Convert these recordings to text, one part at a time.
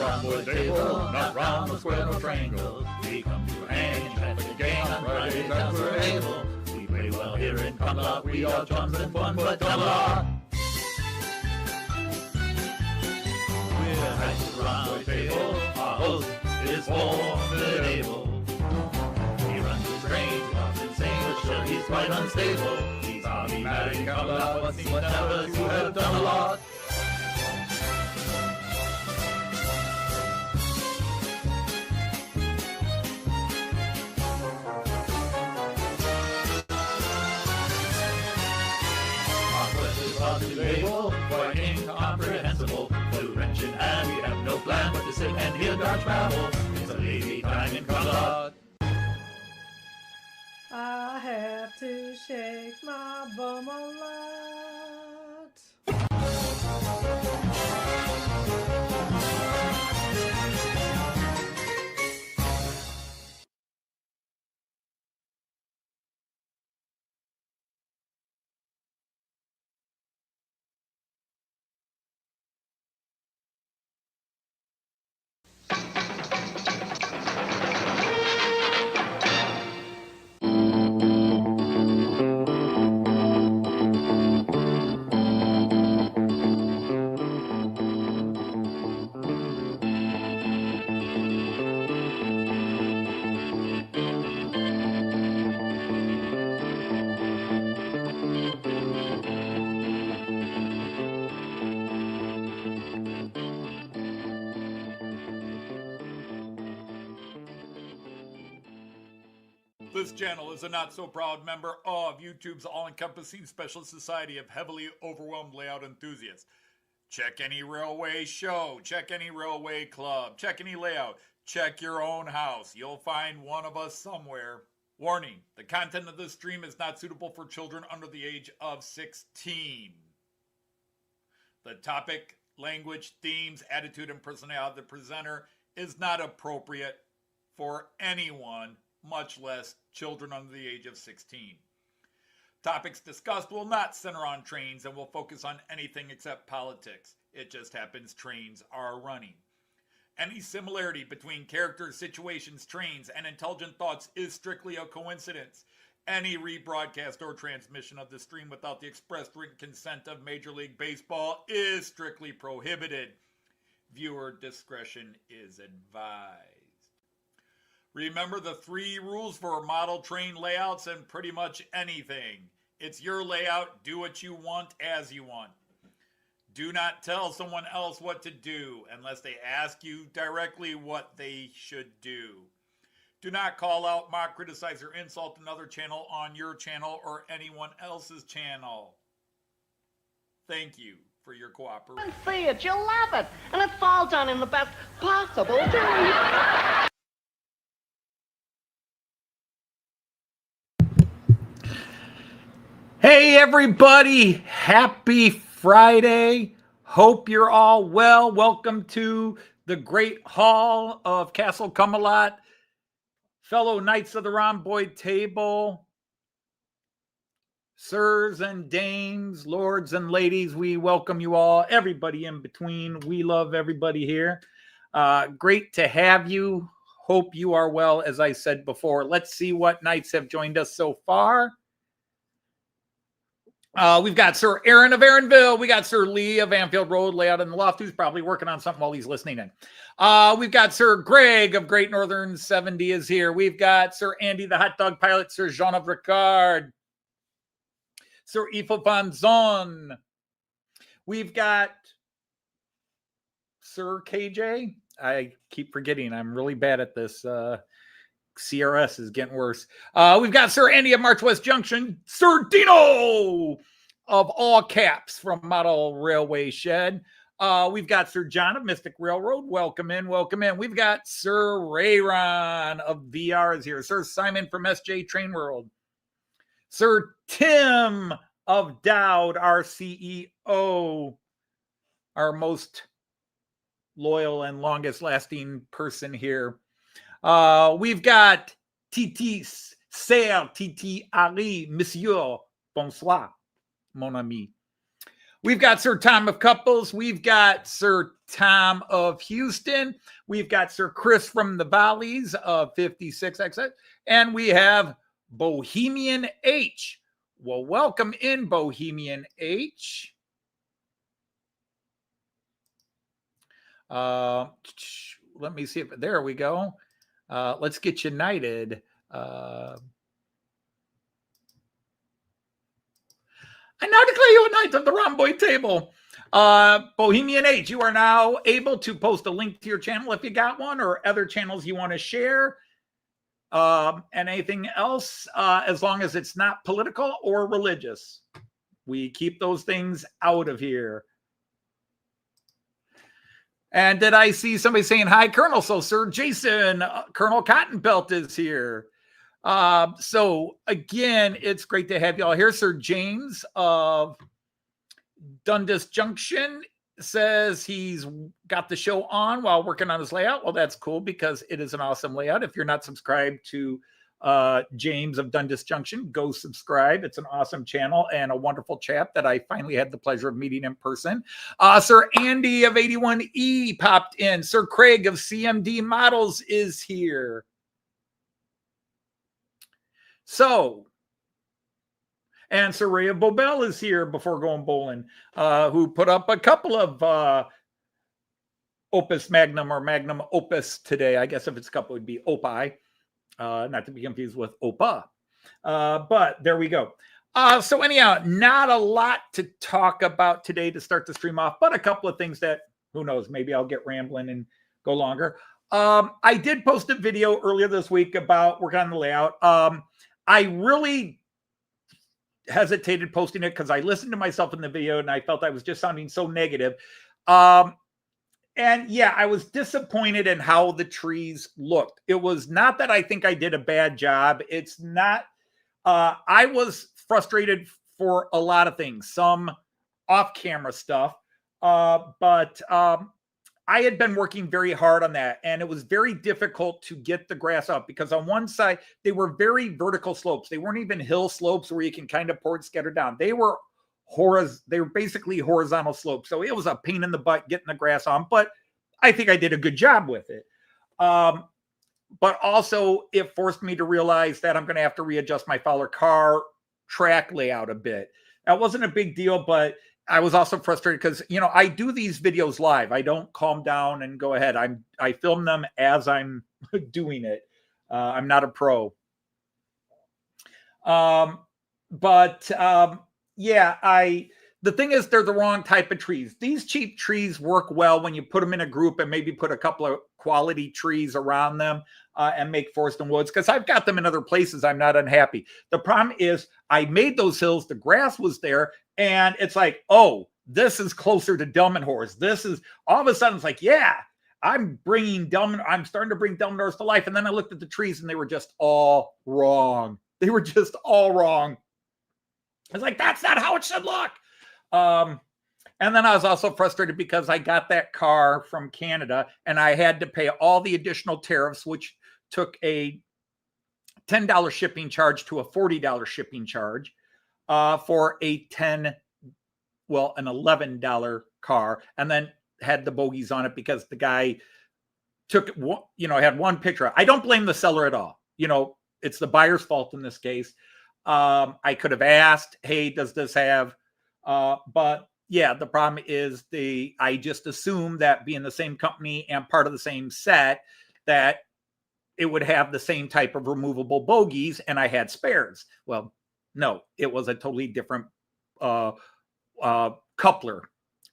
round table, not round the square or triangle. We come to hang and chat with the gang on Fridays as we're able. We play well here in Camelot, we are chums and fun, but Camelot. We're nice to the round table, our host is formidable. He runs his train, loves insane, but sure he's quite unstable. He's hobby-mad in Camelot, but seems never to have done a lot. Quite incomprehensible, blue wrenching, and we have no plan but to sit and hear Dutch babble. It's a lazy time in Camelot. I have to shake my bum a lot. This channel is a not-so-proud member of YouTube's all-encompassing special society of heavily overwhelmed layout enthusiasts. Check any railway show, check any railway club, check any layout, check your own house. You'll find one of us somewhere. Warning, the content of this stream is not suitable for children under the age of 16. The topic, language, themes, attitude, and personality of the presenter is not appropriate for anyone, much less children under the age of 16. Topics discussed will not center on trains and will focus on anything except politics. It just happens trains are running. Any similarity between characters, situations, trains, and intelligent thoughts is strictly a coincidence. Any rebroadcast or transmission of the stream without the express written consent of Major League Baseball is strictly prohibited. Viewer discretion is advised. Remember the 3 rules for model train layouts and pretty much anything. It's your layout, do what you want as you want. Do not tell someone else what to do unless they ask you directly what they should do. Do not call out, mock, criticize, or insult another channel on your channel or anyone else's channel. Thank you for your cooperation. See it, you'll love it, and it's all done in the best possible way. Hey everybody, happy Friday. Hope you're all well. Welcome to the Great Hall of Castle Camelot. Fellow Knights of the Rhomboid Table, sirs and dames, lords and ladies, we welcome you all, everybody in between. We love everybody here. Great to have you. Hope you are well, as I said before. Let's see what knights have joined us so far. We've got Sir Aaron of Aaronville. We got Sir Lee of Anfield Road, layout in the loft, who's probably working on something while he's listening in. We've got Sir Greg of Great Northern 70 is here. We've got Sir Andy, the hot dog pilot, Sir Jean of Ricard, Sir Ifo van Zon. We've got Sir KJ. I keep forgetting. I'm really bad at this. CRS is getting worse. We've got Sir Andy of March West Junction, Sir Dino of All Caps from Model Railway Shed. We've got Sir John of Mystic Railroad. Welcome in, welcome in. We've got Sir Rayron of VR is here. Sir Simon from SJ Train World. Sir Tim of Dowd, our CEO, our most loyal and longest lasting person here. We've got Titi Serre, Titi Ari, Monsieur, bonsoir, mon ami. We've got Sir Tom of Couples. We've got Sir Tom of Houston. We've got Sir Chris from the Valleys of 56XX. And we have Bohemian H. Well, welcome in, Bohemian H. Let me see if there we go. Let's get united. I now declare you a knight of the Rhomboid table. Bohemian Age, you are now able to post a link to your channel if you got one, or other channels you want to share. And anything else, as long as it's not political or religious. We keep those things out of here. And did I see somebody saying hi, Colonel? So Sir Jason, Colonel Cottonbelt is here. So again, it's great to have y'all here. Sir James of Dundas Junction says he's got the show on while working on his layout. Well, that's cool because it is an awesome layout. If you're not subscribed to James of Dundas Junction, go subscribe. It's an awesome channel and a wonderful chap that I finally had the pleasure of meeting in person. Sir Andy of 81E popped in. Sir Craig of CMD Models is here. So, and Sir Ray of Bobel is here before going bowling, who put up a couple of Opus Magnum or Magnum Opus today. I guess if it's a couple, it would be Opie, not to be confused with Opa. But there we go. So anyhow, not a lot to talk about today to start the stream off, but a couple of things that, who knows, maybe I'll get rambling and go longer. I did post a video earlier this week about working on the layout. I really hesitated posting it because I listened to myself in the video and I felt I was just sounding so negative. And yeah, I was disappointed in how the trees looked. It was not that I think I did a bad job. It's not, I was frustrated for a lot of things, some off-camera stuff, but I had been working very hard on that, and it was very difficult to get the grass up because on one side, they were very vertical slopes. They weren't even hill slopes where you can kind of pour and scatter down. They were basically horizontal slopes. So it was a pain in the butt getting the grass on, but I think I did a good job with it. But also it forced me to realize that I'm going to have to readjust my Fowler car track layout a bit. That wasn't a big deal, but I was also frustrated because, you know, I do these videos live. I don't calm down and go ahead. I film them as I'm doing it. I'm not a pro. Yeah, the thing is, they're the wrong type of trees. These cheap trees work well when you put them in a group and maybe put a couple of quality trees around them and make forest and woods, because I've got them in other places. I'm not unhappy. The problem is I made those hills. The grass was there. And it's like, oh, this is closer to Delmenhorst. This is all of a sudden it's like, yeah, I'm starting to bring Delmenhorst to life. And then I looked at the trees and they were just all wrong. They were just all wrong. I was like, that's not how it should look. And then I was also frustrated because I got that car from Canada and I had to pay all the additional tariffs, which took a $10 shipping charge to a $40 shipping charge. For an $11 car, and then had the bogies on it because the guy took, had one picture. I don't blame the seller at all. It's the buyer's fault in this case. I could have asked, hey, does this have, but yeah, the problem is I just assumed that being the same company and part of the same set, that it would have the same type of removable bogies, and I had spares. Well, no, it was a totally different coupler,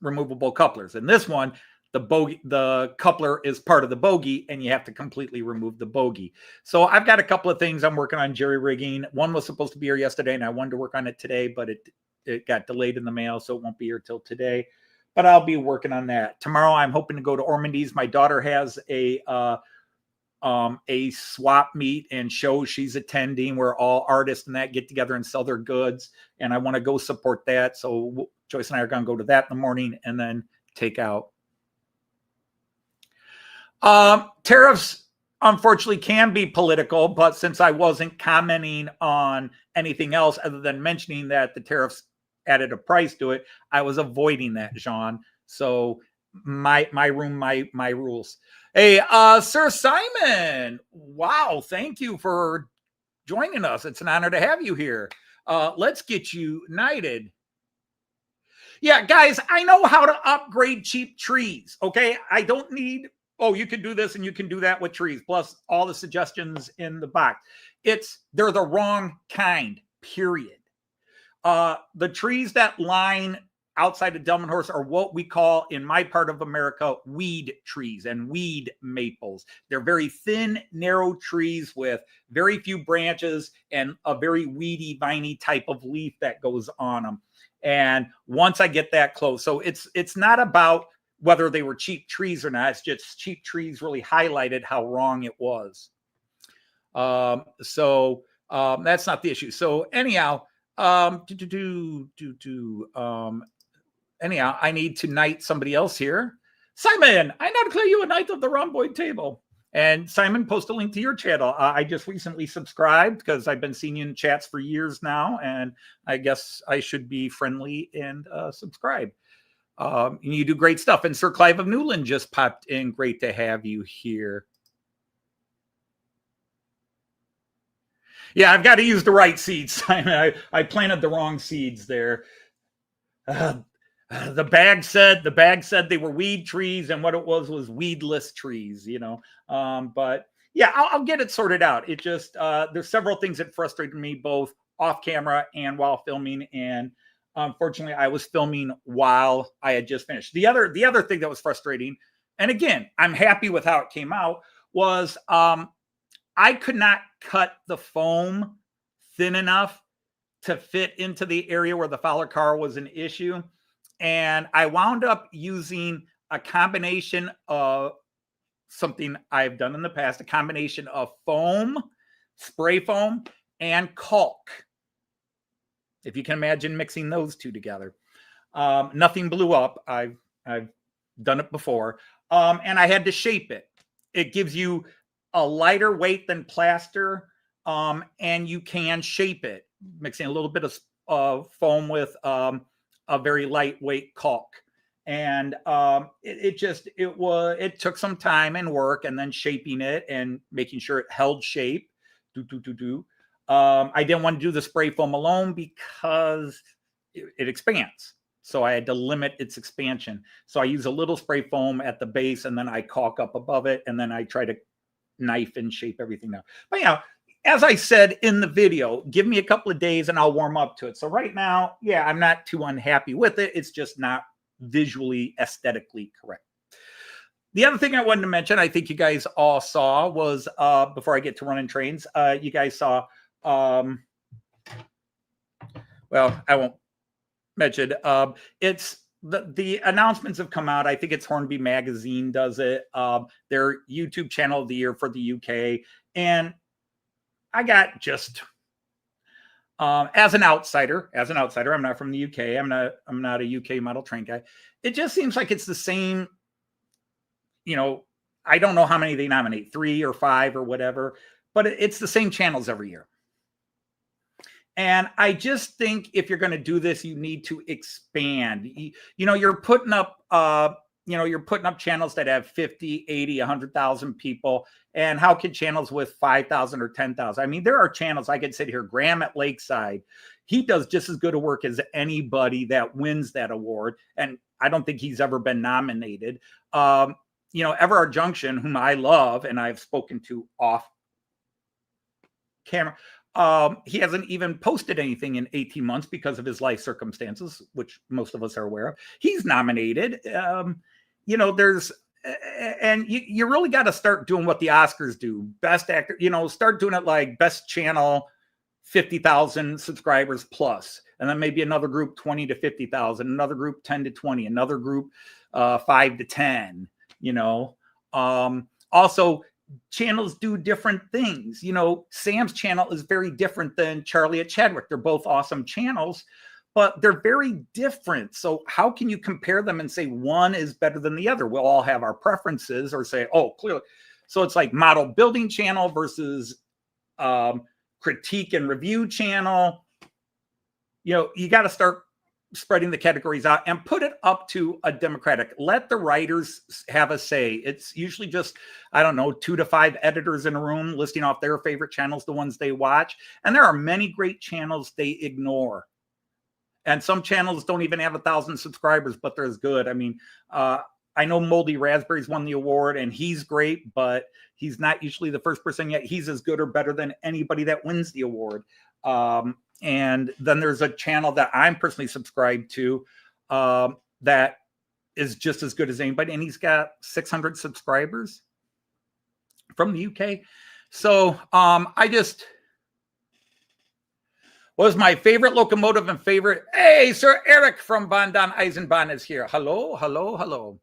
removable couplers. And this one, the coupler is part of the bogie, and you have to completely remove the bogie. So I've got a couple of things I'm working on jerry rigging. One was supposed to be here yesterday, and I wanted to work on it today, but it got delayed in the mail, so it won't be here till today. But I'll be working on that. Tomorrow, I'm hoping to go to Ormondy's. My daughter has a swap meet and show she's attending where all artists and that get together and sell their goods. And I want to go support that. So Joyce and I are going to go to that in the morning and then take out. Tariffs, unfortunately, can be political, but since I wasn't commenting on anything else other than mentioning that the tariffs added a price to it, I was avoiding that, Jean. So my room, my rules. Hey, Sir Simon, wow, thank you for joining us. It's an honor to have you here. Let's get you knighted. Yeah, guys, I know how to upgrade cheap trees, okay? I don't need, oh, you can do this and you can do that with trees, plus all the suggestions in the box. They're the wrong kind, period. The trees that line outside of Delmenhorst are what we call, in my part of America, weed trees and weed maples. They're very thin, narrow trees with very few branches and a very weedy, viney type of leaf that goes on them. And once I get that close, so it's not about whether they were cheap trees or not. It's just cheap trees really highlighted how wrong it was. So that's not the issue. So anyhow, anyhow, I need to knight somebody else here. Simon, I now declare you a knight of the rhomboid table. And Simon, post a link to your channel. I just recently subscribed because I've been seeing you in chats for years now, and I guess I should be friendly and subscribe. And you do great stuff. And Sir Clive of Newland just popped in. Great to have you here. Yeah, I've got to use the right seeds, Simon. I planted the wrong seeds there. The bag said they were weed trees, and what it was weedless trees, you know. But yeah, I'll get it sorted out. It just there's several things that frustrated me both off camera and while filming, and unfortunately, I was filming while I had just finished. The other thing that was frustrating, and again, I'm happy with how it came out, was I could not cut the foam thin enough to fit into the area where the Fowler car was an issue. And I wound up using a combination of something I've done in the past, a combination of foam, spray foam, and caulk. If you can imagine mixing those two together. Nothing blew up. I've done it before. And I had to shape it. It gives you a lighter weight than plaster, and you can shape it, mixing a little bit of foam with a very lightweight caulk. And it took some time and work, and then shaping it and making sure it held shape. I didn't want to do the spray foam alone because it expands. So I had to limit its expansion. So I use a little spray foam at the base, and then I caulk up above it, and then I try to knife and shape everything now. But yeah, as I said in the video, give me a couple of days and I'll warm up to it. So right now, yeah, I'm not too unhappy with it. It's just not visually, aesthetically correct. The other thing I wanted to mention, I think you guys all saw, was before I get to running trains, you guys saw, well, I won't mention, it's the announcements have come out. I think it's Hornby Magazine does it. Their YouTube channel of the year for the UK. And I got just as an outsider, I'm not from the UK. I'm not a UK model train guy. It just seems like it's the same, you know, I don't know how many they nominate, 3 or 5 or whatever, but it's the same channels every year. And I just think if you're going to do this, you need to expand. You know, you're putting up channels that have 50, 80, 100,000 people. And how can channels with 5,000 or 10,000? I mean, there are channels, I could sit here, Graham at Lakeside. He does just as good a work as anybody that wins that award. And I don't think he's ever been nominated. You know, Everard Junction, whom I love, and I've spoken to off camera, he hasn't even posted anything in 18 months because of his life circumstances, which most of us are aware of. He's nominated. You know, and you really got to start doing what the Oscars do. Best actor, you know, start doing it like best channel, 50,000 subscribers plus. And then maybe another group, 20 to 50,000, another group, 10 to 20, another group, 5 to 10, you know. Also, channels do different things. You know, Sam's channel is very different than Charlie at Chadwick. They're both awesome channels, but they're very different. So how can you compare them and say one is better than the other? We'll all have our preferences, or say, oh, clearly. So it's like model building channel versus critique and review channel. You know, you got to start spreading the categories out and put it up to a democratic. Let the writers have a say. It's usually just, I don't know, 2 to 5 editors in a room listing off their favorite channels, the ones they watch. And there are many great channels they ignore. And some channels don't even have 1,000 subscribers, but they're as good. I mean, I know Moldy Raspberries won the award, and he's great, but he's not usually the first person yet. He's as good or better than anybody that wins the award. And then there's a channel that I'm personally subscribed to that is just as good as anybody, and he's got 600 subscribers from the UK. So I just was my favorite locomotive and favorite. Hey, Sir Eric from Von Don Eisenbahn is here. Hello, hello, hello.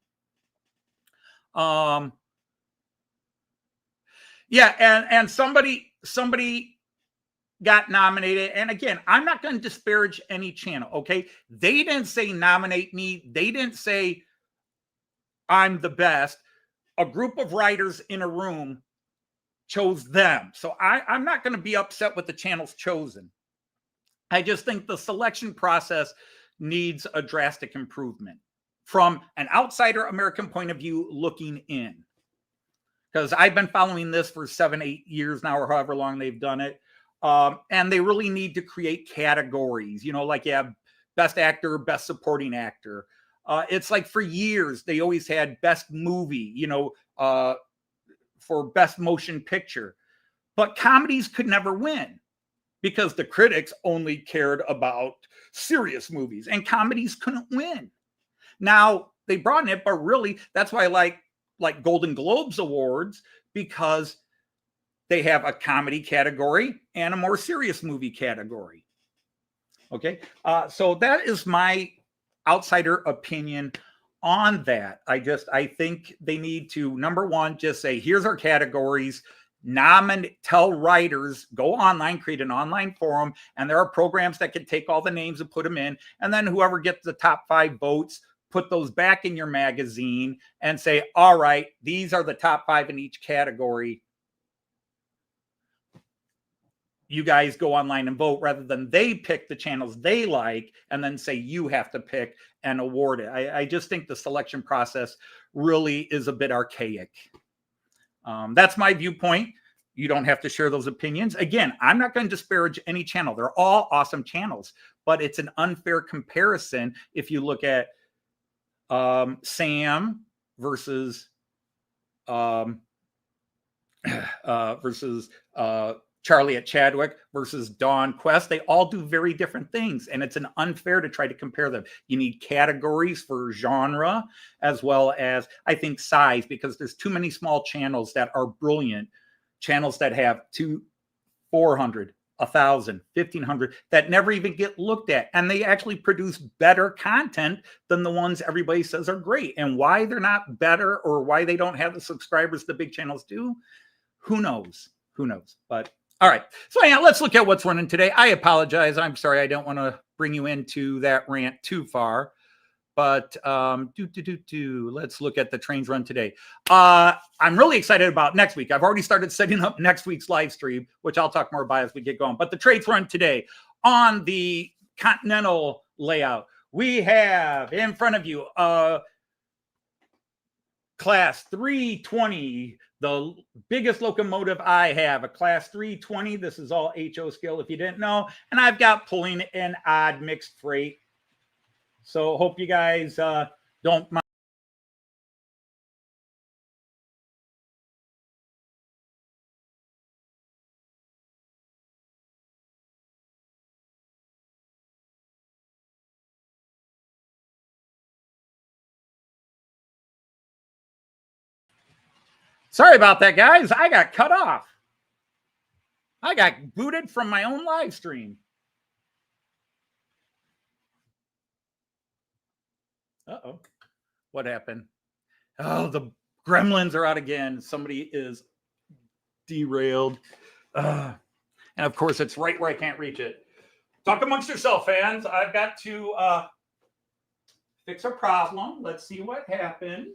Yeah, and somebody got nominated. And again, I'm not going to disparage any channel, okay? They didn't say nominate me. They didn't say I'm the best. A group of writers in a room chose them. So I'm not going to be upset with the channels chosen. I just think the selection process needs a drastic improvement from an outsider American point of view looking in. Because I've been following this for 7-8 years now, or however long they've done it. And they really need to create categories, you know, like you have best actor, best supporting actor. It's like for years, they always had best movie, you know, for best motion picture. But comedies could never win because the critics only cared about serious movies and comedies couldn't win. Now they broaden it, but really that's why I like Golden Globes awards, because they have a comedy category and a more serious movie category. Okay. So that is my outsider opinion on that. I think they need to, number one, just say, here's our categories, tell writers, go online, create an online forum. And there are programs that can take all the names and put them in. And then whoever gets the top 5 votes, put those back in your magazine and say, all right, these are the top 5 in each category. You guys go online and vote, rather than they pick the channels they like and then say you have to pick and award it. I just think the selection process really is a bit archaic. That's my viewpoint. You don't have to share those opinions. Again, I'm not going to disparage any channel. They're all awesome channels, but it's an unfair comparison if you look at Sam versus Charlie at Chadwick versus Dawn Quest. They all do very different things, and it's unfair to try to compare them. You need categories for genre as well as, I think, size, because there's too many small channels that are brilliant, channels that have 200, 400, 1,000, 1,500 that never even get looked at, and they actually produce better content than the ones everybody says are great. And why they're not better, or why they don't have the subscribers the big channels do, who knows? Who knows? But all right. So yeah, let's look at what's running today. I apologize. I'm sorry. I don't want to bring you into that rant too far. But let's look at the trains run today. I'm really excited about next week. I've already started setting up next week's live stream, which I'll talk more about as we get going. But the trains run today on the Continental layout. We have in front of you Class 320, the biggest locomotive I have, a Class 320. This is all HO scale if you didn't know. And I've got pulling an odd mixed freight. So hope you guys don't mind. Sorry about that, guys. I got cut off. I got booted from my own live stream. Uh-oh. What happened? Oh, the gremlins are out again. Somebody is derailed. And of course, it's right where I can't reach it. Talk amongst yourself, fans. I've got to fix a problem. Let's see what happened.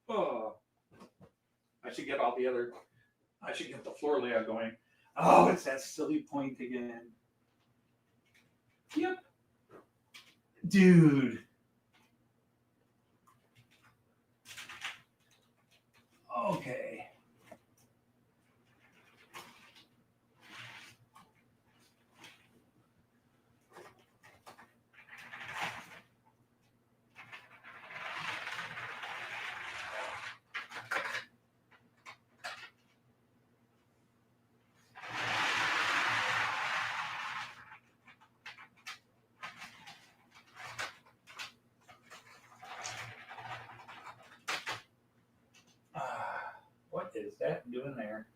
Oh. I should get the floor layout going. Oh, it's that silly point again. Yep. Dude. Okay. What is that doing there?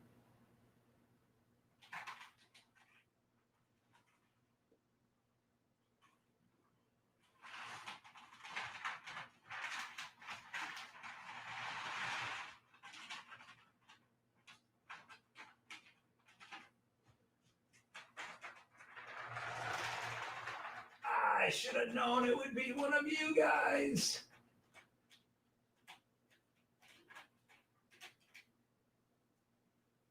I should have known it would be one of you guys.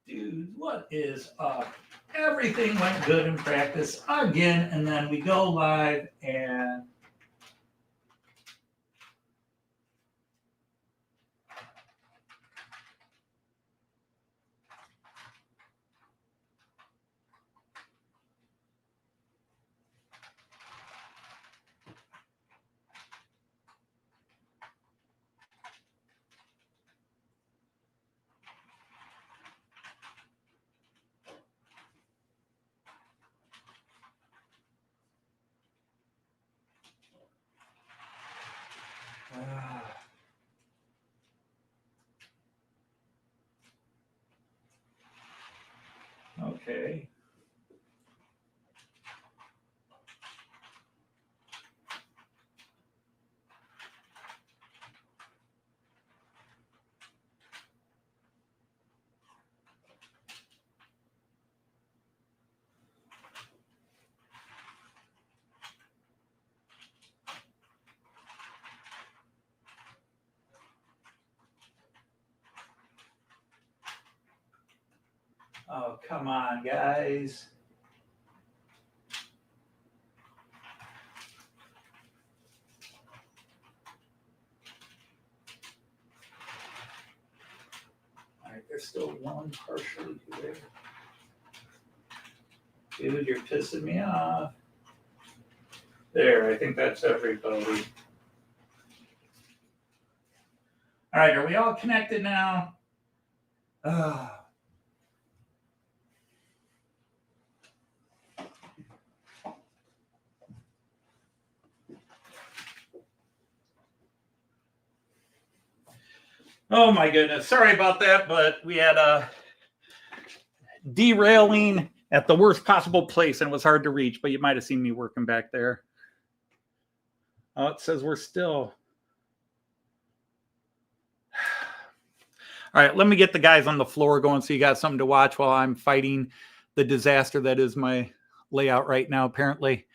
Dude, what is up? Everything went good in practice again, and then we go live and okay. Oh, come on, guys. All right, there's still one partially there. Dude, you're pissing me off. There, I think that's everybody. All right, are we all connected now? Oh my goodness. Sorry about that, but we had a derailing at the worst possible place and it was hard to reach, but you might have seen me working back there. Oh, it says we're still. All right, let me get the guys on the floor going so you got something to watch while I'm fighting the disaster that is my layout right now, apparently.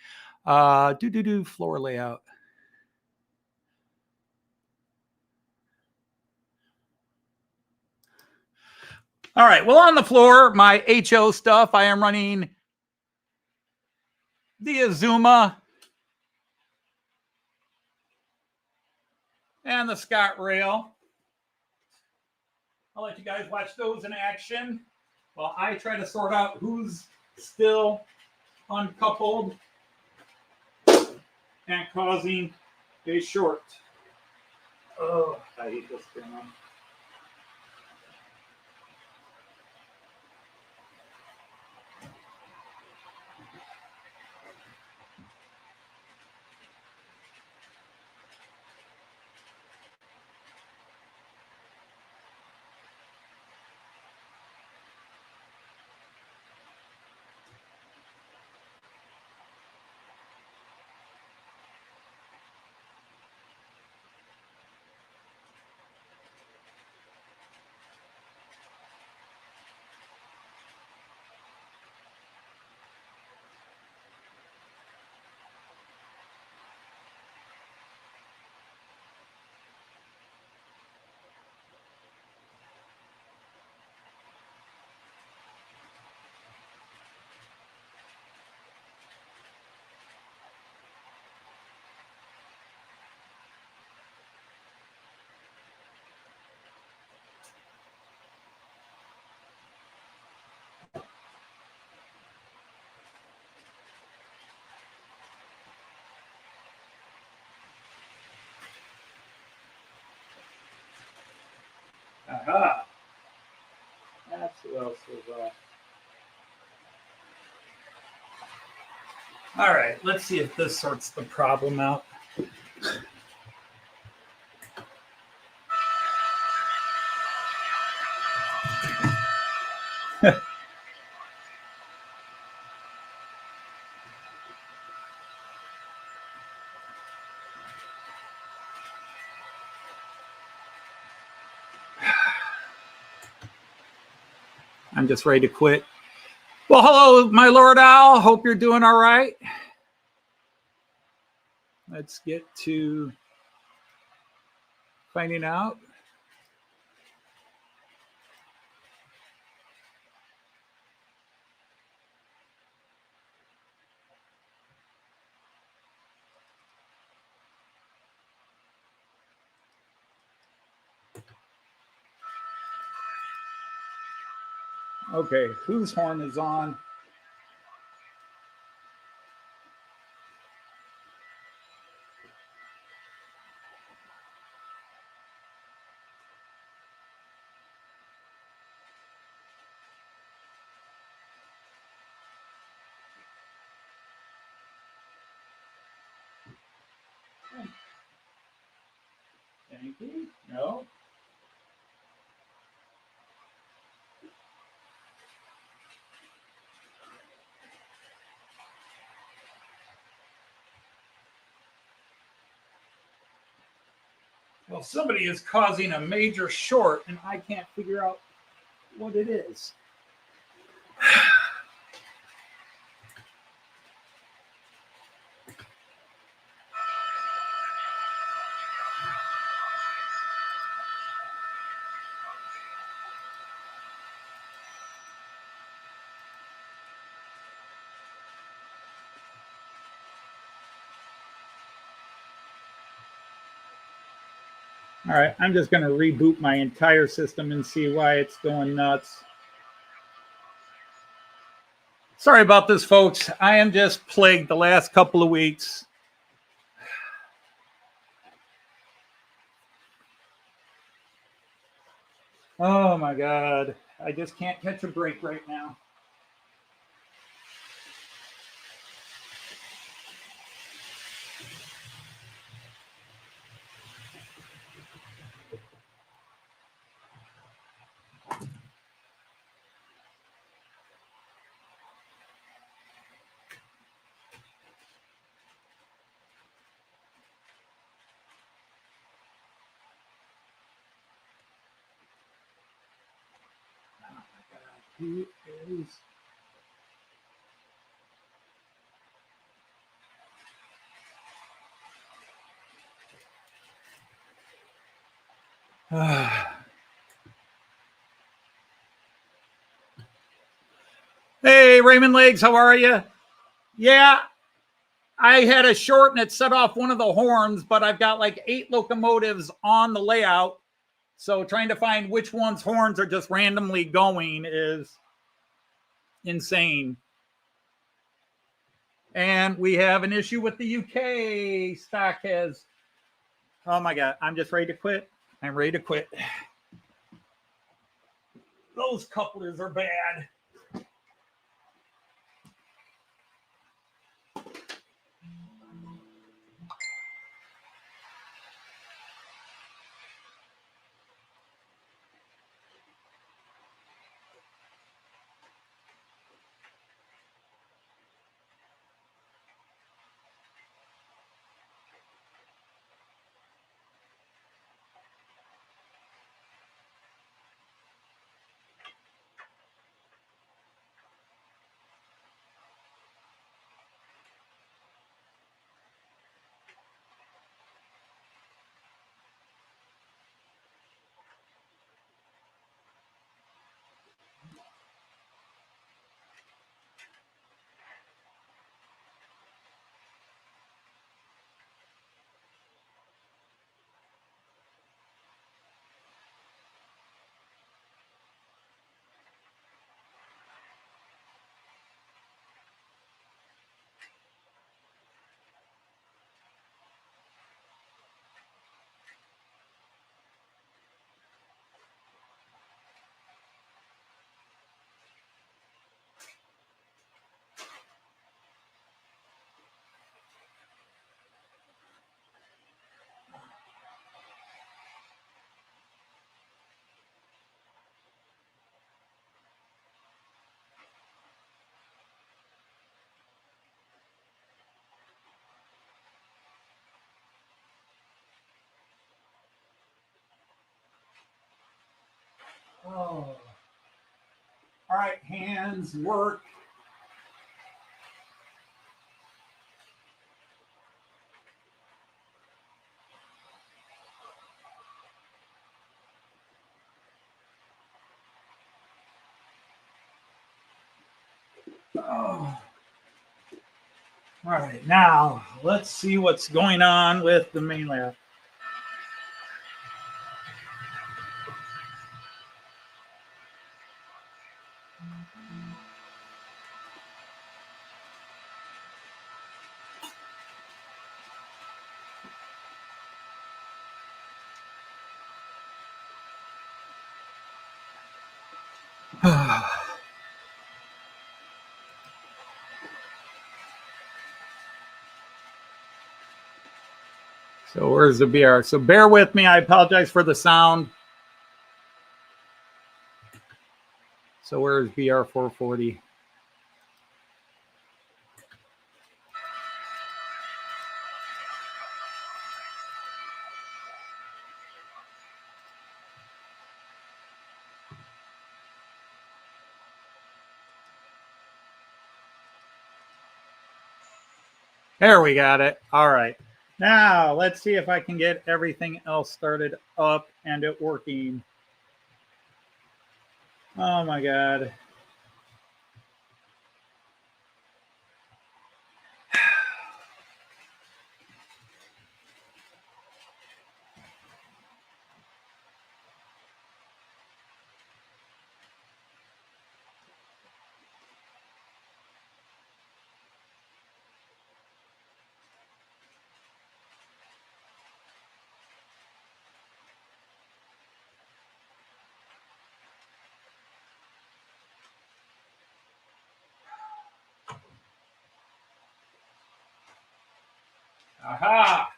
Floor layout. All right, well, on the floor, my HO stuff, I am running the Azuma and the Scotrails. I'll let you guys watch those in action while I try to sort out who's still uncoupled and causing a short. Oh, I hate this thing. Aha. That's what else was. All right, let's see if this sorts the problem out. I'm just ready to quit. Well, hello, my Lord Owl. Hope you're doing all right. Let's get to finding out. Okay, whose horn is on? Thank you. No. Well, somebody is causing a major short, and I can't figure out what it is. All right, I'm just going to reboot my entire system and see why it's going nuts. Sorry about this, folks. I am just plagued the last couple of weeks. Oh my God. I just can't catch a break right now. Who is... Hey, Raymond Legs, how are you? Yeah, I had a short and it set off one of the horns, but I've got like 8 locomotives on the layout. So trying to find which one's horns are just randomly going is insane. And we have an issue with the UK stock has... Oh my God, I'm just ready to quit. I'm ready to quit. Those couplers are bad. Oh. All right, hands work. Oh. All right, now let's see what's going on with the main layout. So where's the BR? So bear with me. I apologize for the sound. So where's BR 440? There we got it. All right. Now let's see if I can get everything else started up and it working. Oh my God. Aha.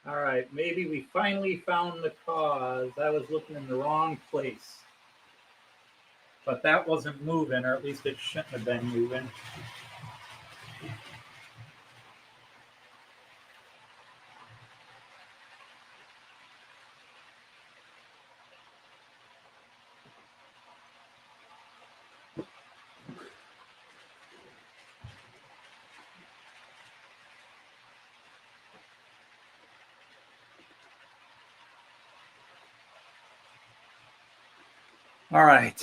All right, maybe we finally found the cause. I was looking in the wrong place. But that wasn't moving, or at least it shouldn't have been moving. All right.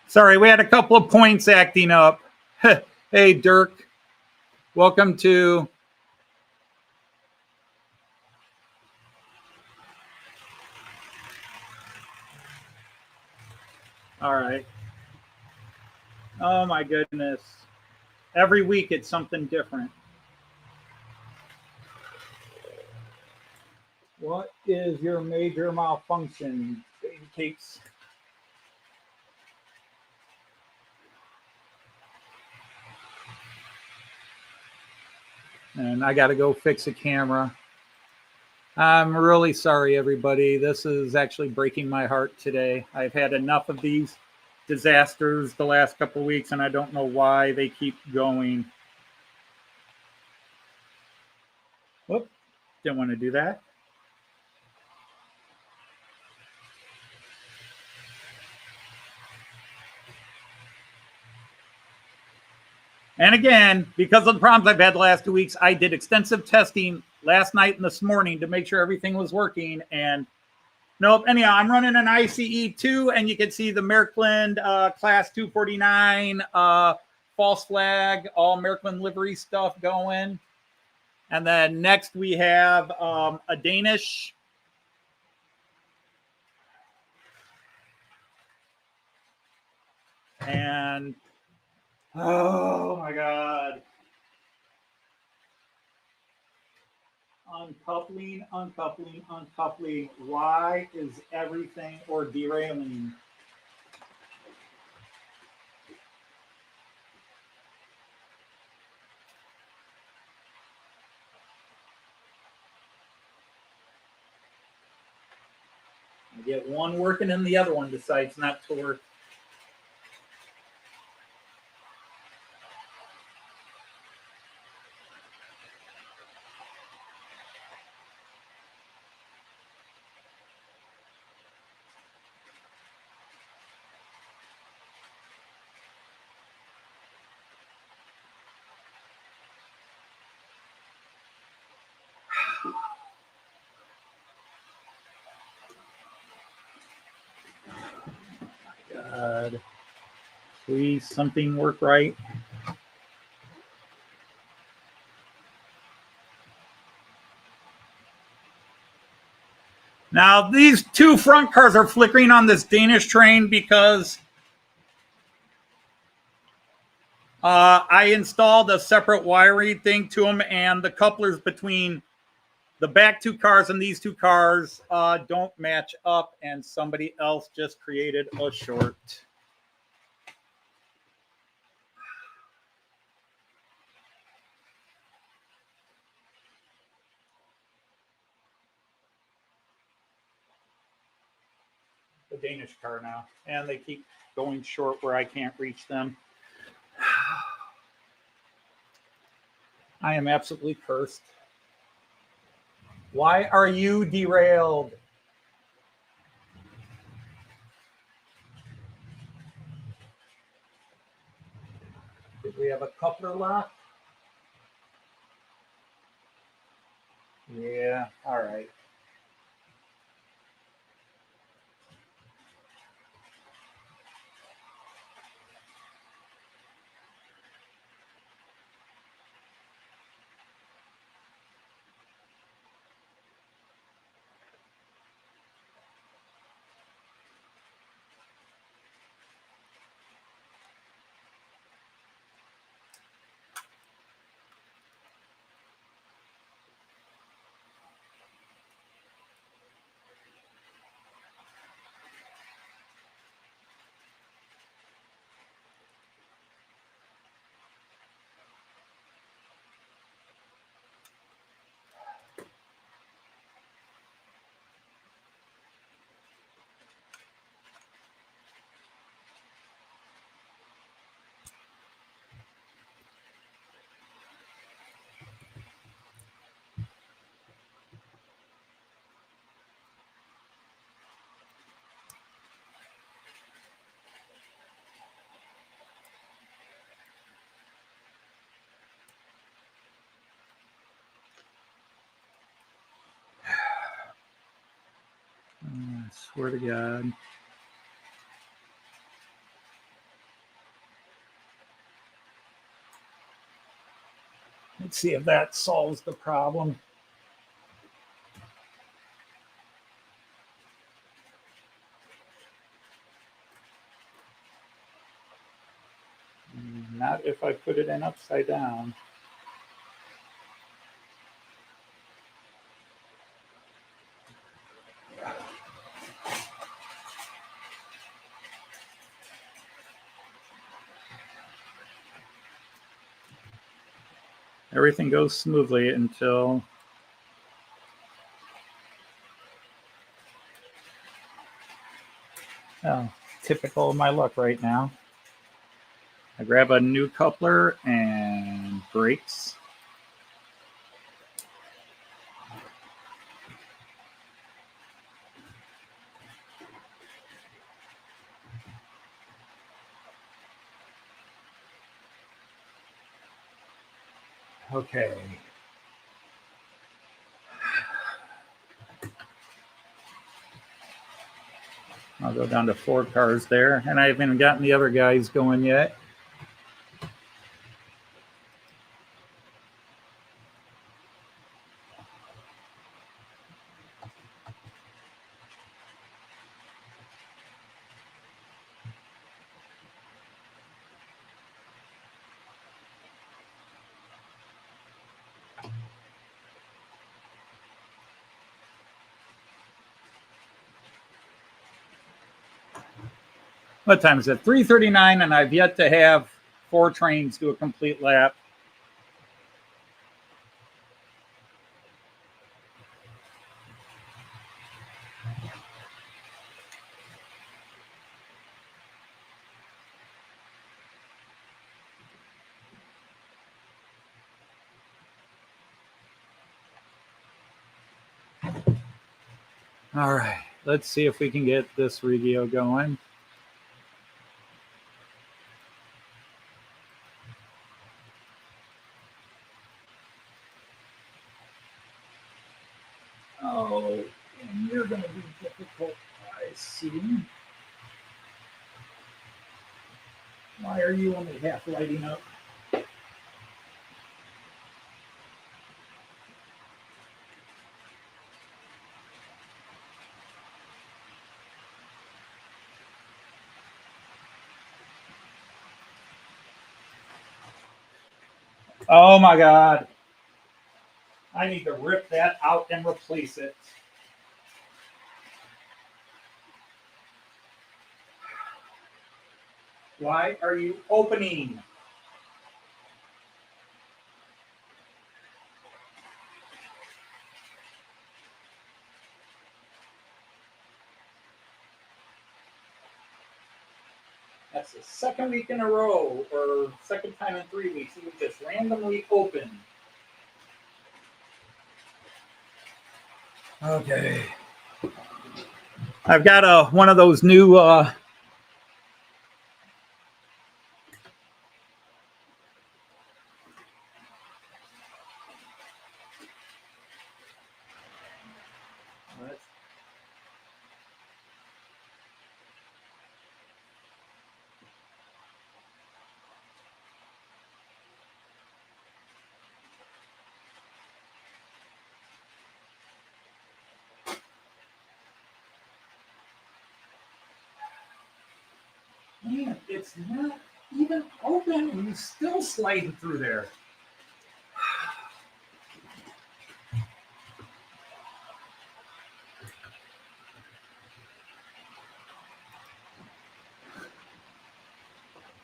Sorry, we had a couple of points acting up. Hey, Dirk. Welcome to... All right. Oh, my goodness. Every week it's something different. What is your major malfunction, baby cakes? And I got to go fix a camera. I'm really sorry, everybody. This is actually breaking my heart today. I've had enough of these disasters the last couple of weeks, and I don't know why they keep going. Whoop, didn't want to do that. And again, because of the problems I've had the last 2 weeks, I did extensive testing last night and this morning to make sure everything was working. And nope. Anyhow, I'm running an ICE 2, and you can see the Märklin class 249 false flag, all Märklin livery stuff going. And then next we have a Danish. And oh my God. Uncoupling, uncoupling, uncoupling. Why is everything or derailing? I get one working and the other one decides not to work. God, please, something work right. Now, these two front cars are flickering on this Danish train because I installed a separate wiring thing to them, and the couplers between the back two cars and these two cars don't match up, and somebody else just created a short. The Danish car now, and they keep going short where I can't reach them. I am absolutely cursed. Why are you derailed? Did we have a coupler lock? Yeah, all right. I swear to God. Let's see if that solves the problem. Not if I put it in upside down. Everything goes smoothly until typical of my luck right now. I grab a new coupler and brakes. Okay. I'll go down to 4 cars there, and I haven't gotten the other guys going yet. What time is it? 3:39, and I've yet to have 4 trains do a complete lap. All right, let's see if we can get this Regio going. Oh, and you're going to be difficult, I see. Why are you only half lighting up? Oh my God. I need to rip that out and replace it. Why are you opening? That's the second week in a row, or second time in 3 weeks. It would just randomly open. Okay. I've got one of those new man, it's not even open and you still sliding through there.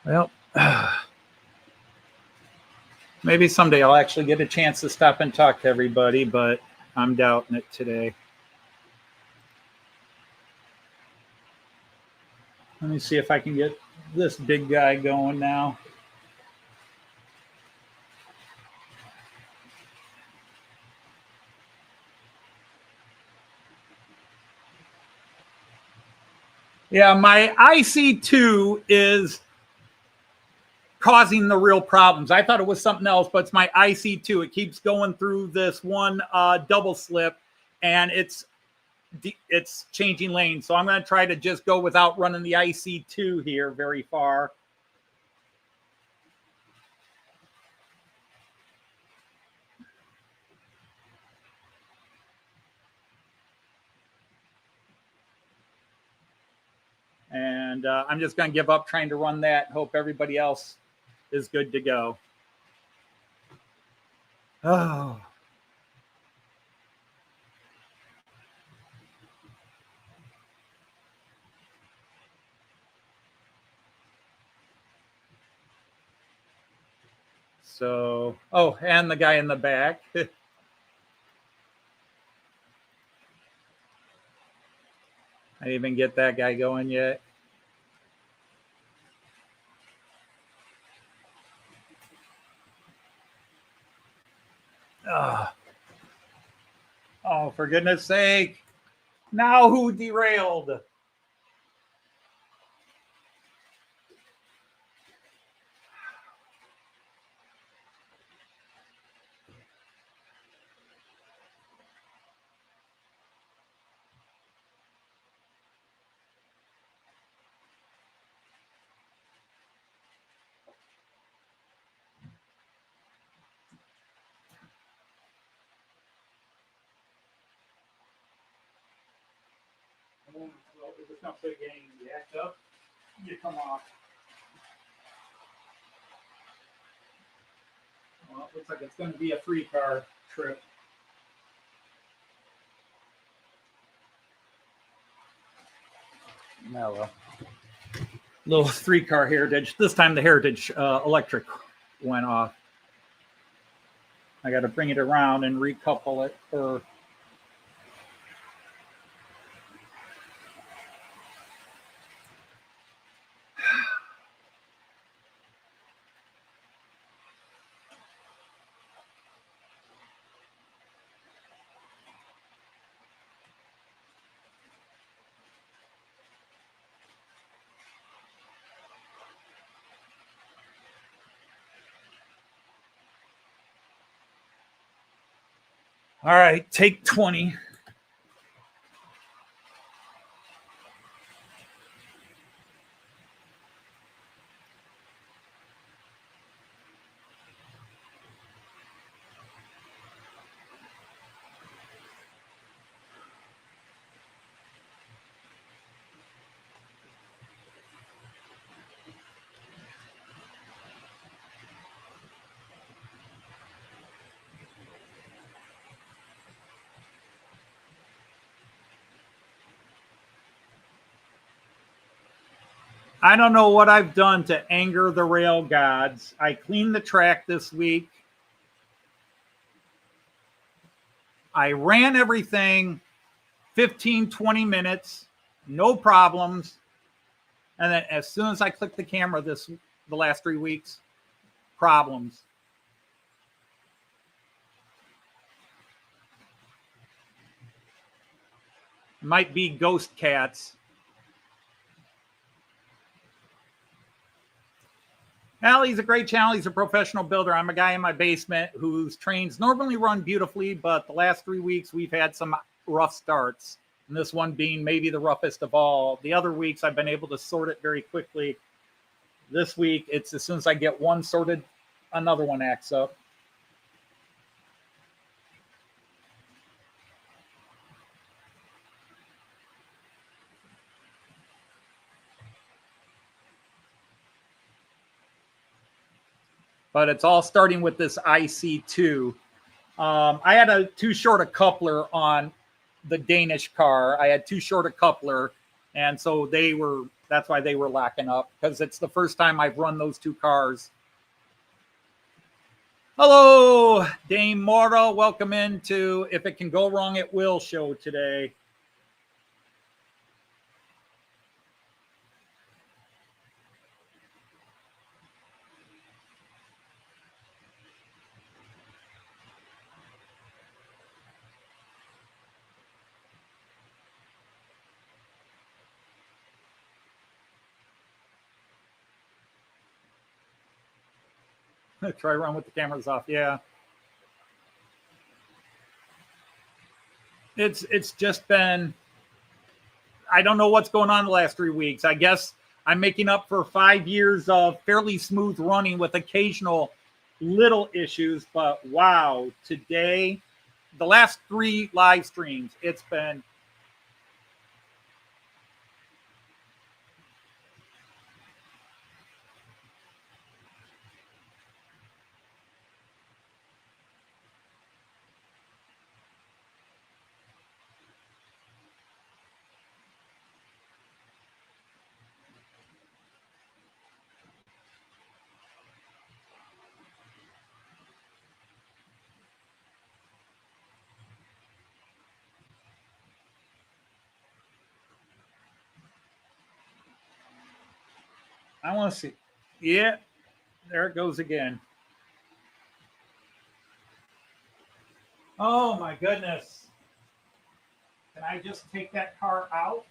Well, maybe someday I'll actually get a chance to stop and talk to everybody, but I'm doubting it today. Let me see if I can get this big guy going now. Yeah, my IC2 is causing the real problems. I thought it was something else, but it's my IC2. It keeps going through this one double slip, and it's changing lanes. So I'm going to try to just go without running the IC2 here very far. And I'm just going to give up trying to run that. Hope everybody else is good to go. Oh. So, oh, and the guy in the back. I didn't even get that guy going yet. Oh, for goodness sake. Now who derailed? Well, if it's not big getting jacked up, you come off. Well, it looks like it's going to be a 3-car trip. No, well. Little 3-car Heritage. This time the Heritage electric went off. I got to bring it around and recouple it. All right, take 20. I don't know what I've done to anger the rail gods. I cleaned the track this week. I ran everything 15, 20 minutes, no problems. And then as soon as I clicked the camera the last 3 weeks, problems. Might be ghost cats. Allie's a great channel. He's a professional builder. I'm a guy in my basement whose trains normally run beautifully, but the last 3 weeks we've had some rough starts. And this one being maybe the roughest of all. The other weeks I've been able to sort it very quickly. This week, it's as soon as I get one sorted, another one acts up. But it's all starting with this IC2. I had too short a coupler on the Danish car. I had too short a coupler, and so that's why they were locking up, because it's the first time I've run those two cars. Hello, Dame Mora. Welcome into If It Can Go Wrong, It Will show today. Try run with the cameras off. Yeah. It's just been, I don't know what's going on the last 3 weeks. I guess I'm making up for 5 years of fairly smooth running with occasional little issues. But wow, today, the last 3 live streams, it's been I want to see. Yeah, there it goes again. Oh my goodness. Can I just take that car out?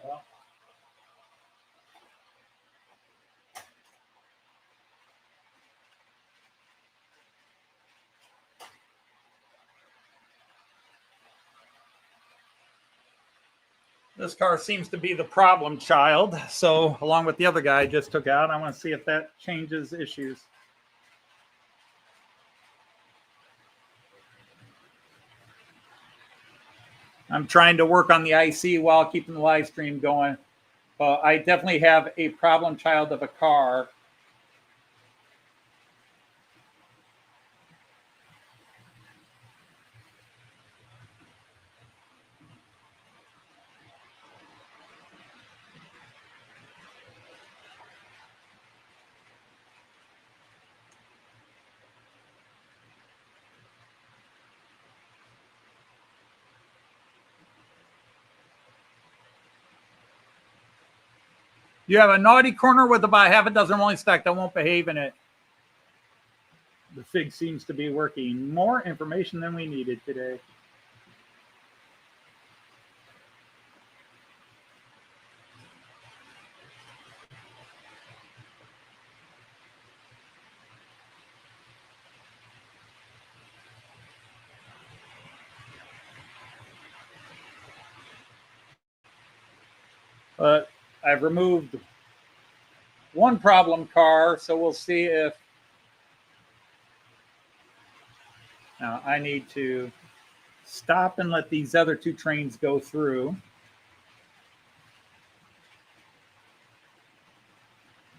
Well, this car seems to be the problem child. So along with the other guy I just took out, I want to see if that changes issues. I'm trying to work on the IC while keeping the live stream going. But I definitely have a problem child of a car. You have a naughty corner with about half a dozen rolling stock that won't behave in it. The fig seems to be working. More information than we needed today. But I've removed one problem car, so we'll see if... Now I need to stop and let these other two trains go through.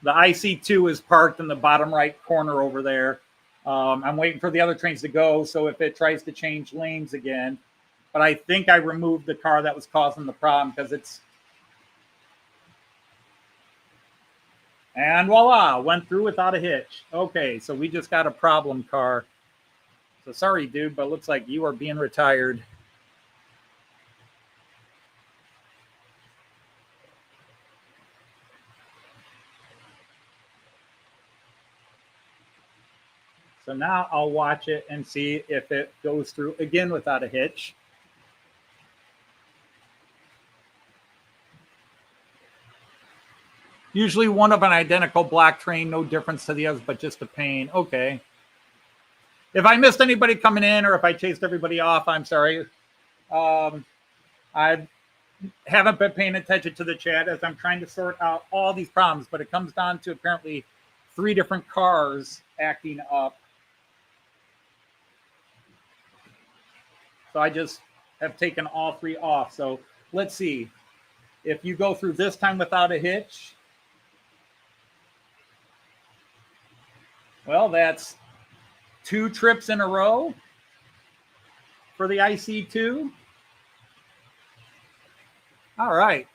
The IC2 is parked in the bottom right corner over there. I'm waiting for the other trains to go, so if it tries to change lanes again. But I think I removed the car that was causing the problem because it's... And voila, went through without a hitch. Okay, so we just got a problem car. So sorry, dude, but looks like you are being retired. So now I'll watch it and see if it goes through again without a hitch. Usually one of an identical black train, no difference to the others, but just a pain. Okay. If I missed anybody coming in or if I chased everybody off, I'm sorry. I haven't been paying attention to the chat as I'm trying to sort out all these problems, but it comes down to apparently 3 different cars acting up. So I just have taken all 3 off. So let's see. If you go through this time without a hitch, well, that's 2 trips in a row for the IC2. All right.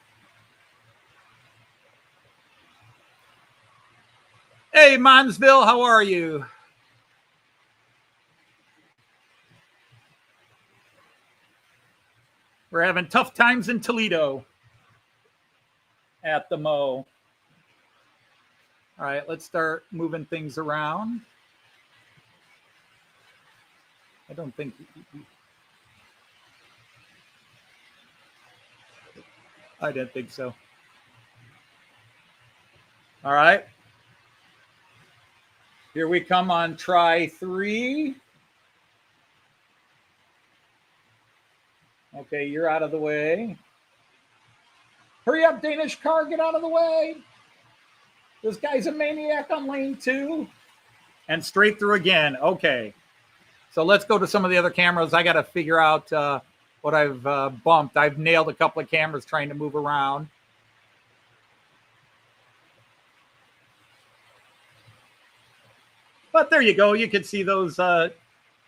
Hey, Monsville, how are you? We're having tough times in Toledo at the Mo. All right, let's start moving things around. I don't think... I didn't think so. All right. Here we come on try 3. Okay, you're out of the way. Hurry up, Danish car, get out of the way. This guy's a maniac on lane 2. And straight through again. Okay. So let's go to some of the other cameras. I got to figure out what I've bumped. I've nailed a couple of cameras trying to move around. But there you go. You can see those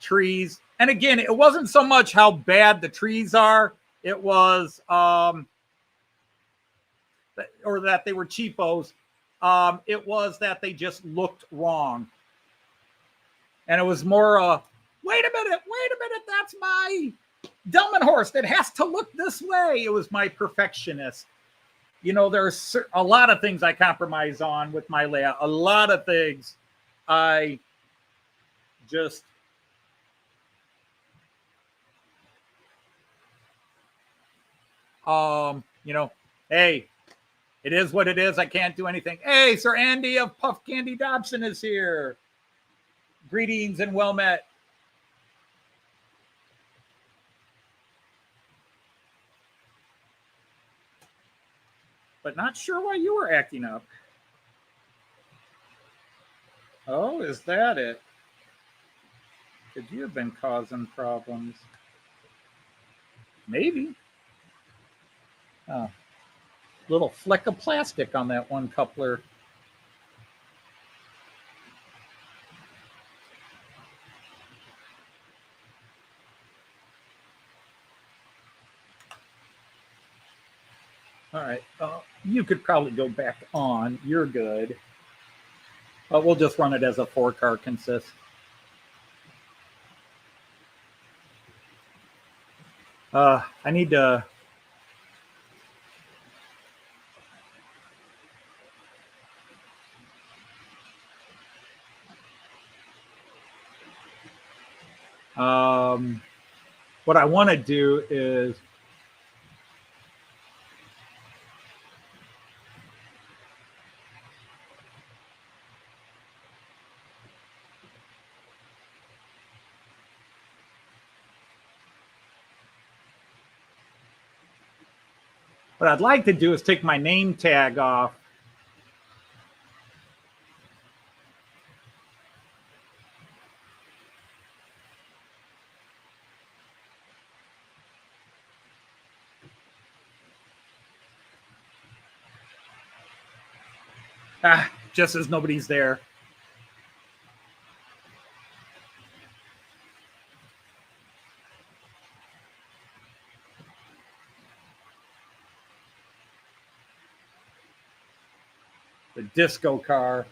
trees. And again, it wasn't so much how bad the trees are. It was, or that they were cheapos. It was that they just looked wrong. And it was more, wait a minute, that's my Delmenhorst. It has to look this way. It was my perfectionist. You know, there's a lot of things I compromise on with my layout. A lot of things I just... you know, hey, it is what it is. I can't do anything. Hey, Sir Andy of Puff Candy Dobson is here. Greetings and well met. But not sure why you were acting up. Oh, is that it? Could you have been causing problems? Maybe. Oh, little fleck of plastic on that one coupler. All right, you could probably go back on. You're good. But we'll just run it as a 4-car consist. I need to... what I want to do is what I'd like to do is take my name tag off. Just as nobody's there. The disco car.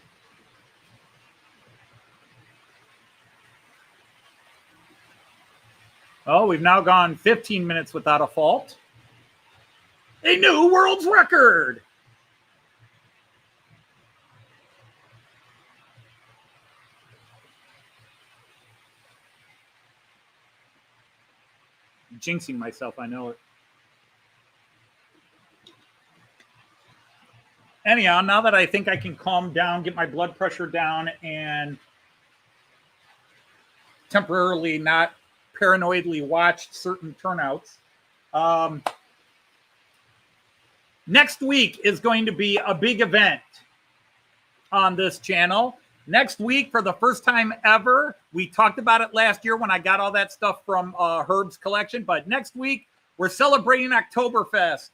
Oh, we've now gone 15 minutes without a fault. A new world's record. Jinxing myself, I know it. Anyhow, now that I think I can calm down, get my blood pressure down, and temporarily not paranoidly watch certain turnouts, next week is going to be a big event on this channel. Next week, for the first time ever, we talked about it last year when I got all that stuff from Herb's collection, but next week, we're celebrating Oktoberfest.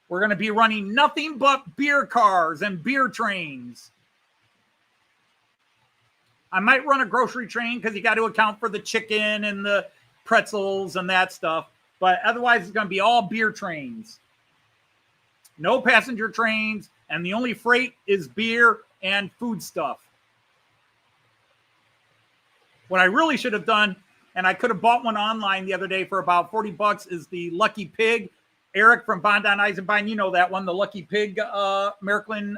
We're going to be running nothing but beer cars and beer trains. I might run a grocery train because you got to account for the chicken and the pretzels and that stuff, but otherwise it's going to be all beer trains. No passenger trains, and the only freight is beer and food stuff. What I really should have done, and I could have bought one online the other day for about $40, is the Lucky Pig. Eric from Bahn Eisenbein, you know that one, the Lucky Pig Märklin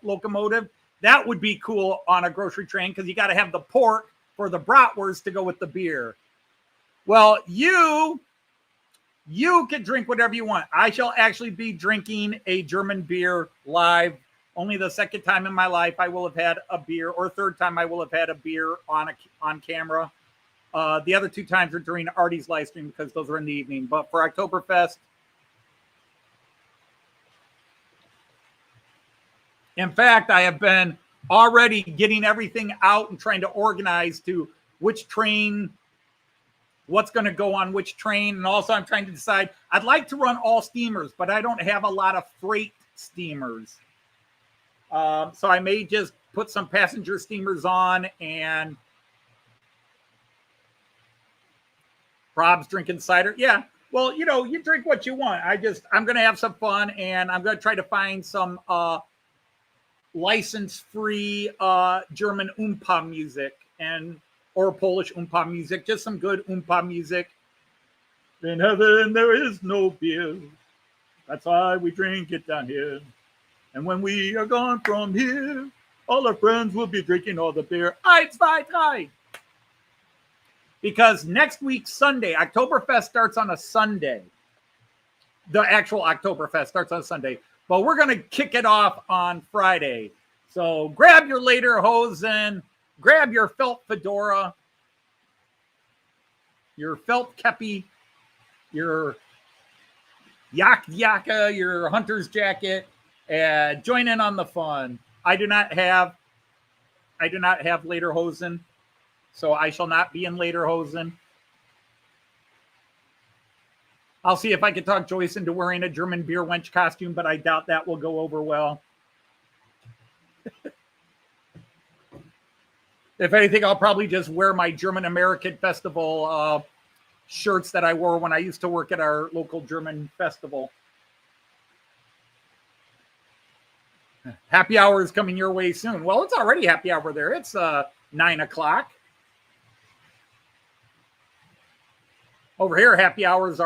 locomotive. That would be cool on a grocery train because you got to have the pork for the bratwurst to go with the beer. Well, you can drink whatever you want. I shall actually be drinking a German beer live. Only the second time in my life I will have had a beer, or third time I will have had a beer on camera. The other two times are during Artie's live stream because those are in the evening. But for Oktoberfest, in fact, I have been already getting everything out and trying to organize to which train, what's going to go on which train. And also I'm trying to decide, I'd like to run all steamers, but I don't have a lot of freight steamers. So I may just put some passenger steamers on, and Rob's drinking cider. Yeah, well, you know, you drink what you want. I'm going to have some fun, and I'm going to try to find some license-free German Oompa music or Polish Oompa music, just some good Oompa music. In heaven there is no beer. That's why we drink it down here. And when we are gone from here, all our friends will be drinking all the beer. 1, 2, 3. Because next week, Sunday, Oktoberfest starts on a Sunday. The actual Oktoberfest starts on a Sunday. But we're going to kick it off on Friday. So grab your lederhosen, grab your felt fedora, your felt kepi, your yaka, your hunter's jacket, and join in on the fun. I do not have lederhosen, so I shall not be in lederhosen. I'll see if I can talk Joyce into wearing a German beer wench costume, but I doubt that will go over well. If anything, I'll probably just wear my German American Festival shirts that I wore when I used to work at our local German festival. Happy hour is coming your way soon. Well, it's already happy hour there. It's 9 o'clock. Over here, happy hours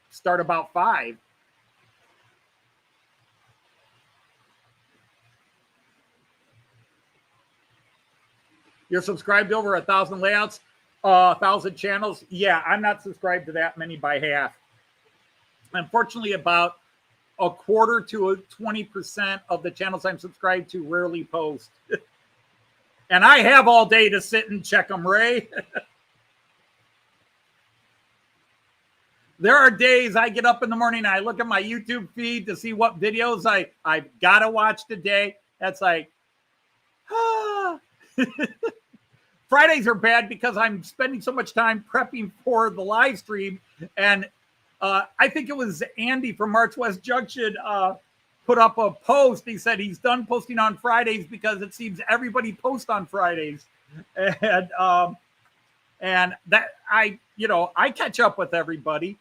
start about 5. You're subscribed to over 1,000 layouts. 1,000 channels. Yeah, I'm not subscribed to that many by half. Unfortunately, about a quarter to 20% of the channels I'm subscribed to rarely post. And I have all day to sit and check them, Ray. There are days I get up in the morning and I look at my YouTube feed to see what videos I've got to watch today. That's like, ah. Fridays are bad because I'm spending so much time prepping for the live stream. And I think it was Andy from March West Junction put up a post. He said he's done posting on Fridays because it seems everybody posts on Fridays. And that I catch up with everybody.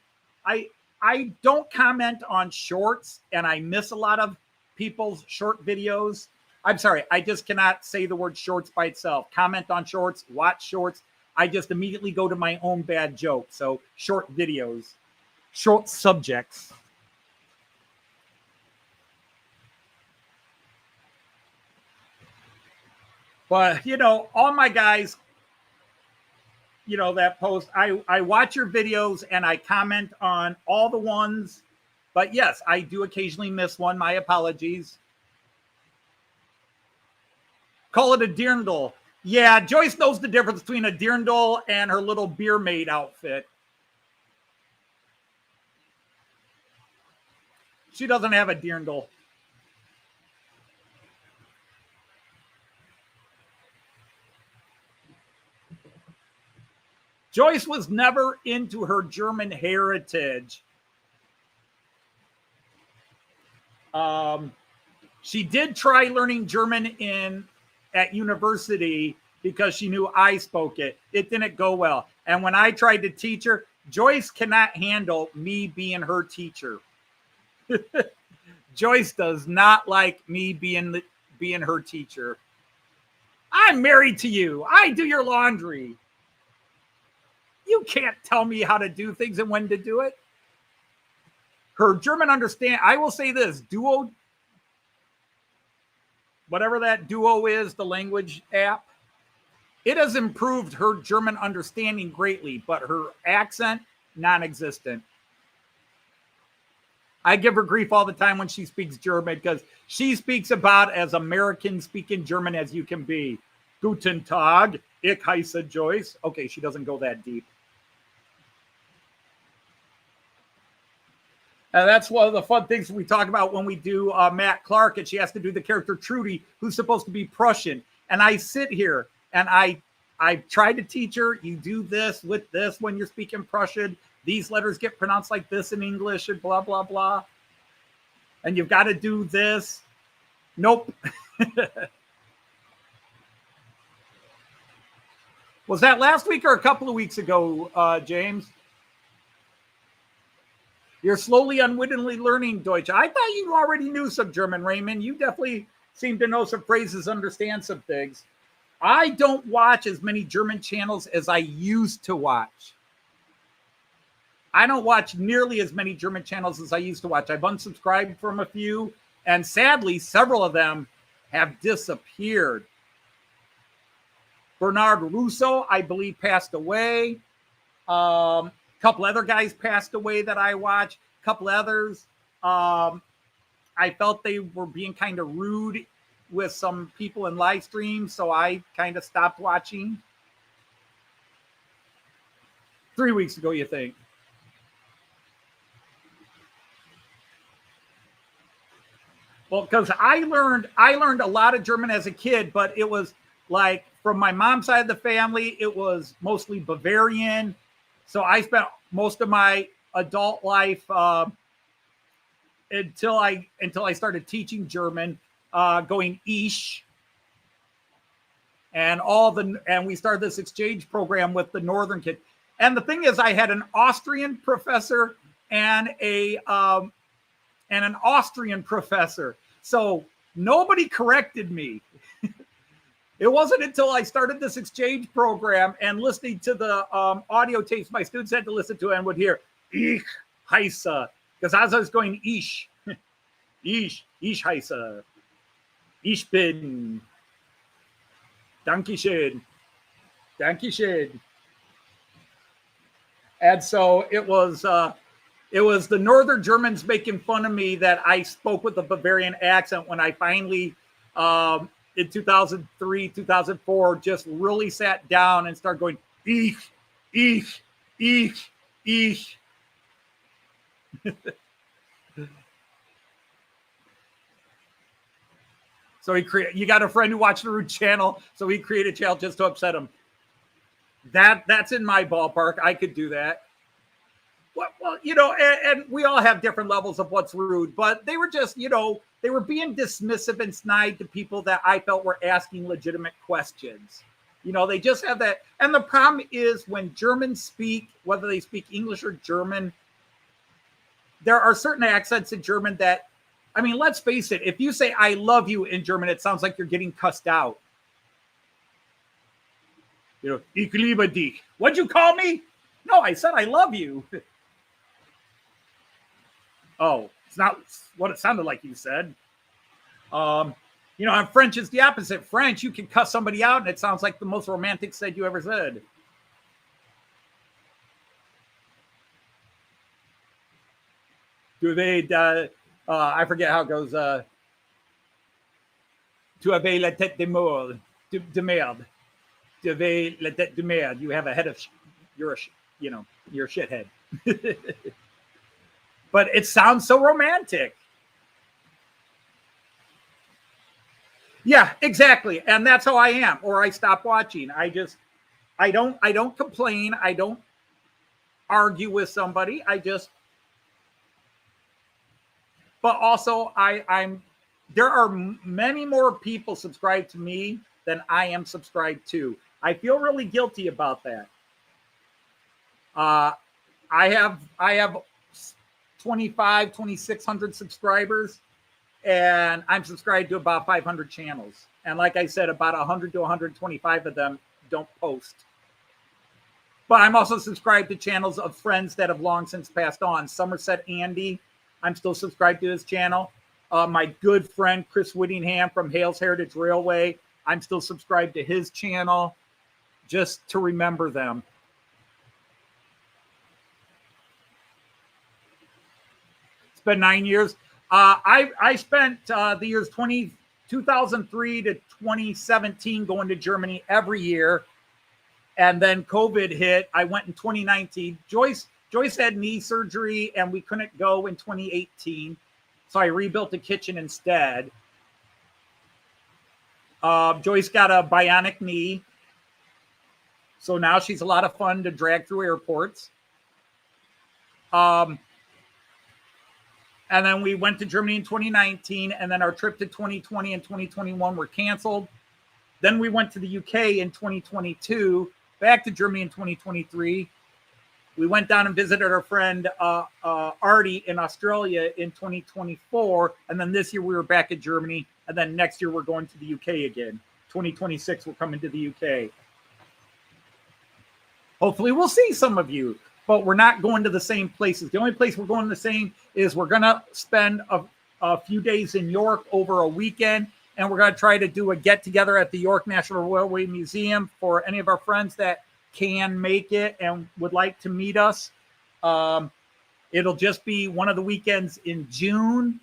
I don't comment on shorts, and I miss a lot of people's short videos. I'm sorry, I just cannot say the word shorts by itself. Comment on shorts, watch shorts. I just immediately go to my own bad joke. So short videos, short subjects. But, all my guys, that post, I watch your videos and I comment on all the ones. But yes, I do occasionally miss one. My apologies. Call it a dirndl. Yeah, Joyce knows the difference between a dirndl and her little beer maid outfit. She doesn't have a dirndl. Joyce was never into her German heritage. She did try learning German at university because she knew I spoke it. It didn't go well. And when I tried to teach her, Joyce cannot handle me being her teacher. Joyce does not like me being her teacher. I'm married to you. I do your laundry. You can't tell me how to do things and when to do it. Her German I will say this, Duo, whatever that Duo is, the language app, it has improved her German understanding greatly, but her accent, non-existent. I give her grief all the time when she speaks German because she speaks about as American speaking German as you can be. Guten Tag, ich heiße Joyce. Okay, she doesn't go that deep. And that's one of the fun things we talk about when we do Matt Clark, and she has to do the character Trudy, who's supposed to be Prussian. And I sit here and I tried to teach her, you do this with this when you're speaking Prussian. These letters get pronounced like this in English and blah, blah, blah. And you've got to do this. Nope. Was that last week or a couple of weeks ago, James? You're slowly, unwittingly learning Deutsch. I thought you already knew some German, Raymond. You definitely seem to know some phrases, understand some things. I don't watch as many German channels as I used to watch. I don't watch nearly as many German channels as I used to watch. I've unsubscribed from a few, and sadly, several of them have disappeared. Bernard Russo, I believe, passed away. Couple other guys passed away that I watch. Couple others. I felt they were being kind of rude with some people in live streams, so I kind of stopped watching. 3 weeks ago, you think? Well, because I learned a lot of German as a kid, but it was like from my mom's side of the family, it was mostly Bavarian. So I spent most of my adult life until I started teaching German, going Ish, and we started this exchange program with the Northern kid. And the thing is, I had an Austrian professor and an Austrian professor, so nobody corrected me. It wasn't until I started this exchange program and listening to the audio tapes my students had to listen to and would hear, Ich heiße, because as I was going, Ich heiße, ich bin, Dankeschön, Dankeschön. And so it was the Northern Germans making fun of me that I spoke with a Bavarian accent when I finally, in 2003, 2004, just really sat down and started going, eesh, eesh, eesh, eesh. So you got a friend who watched the Root channel, so he created a channel just to upset him. That's in my ballpark. I could do that. Well, and we all have different levels of what's rude, but they were just, they were being dismissive and snide to people that I felt were asking legitimate questions. They just have that. And the problem is when Germans speak, whether they speak English or German, there are certain accents in German that, I mean, let's face it. If you say I love you in German, it sounds like you're getting cussed out. Ich liebe dich. What'd you call me? No, I said I love you. Oh, it's not what it sounded like you said. And French is the opposite. French, you can cuss somebody out and it sounds like the most romantic said you ever said. I forget how it goes. Tu avais la tête de merde. De merde. Tu avais la tête de merde. You have a head of, you're a shithead. But it sounds so romantic. Yeah, exactly. And that's how I am. Or I stop watching. I don't complain. I don't argue with somebody. But also there are many more people subscribed to me than I am subscribed to. I feel really guilty about that. I have 2,600 subscribers, and I'm subscribed to about 500 channels. And like I said, about 100 to 125 of them don't post. But I'm also subscribed to channels of friends that have long since passed on. Somerset Andy, I'm still subscribed to his channel. My good friend Chris Whittingham from Hales Heritage Railway, I'm still subscribed to his channel, just to remember them. It's been 9 years. I spent the years 2003 to 2017 going to Germany every year. And then COVID hit. I went in 2019. Joyce had knee surgery and we couldn't go in 2018. So I rebuilt the kitchen instead. Joyce got a bionic knee. So now she's a lot of fun to drag through airports. And then we went to Germany in 2019, and then our trip to 2020 and 2021 were canceled. Then we went to the UK in 2022, back to Germany in 2023. We went down and visited our friend Artie in Australia in 2024. And then this year we were back in Germany. And then next year we're going to the UK again. 2026 we're coming to the UK. Hopefully we'll see some of you, but we're not going to the same places. The only place we're going the same is we're going to spend a few days in York over a weekend. And we're going to try to do a get-together at the York National Railway Museum for any of our friends that can make it and would like to meet us. It'll just be one of the weekends in June.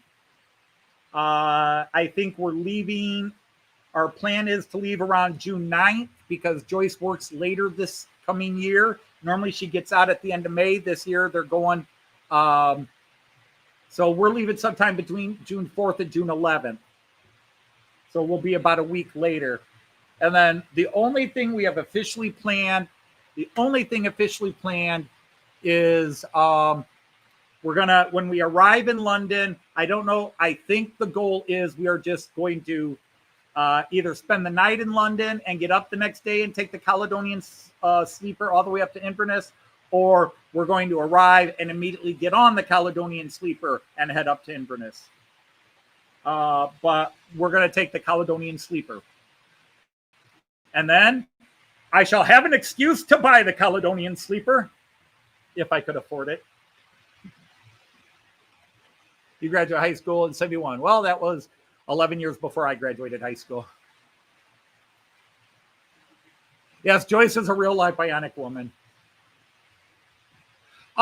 I think we're leaving. Our plan is to leave around June 9th because Joyce works later this coming year. Normally she gets out at the end of May. This year they're going. So we're leaving sometime between June 4th and June 11th. So we'll be about a week later. And then the only thing we have officially planned, is we're going to, when we arrive in London, I don't know, I think the goal is we are just going to either spend the night in London and get up the next day and take the Caledonian Sleeper all the way up to Inverness, or we're going to arrive and immediately get on the Caledonian Sleeper and head up to Inverness. But we're going to take the Caledonian Sleeper. And then I shall have an excuse to buy the Caledonian Sleeper if I could afford it. You graduated high school in 71. Well, that was 11 years before I graduated high school. Yes, Joyce is a real life bionic woman.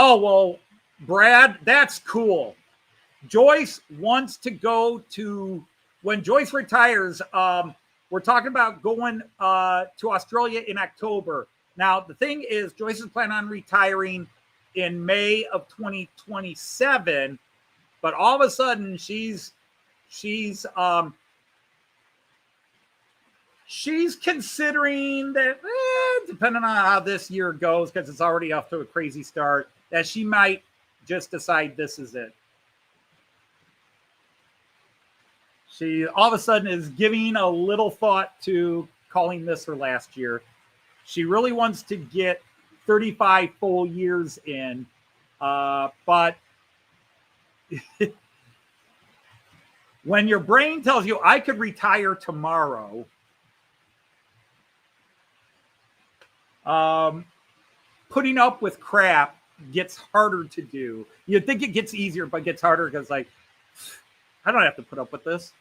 Oh, well, Brad, that's cool. Joyce wants to go to, when Joyce retires, we're talking about going to Australia in October. Now, the thing is, Joyce is planning on retiring in May of 2027, but all of a sudden she's considering that, depending on how this year goes, because it's already off to a crazy start, that she might just decide this is it. She all of a sudden is giving a little thought to calling this her last year. She really wants to get 35 full years in, but when your brain tells you I could retire tomorrow, putting up with crap gets harder to do. You'd think it gets easier, but it gets harder because, like, I don't have to put up with this.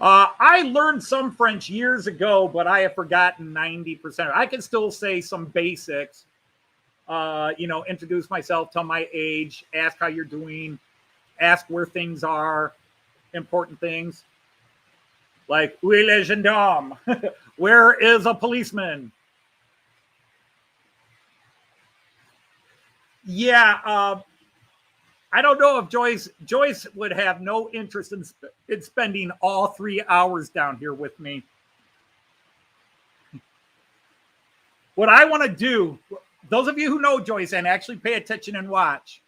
I learned some French years ago, but I have forgotten 90%. I can still say some basics, introduce myself, tell my age, ask how you're doing, ask where things are, important things. Like, où est le gendarme? Where is a policeman? Yeah, I don't know if Joyce would have no interest in spending all 3 hours down here with me. What I want to do, those of you who know Joyce and actually pay attention and watch,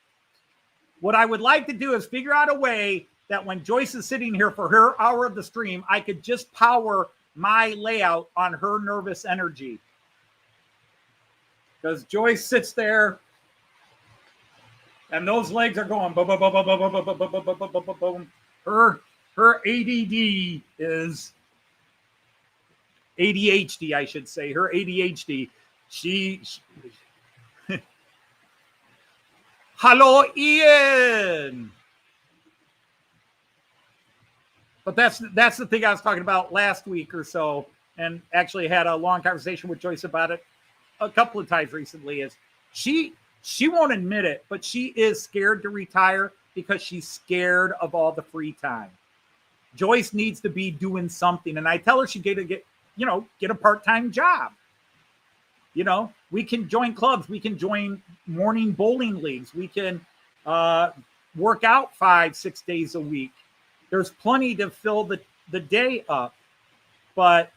what I would like to do is figure out a way that when Joyce is sitting here for her hour of the stream, I could just power my layout on her nervous energy. Because Joyce sits there, and those legs are going boom, boom, boom, boom, boom, boom, boom, boom, boom, boom, boom, boom. Her ADD is ADHD, I should say. Her ADHD. She Hello, Ian. But that's the thing I was talking about last week or so, and actually had a long conversation with Joyce about it a couple of times recently. Is she won't admit it, but she is scared to retire because she's scared of all the free time. Joyce needs to be doing something. And I tell her she get a part-time job. We can join clubs. We can join morning bowling leagues. We can work out 5-6 days a week. There's plenty to fill the day up, but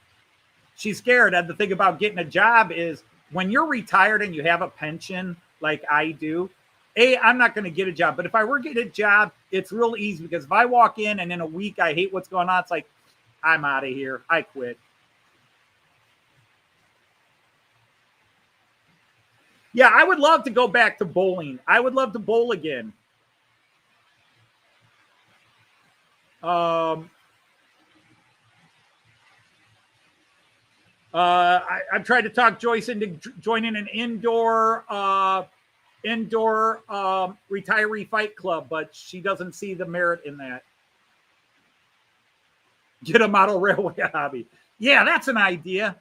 she's scared. And the thing about getting a job is when you're retired and you have a pension, like I do, I'm not going to get a job. But if I were to get a job, it's real easy because if I walk in and in a week I hate what's going on, it's like, I'm out of here. I quit. Yeah, I would love to go back to bowling. I would love to bowl again. I've tried to talk Joyce into joining an indoor retiree fight club, but she doesn't see the merit in that. Get a model railway hobby. Yeah, that's an idea.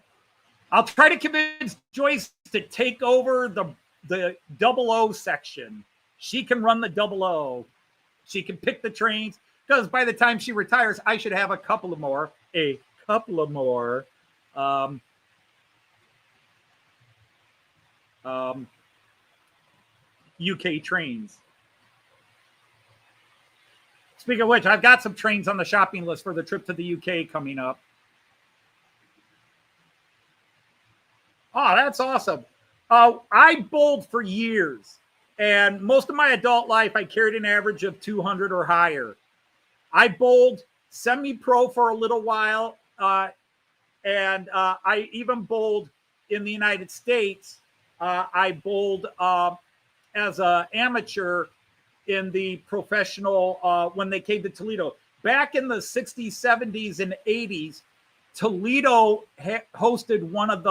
I'll try to convince Joyce to take over the 00 section. She can run the 00. She can pick the trains, because by the time she retires, I should have a couple of more UK trains. Speaking of which, I've got some trains on the shopping list for the trip to the UK coming up. Oh, that's awesome. I bowled for years, and most of my adult life, I carried an average of 200 or higher. I bowled semi-pro for a little while, and I even bowled in the United States. I bowled as an amateur in the professional when they came to Toledo. Back in the 60s, 70s, and 80s, Toledo hosted one of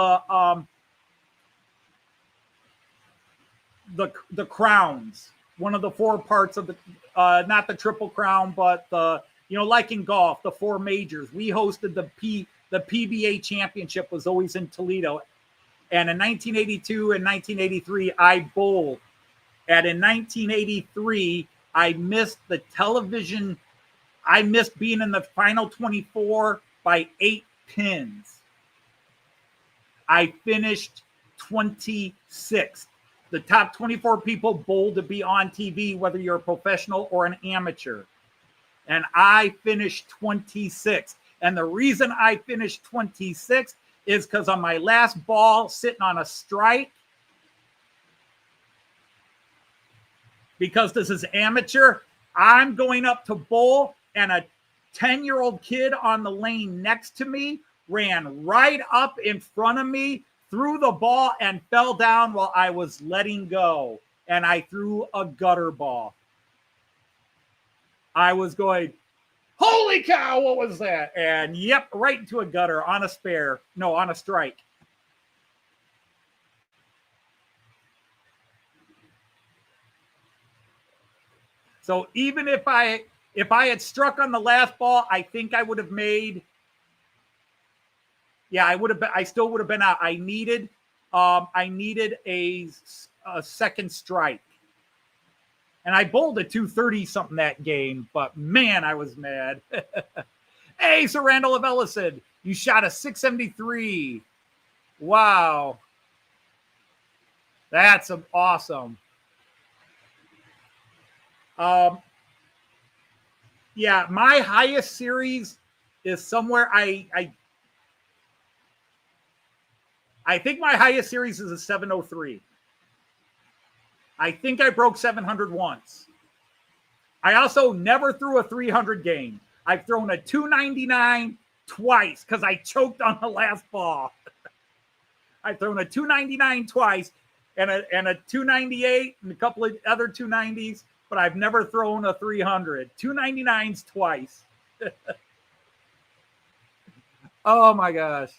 the crowns, one of the four parts of the not the Triple Crown, but the like in golf, the four majors. We hosted the PBA championship was always in Toledo, and in 1982 and 1983 I bowled, and in 1983 I missed the television. I missed being in the final 24 by 8 pins. I finished 26th. The top 24 people bowled to be on TV, whether you're a professional or an amateur. And I finished 26th. And the reason I finished 26th is because on my last ball, sitting on a strike, because this is amateur, I'm going up to bowl, and a 10-year-old kid on the lane next to me ran right up in front of me, threw the ball, and fell down while I was letting go. And I threw a gutter ball. I was going, holy cow, what was that? And yep, right into a gutter on a spare. No, on a strike. So even if I had struck on the last ball, I think I would have made. Yeah, I still would have been out. I needed a second strike, and I bowled a 230 something that game. But man, I was mad. Hey, Sir Randall of Ellison, you shot a 673. Wow, that's awesome. Yeah, my highest series is somewhere. I think my highest series is a 703. I think I broke 700 once. I also never threw a 300 game. I've thrown a 299 twice because I choked on the last ball. I've thrown a 299 twice and a 298 and a couple of other 290s, but I've never thrown a 300. 299s twice. Oh my gosh.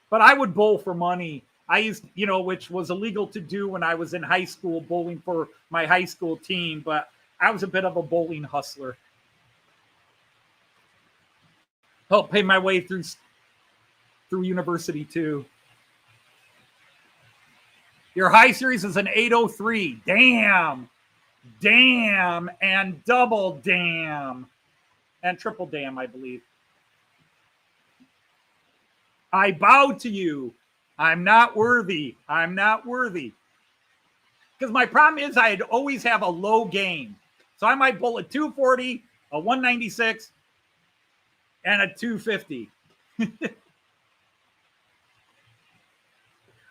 But I would bowl for money. I used, which was illegal to do when I was in high school, bowling for my high school team. But I was a bit of a bowling hustler. Helped pay my way through university too. Your high series is an 803. Damn, and double damn, and triple damn, I believe. I bow to you. I'm not worthy. I'm not worthy. Because my problem is I'd always have a low game. So I might bowl a 240, a 196, and a 250.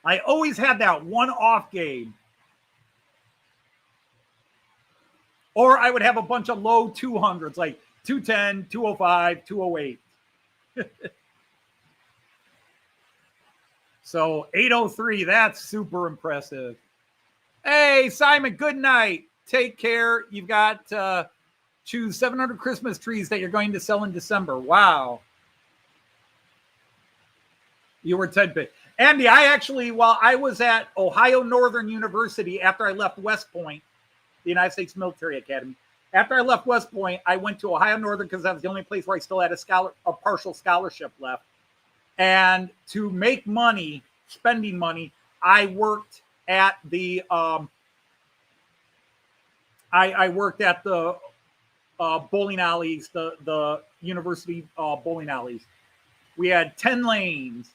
I always had that one off game. Or I would have a bunch of low 200s, like 210, 205, 208. So 803, that's super impressive. Hey, Simon, good night. Take care. You've got choose 700 Christmas trees that you're going to sell in December. Wow. You were 10-bit. Andy, I actually, while I was at Ohio Northern University, after I left West Point, the United States Military Academy, after I left West Point, I went to Ohio Northern because that was the only place where I still had a partial scholarship left. And to make money, spending money, I worked at the I worked at the bowling alleys, the university bowling alleys. We had 10 lanes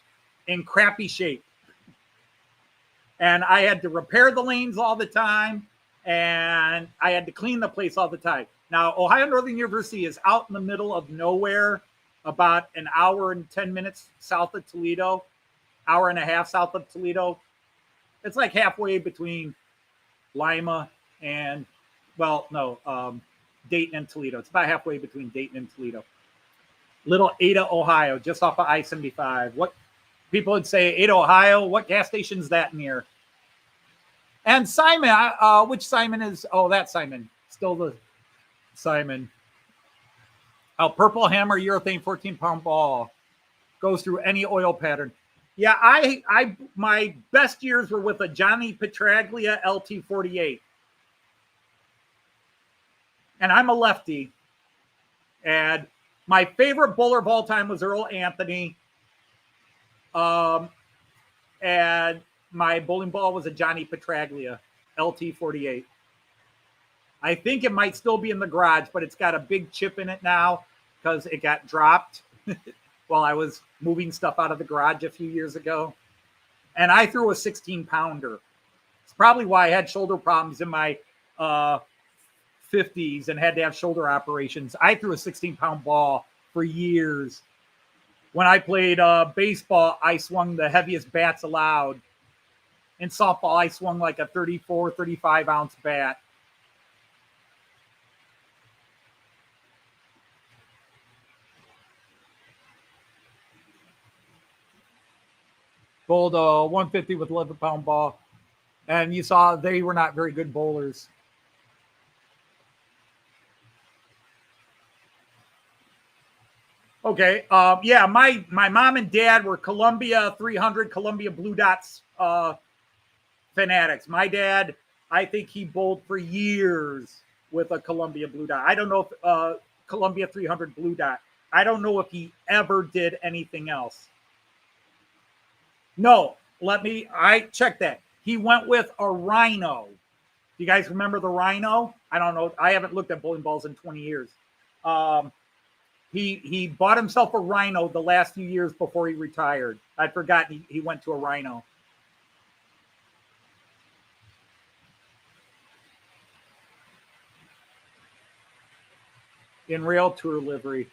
in crappy shape, and I had to repair the lanes all the time, and I had to clean the place all the time. Now, Ohio Northern University is out in the middle of nowhere, about an hour and 10 minutes south of Toledo, hour and a half south of Toledo. It's like halfway between Lima and, Dayton and Toledo. It's about halfway between Dayton and Toledo. Little Ada, Ohio, just off of I-75. What people would say, Ada, Ohio, what gas station is that near? And Simon, which Simon is? Oh, that Simon. Still the Simon. A purple hammer urethane 14-pound ball goes through any oil pattern. Yeah, my best years were with a Johnny Petraglia LT48. And I'm a lefty. And my favorite bowler of all time was Earl Anthony. And my bowling ball was a Johnny Petraglia LT48. I think it might still be in the garage, but it's got a big chip in it now because it got dropped while I was moving stuff out of the garage a few years ago. And I threw a 16-pounder. It's probably why I had shoulder problems in my 50s and had to have shoulder operations. I threw a 16-pound ball for years. When I played baseball, I swung the heaviest bats allowed. In softball, I swung like a 34, 35-ounce bat. Bowled a 150 with 11-pound ball. And you saw they were not very good bowlers. Okay. Yeah, my mom and dad were Columbia 300, Columbia Blue Dots fanatics. My dad, I think he bowled for years with a Columbia Blue Dot. I don't know if Columbia 300 Blue Dot. I don't know if he ever did anything else. No, I checked that. He went with a Rhino. Do you guys remember the Rhino? I don't know. I haven't looked at bowling balls in 20 years. He bought himself a Rhino the last few years before he retired. I'd forgotten he went to a Rhino. In rail tour livery.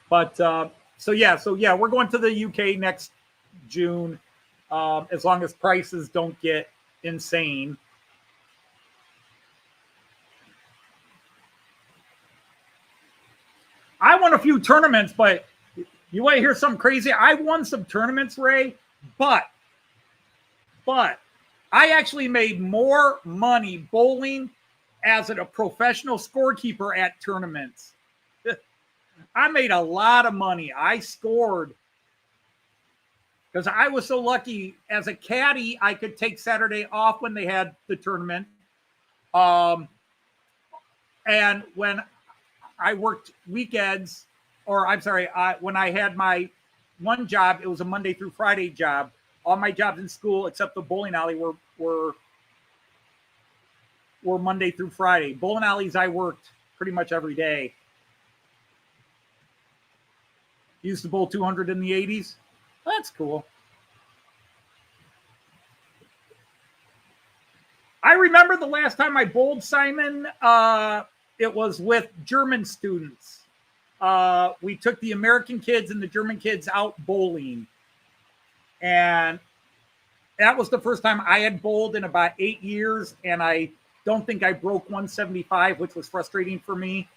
But so yeah, we're going to the UK next June, as long as prices don't get insane. I won a few tournaments, but you want to hear something crazy? I won some tournaments, Ray, but I actually made more money bowling as a professional scorekeeper at tournaments. I made a lot of money. I scored because I was so lucky as a caddy. I could take Saturday off when they had the tournament. And when I worked weekends, when I had my one job, it was a Monday through Friday job. All my jobs in school, except the bowling alley, were Monday through Friday. Bowling alleys, I worked pretty much every day. Used to bowl 200 in the 80s. That's cool. I remember the last time I bowled, Simon, it was with German students. We took the American kids and the German kids out bowling. And that was the first time I had bowled in about 8 years. And I don't think I broke 175, which was frustrating for me.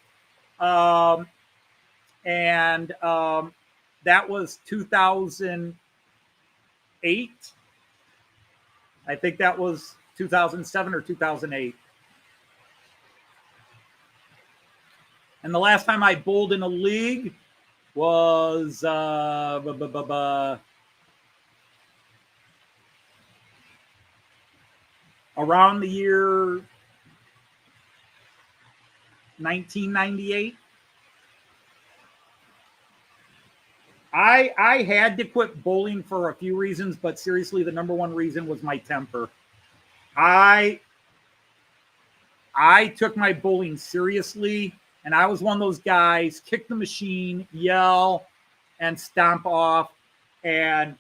That was 2008. I think that was 2007 or 2008. And the last time I bowled in a league was around the year 1998. I had to quit bowling for a few reasons, but seriously, the number one reason was my temper. I took my bowling seriously, and I was one of those guys, kick the machine, yell, and stomp off. And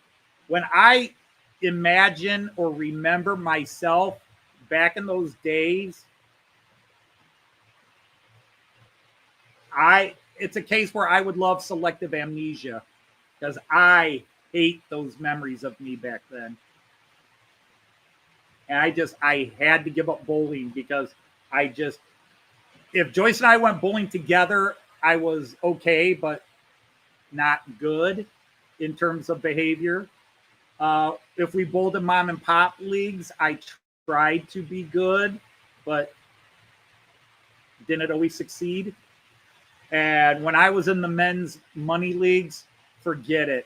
when I imagine or remember myself back in those days, it's a case where I would love selective amnesia, because I hate those memories of me back then. And I had to give up bowling because if Joyce and I went bowling together, I was okay, but not good in terms of behavior. If we bowled in mom and pop leagues, I tried to be good, but didn't always succeed. And when I was in the men's money leagues, forget it.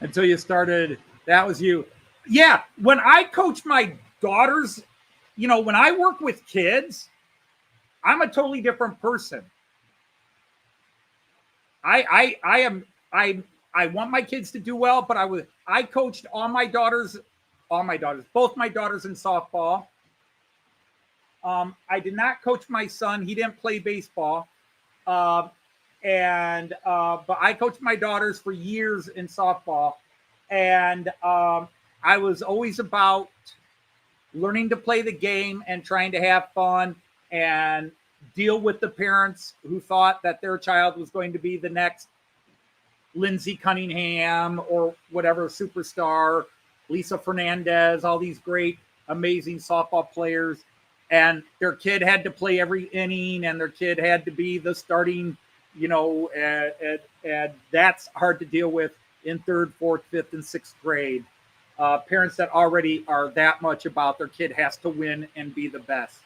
Until you started, that was you. Yeah, when I coach my daughters, you know, when I work with kids, I'm a totally different person. I want my kids to do well, but I coached both my daughters in softball. I did not coach my son. He didn't play baseball. But I coached my daughters for years in softball. And I was always about learning to play the game and trying to have fun and deal with the parents who thought that their child was going to be the next Lindsey Cunningham or whatever superstar, Lisa Fernandez, all these great, amazing softball players. And their kid had to play every inning and their kid had to be the starting, you know, and that's hard to deal with in 3rd, 4th, 5th, and 6th grade. Parents that already are that much about their kid has to win and be the best.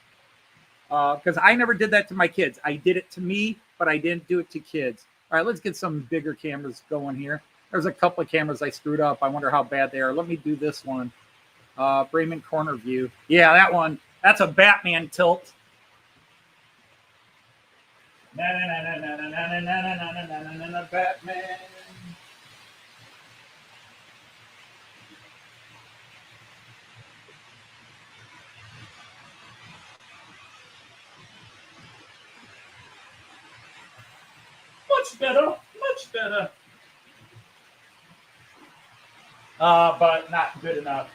Because I never did that to my kids. I did it to me, but I didn't do it to kids. All right, let's get some bigger cameras going here. There's a couple of cameras I screwed up. I wonder how bad they are. Let me do this one. Bremen corner view. Yeah, that one. That's a Batman tilt. Batman. Much better, much better. But not good enough.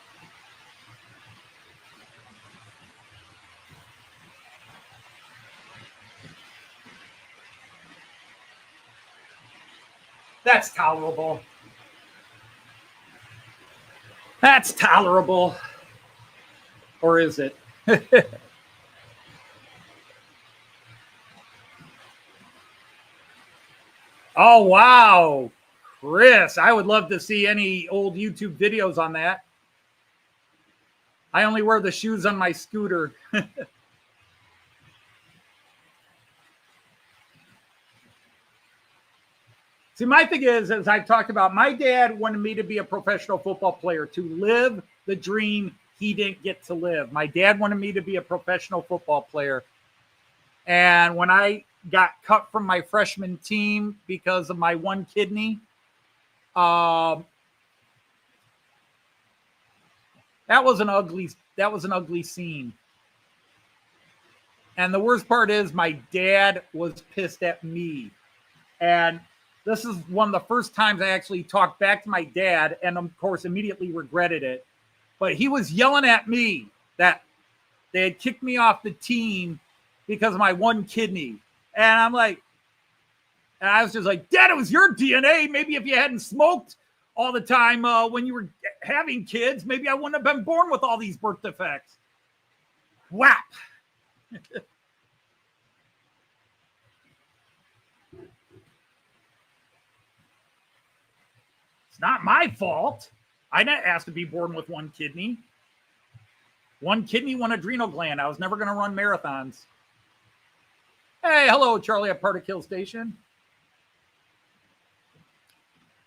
That's tolerable. That's tolerable. Or is it? Oh, wow. Chris, I would love to see any old YouTube videos on that. I only wear the shoes on my scooter. See, my thing is, as I've talked about, my dad wanted me to be a professional football player, to live the dream he didn't get to live. My dad wanted me to be a professional football player. And when I got cut from my freshman team because of my one kidney, that was an ugly scene. And the worst part is my dad was pissed at me. And this is one of the first times I actually talked back to my dad and, of course, immediately regretted it. But he was yelling at me that they had kicked me off the team because of my one kidney. And I'm like, and I was just like, Dad, it was your DNA. Maybe if you hadn't smoked all the time when you were having kids, maybe I wouldn't have been born with all these birth defects. Whap. It's not my fault. I didn't ask to be born with one kidney. One kidney, one adrenal gland. I was never going to run marathons. Hey, hello, Charlie at Particle Station.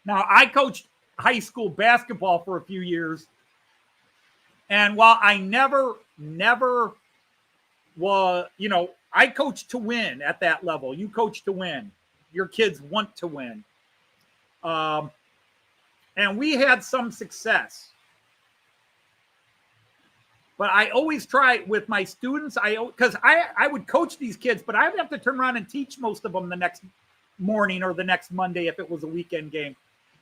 Now, I coached high school basketball for a few years. And while I never was, you know, I coached to win at that level. You coach to win. Your kids want to win. And we had some success. But I always try with my students, because I would coach these kids, but I would have to turn around and teach most of them the next morning or the next Monday if it was a weekend game.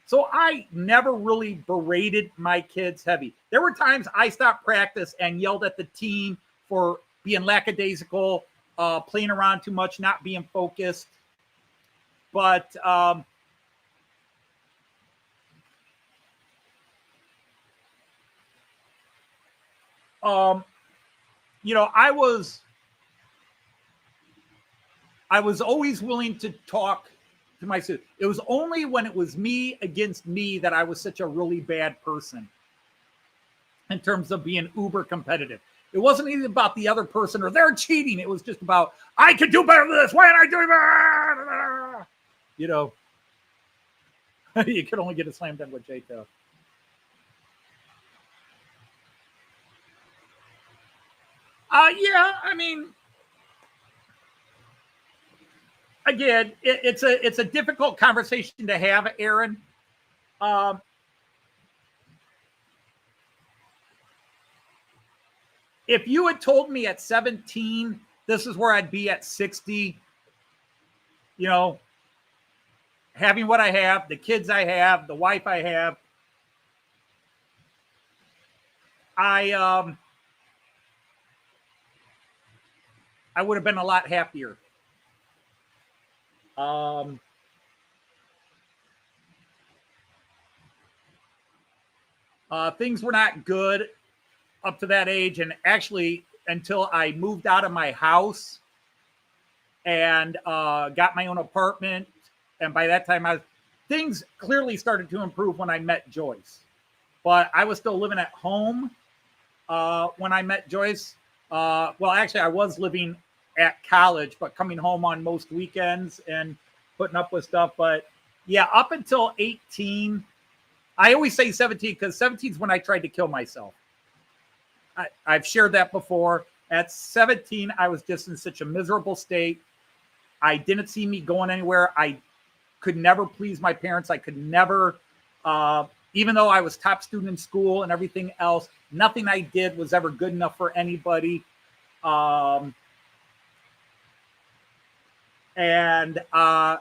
So I never really berated my kids heavy. There were times I stopped practice and yelled at the team for being lackadaisical, playing around too much, not being focused. But I was always willing to talk to my students. It was only when it was me against me that I was such a really bad person in terms of being uber competitive. It wasn't even about the other person or they're cheating. It was just about, I could do better than this. Why aren't I doing better? You could only get a slam dunk with J-Tail. Yeah, I mean, again, it's a difficult conversation to have, Aaron. If you had told me at 17, this is where I'd be at 60, having what I have, the kids I have, the wife I have, I would have been a lot happier. Things were not good up to that age, and actually until I moved out of my house and got my own apartment, and by that time things clearly started to improve when I met Joyce. But I was still living at home when I met Joyce. Well, actually, I was living at college, but coming home on most weekends and putting up with stuff. But yeah, up until 18, I always say 17 because 17 is when I tried to kill myself. I've shared that before. At 17, I was just in such a miserable state. I didn't see me going anywhere. I could never please my parents. I could never, even though I was top student in school and everything else, nothing I did was ever good enough for anybody. And I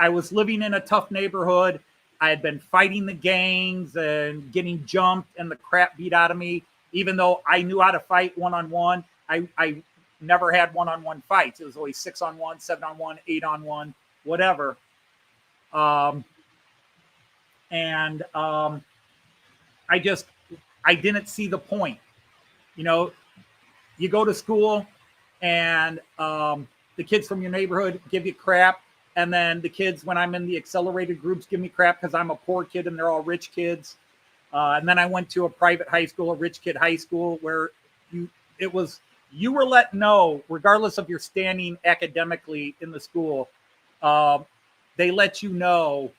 was living in a tough neighborhood. I had been fighting the gangs and getting jumped and the crap beat out of me. Even though I knew how to fight one-on-one, I never had one-on-one fights. It was always 6-on-1, 7-on-1, 8-on-1, whatever. I didn't see the point. You go to school and the kids from your neighborhood give you crap. And then the kids, when I'm in the accelerated groups, give me crap because I'm a poor kid and they're all rich kids. And then I went to a private high school, a rich kid high school, where you were let know, regardless of your standing academically in the school, they let you know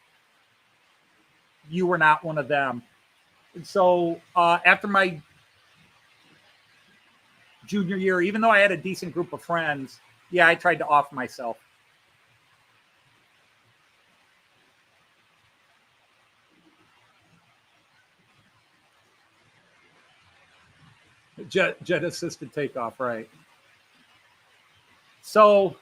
you were not one of them. And so after my junior year, even though I had a decent group of friends, yeah, I tried to off myself. Jet assisted takeoff, right? So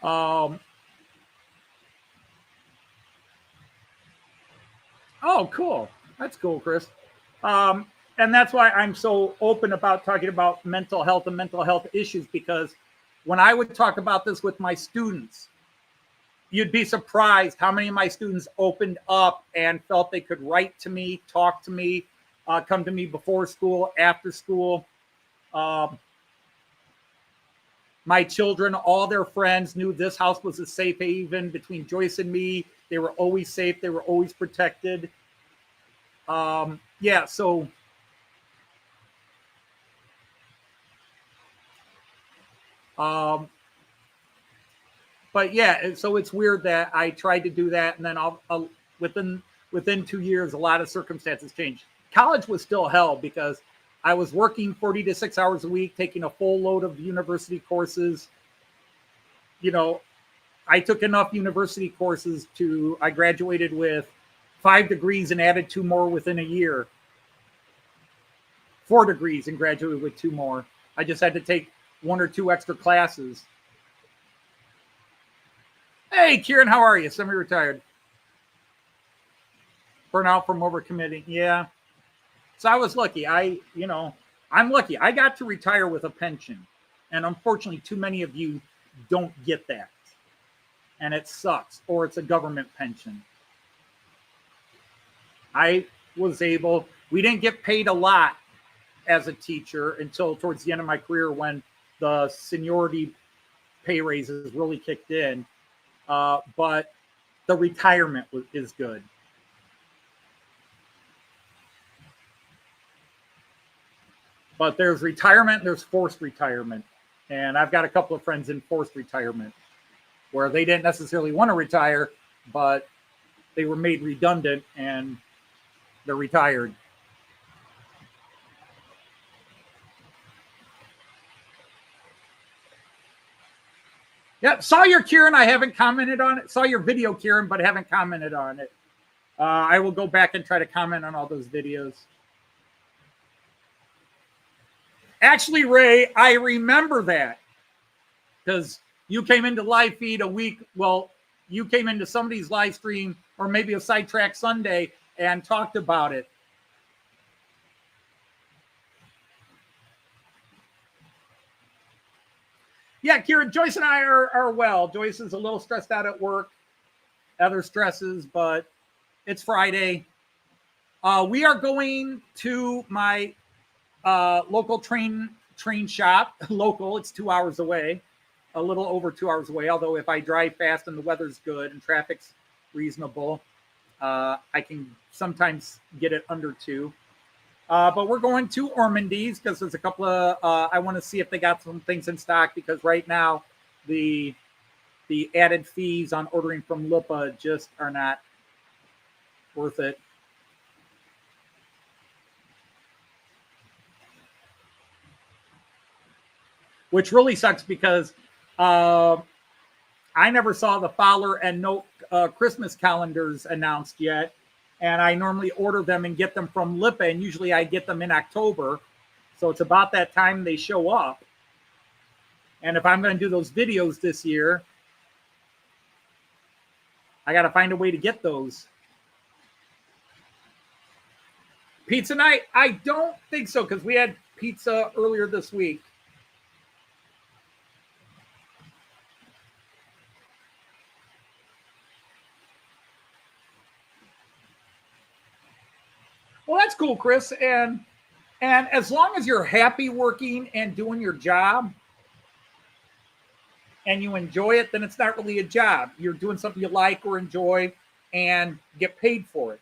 oh, cool. That's cool, Chris. And that's why I'm so open about talking about mental health and mental health issues, because when I would talk about this with my students, you'd be surprised how many of my students opened up and felt they could write to me, talk to me, come to me before school, after school. My children, all their friends knew this house was a safe haven between Joyce and me. They were always safe. They were always protected. Yeah, so but yeah, so it's weird that I tried to do that, and then I'll within 2 years, a lot of circumstances changed. College was still hell because I was working 40 to 6 hours a week, taking a full load of university courses. I took enough university courses I graduated with 5 degrees and added 2 more within a year. 4 degrees and graduated with 2 more. I just had to take 1 or 2 extra classes. Hey, Kieran, how are you? Semi-retired. Burnout from overcommitting. Yeah. So I was lucky. I'm lucky. I got to retire with a pension. And unfortunately, too many of you don't get that. And it sucks. Or it's a government pension. We didn't get paid a lot as a teacher until towards the end of my career when the seniority pay raises really kicked in. But the retirement is good. But there's retirement, there's forced retirement. And I've got a couple of friends in forced retirement where they didn't necessarily want to retire, but they were made redundant and they're retired. Yep, saw your Kieran. I haven't commented on it. Saw your video, Kieran, but haven't commented on it. I will go back and try to comment on all those videos. Actually, Ray, I remember that because you came into live feed a week. Well, you came into somebody's live stream or maybe a Sidetrack Sunday and talked about it. Yeah, Kieran, Joyce and I are well. Joyce is a little stressed out at work, other stresses, but it's Friday. We are going to my local train shop. Local, it's 2 hours away, a little over 2 hours away. Although if I drive fast and the weather's good and traffic's reasonable, I can sometimes get it under 2. But we're going to Ormondy's because there's a couple of, I want to see if they got some things in stock because right now the added fees on ordering from Lipa just are not worth it. Which really sucks because I never saw the Fowler and Note Christmas calendars announced yet. And I normally order them and get them from Lipa, and usually I get them in October. So it's about that time they show up. And if I'm going to do those videos this year, I got to find a way to get those. Pizza night? I don't think so because we had pizza earlier this week. Well, that's cool, Chris. And as long as you're happy working and doing your job and you enjoy it, then it's not really a job. You're doing something you like or enjoy and get paid for it.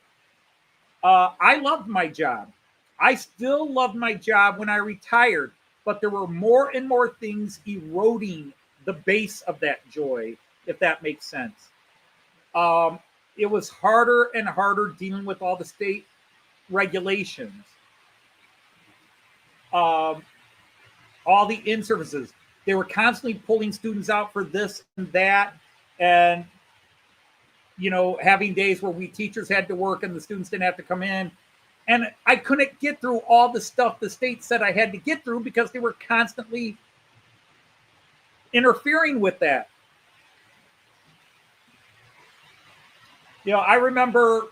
I loved my job. I still love my job when I retired, but there were more and more things eroding the base of that joy, if that makes sense. It was harder and harder dealing with all the state regulations, all the in-services. They were constantly pulling students out for this and that, and having days where we teachers had to work and the students didn't have to come in, and I couldn't get through all the stuff the state said I had to get through because they were constantly interfering with that. I remember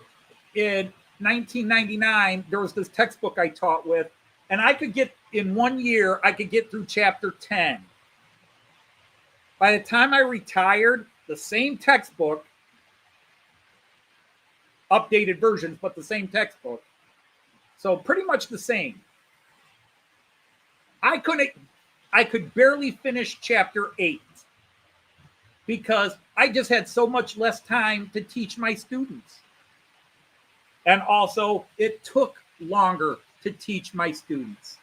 in 1999, there was this textbook I taught with, and I could get, in 1 year, I could get through chapter 10. By the time I retired, the same textbook, updated versions, but the same textbook. So pretty much the same. I could barely finish chapter 8 because I just had so much less time to teach my students. And also, it took longer to teach my students.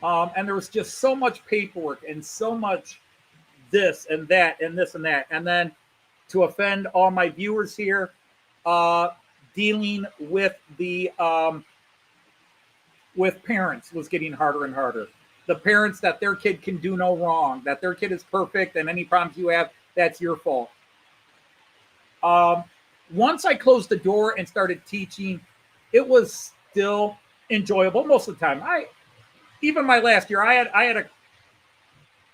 And there was just so much paperwork and so much this and that and this and that. And then to offend all my viewers here, dealing with with parents was getting harder and harder. The parents that their kid can do no wrong, that their kid is perfect, and any problems you have, that's your fault. Once I closed the door and started teaching, it was still enjoyable most of the time. Even my last year, I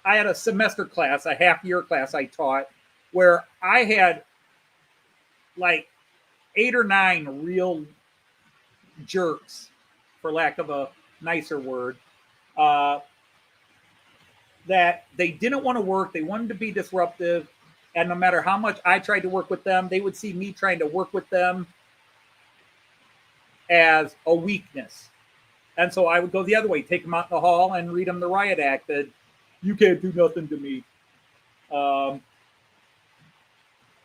had a semester class, a half-year class I taught, where I had like 8 or 9 real jerks, for lack of a nicer word, that they didn't want to work. They wanted to be disruptive. And no matter how much I tried to work with them, they would see me trying to work with them as a weakness. And so I would go the other way, take them out in the hall and read them the riot act that you can't do nothing to me.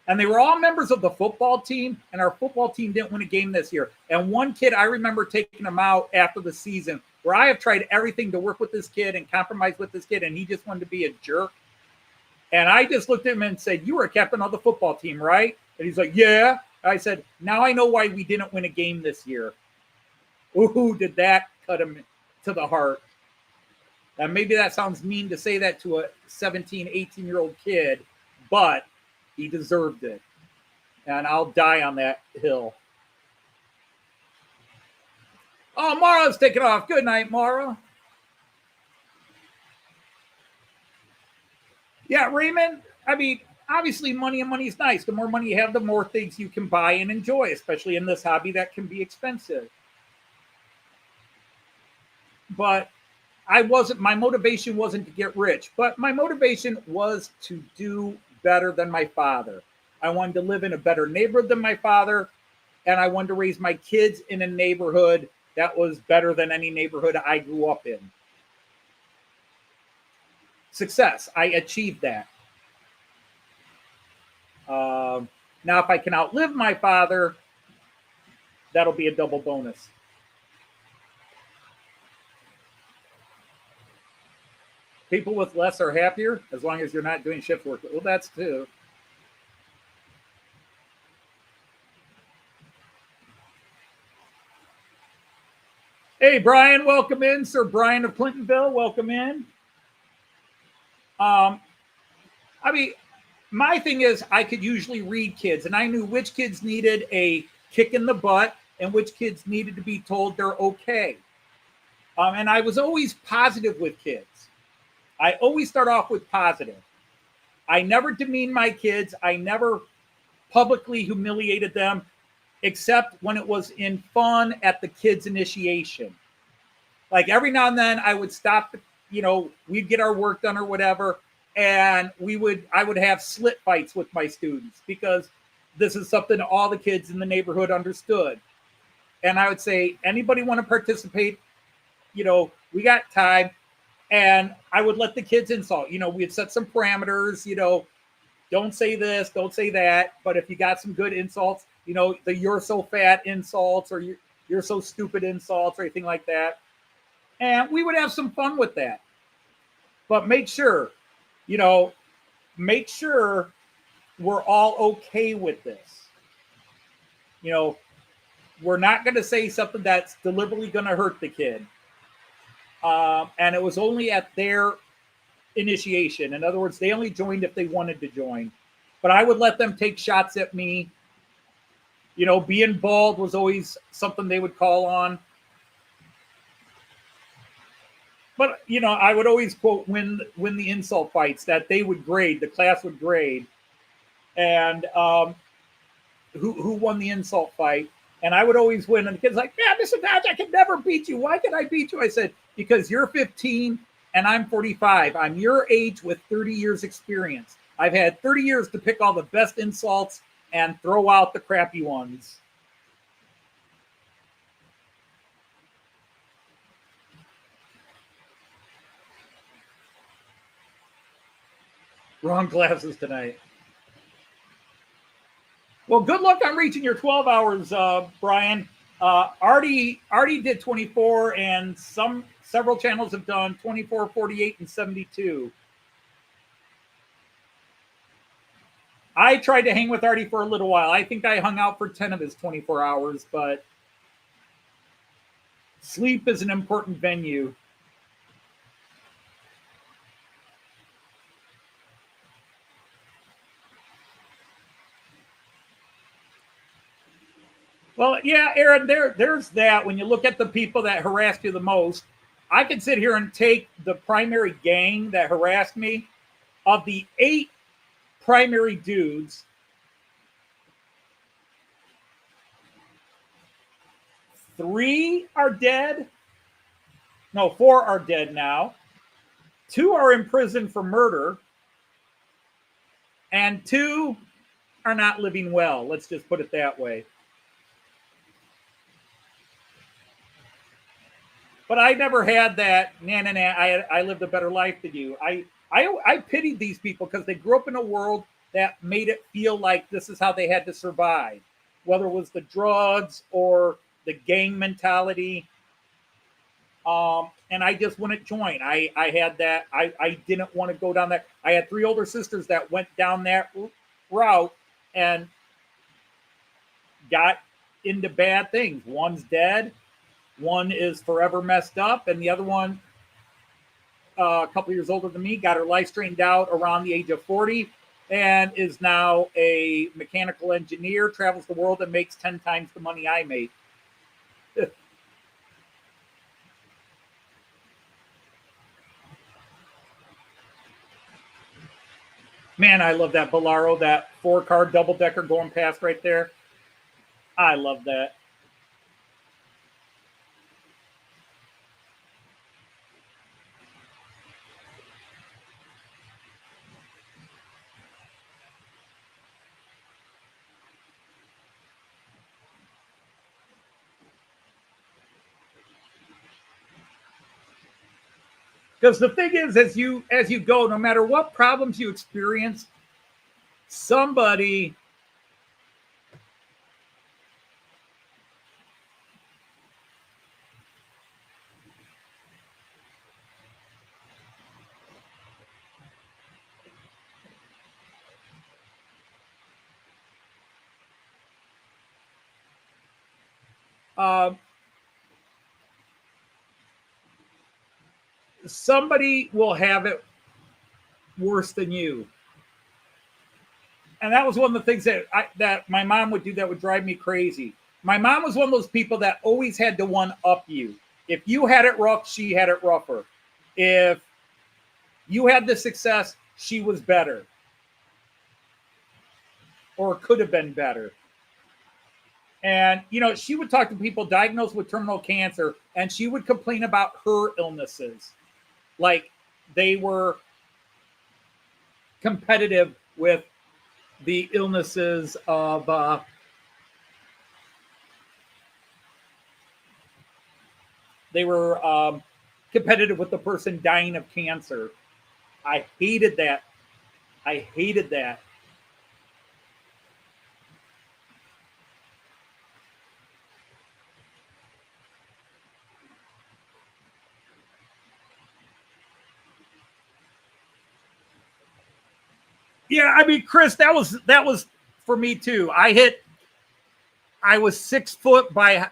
And they were all members of the football team, and our football team didn't win a game this year. And one kid, I remember taking him out after the season, where I have tried everything to work with this kid and compromise with this kid, and he just wanted to be a jerk. And I just looked at him and said, "You were a captain of the football team, right?" And he's like, "Yeah." I said, "Now I know why we didn't win a game this year." Ooh, did that cut him to the heart. And maybe that sounds mean to say that to a 17, 18-year-old kid, but he deserved it. And I'll die on that hill. Oh, Mara's taking off. Good night, Mara. Yeah, Raymond, I mean, obviously money and money is nice. The more money you have, the more things you can buy and enjoy, especially in this hobby that can be expensive. But my motivation wasn't to get rich, but my motivation was to do better than my father. I wanted to live in a better neighborhood than my father, and I wanted to raise my kids in a neighborhood that was better than any neighborhood I grew up in. Success. I achieved that. Now, if I can outlive my father, that'll be a double bonus. People with less are happier as long as you're not doing shift work. Well, that's too. Hey, Brian, welcome in. Sir Brian of Clintonville, welcome in. I mean, my thing is I could usually read kids, and I knew which kids needed a kick in the butt and which kids needed to be told they're okay. And I was always positive with kids. I always start off with positive. I never demeaned my kids. I never publicly humiliated them, except when it was in fun at the kids' initiation. Like every now and then I would stop, we'd get our work done or whatever, and I would have slit fights with my students because this is something all the kids in the neighborhood understood. And I would say, anybody want to participate? We got time. And I would let the kids insult. We'd set some parameters, don't say this, don't say that. But if you got some good insults, the "you're so fat" insults or you're so stupid insults or anything like that. And we would have some fun with that. But make sure we're all okay with this. We're not going to say something that's deliberately going to hurt the kid. And it was only at their initiation. In other words, they only joined if they wanted to join. But I would let them take shots at me. Being bald was always something they would call on. But, I would always quote win the insult fights that they would grade, the class would grade. And who won the insult fight. And I would always win. And the kid's like, "Yeah, Mr. Dodge, I can never beat you. Why can I beat you?" I said, "Because you're 15 and I'm 45. I'm your age with 30 years experience. I've had 30 years to pick all the best insults and throw out the crappy ones." Wrong glasses tonight. Well, good luck on reaching your 12 hours, Brian. Artie did 24, and several channels have done 24, 48, and 72. I tried to hang with Artie for a little while. I think I hung out for 10 of his 24 hours, but sleep is an important venue. Well, yeah, Aaron, there's that. When you look at the people that harassed you the most, I could sit here and take the primary gang that harassed me. Of the 8 primary dudes, 3 are dead. No, 4 are dead now. 2 are in prison for murder. and 2 are not living well. Let's just put it that way. But I never had that, I lived a better life than you. I pitied these people because they grew up in a world that made it feel like this is how they had to survive, whether it was the drugs or the gang mentality. And I just wouldn't join. I had that. I didn't want to go down that. I had 3 older sisters that went down that route and got into bad things. One's dead. One is forever messed up. And the other one, a couple years older than me, got her life straightened out around the age of 40 and is now a mechanical engineer, travels the world, and makes 10 times the money I make. Man, I love that Velaro, that 4-car double-decker going past right there. I love that. Because the thing is, as you go, no matter what problems you experience, somebody somebody will have it worse than you. And that was one of the things that my mom would do that would drive me crazy. My mom was one of those people that always had to one-up you. If you had it rough, she had it rougher. If you had the success, she was better. Or could have been better. And, she would talk to people diagnosed with terminal cancer, and she would complain about her illnesses. Like they were competitive with the illnesses of they were competitive with the person dying of cancer. I hated that. Yeah, I mean, Chris, that was for me too. I was 6 foot by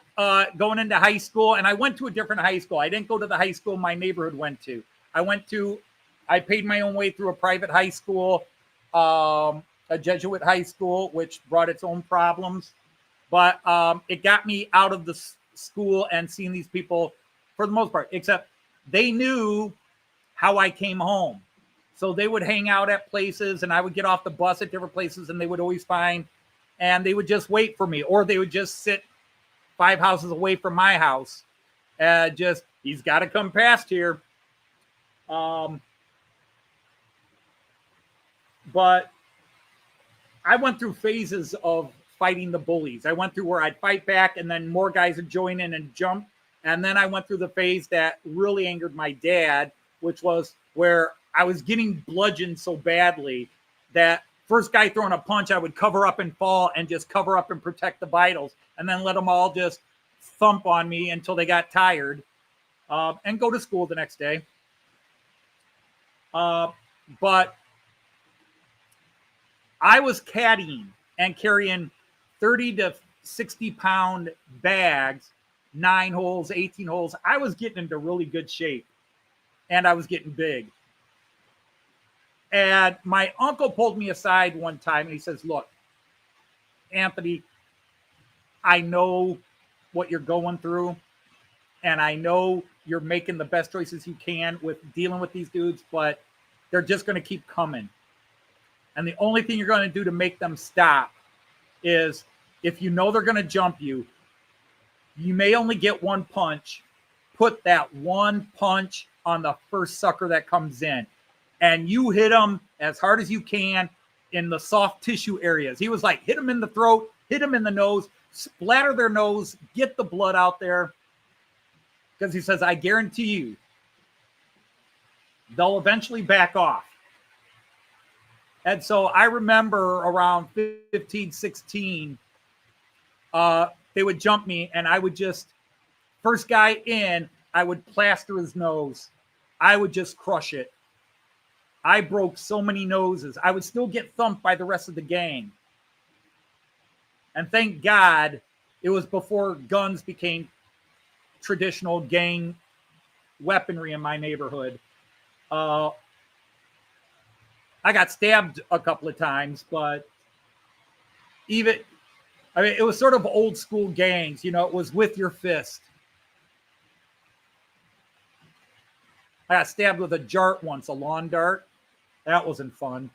going into high school, and I went to a different high school. I didn't go to the high school my neighborhood went to. I paid my own way through a private high school, a Jesuit high school, which brought its own problems. But it got me out of the school and seeing these people for the most part, except they knew how I came home. So they would hang out at places, and I would get off the bus at different places, and they would always find, and they would just wait for me, or they would just sit 5 houses away from my house. He's got to come past here. But I went through phases of fighting the bullies. I went through where I'd fight back, and then more guys would join in and jump. And then I went through the phase that really angered my dad, which was where I was getting bludgeoned so badly that first guy throwing a punch, I would cover up and fall and just cover up and protect the vitals, and then let them all just thump on me until they got tired, and go to school the next day. But I was caddying and carrying 30 to 60 pound bags, 9 holes, 18 holes. I was getting into really good shape, and I was getting big. And my uncle pulled me aside one time, and he says, "Look, Anthony, I know what you're going through, and I know you're making the best choices you can with dealing with these dudes, but they're just going to keep coming. And the only thing you're going to do to make them stop is if you know they're going to jump you, you may only get one punch. Put that one punch on the first sucker that comes in. And you hit them as hard as you can, in the soft tissue areas. He was like, hit them in the throat, hit them in the nose, splatter their nose, get the blood out there. Because he says, I guarantee you, they'll eventually back off. And so I remember around 15, 16, they would jump me, and I would just, first guy in, I would plaster his nose. I would just crush it. I broke so many noses. I would still get thumped by the rest of the gang. And thank God it was before guns became traditional gang weaponry in my neighborhood. I got stabbed a couple of times, but it was sort of old school gangs. You know, it was with your fist. I got stabbed with a dart once, a lawn dart. That wasn't fun.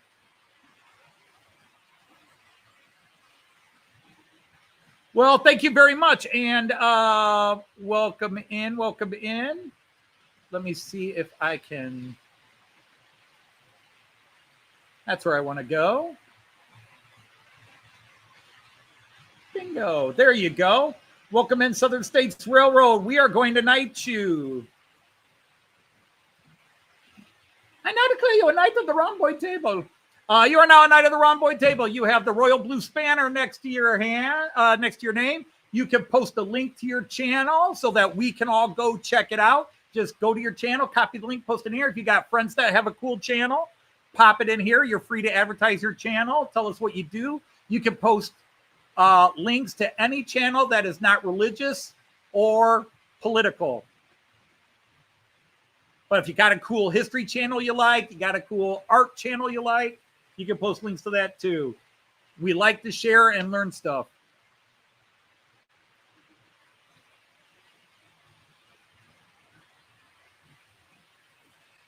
Well, thank you very much. And welcome in. Welcome in. Let me see if I can. That's where I want to go. Bingo. There you go. Welcome in, Southern States Railroad. We are going to night you. I now declare you a knight of the rhomboid table. You are now a knight of the rhomboid table. You have the royal blue spanner next to your hand, next to your name. You can post a link to your channel so that we can all go check it out. Just go to your channel, copy the link, post it in here. If you got friends that have a cool channel, pop it in here. You're free to advertise your channel. Tell us what you do. You can post links to any channel that is not religious or political. But if you got a cool history channel you like, you got a cool art channel you like, you can post links to that too. We like to share and learn stuff.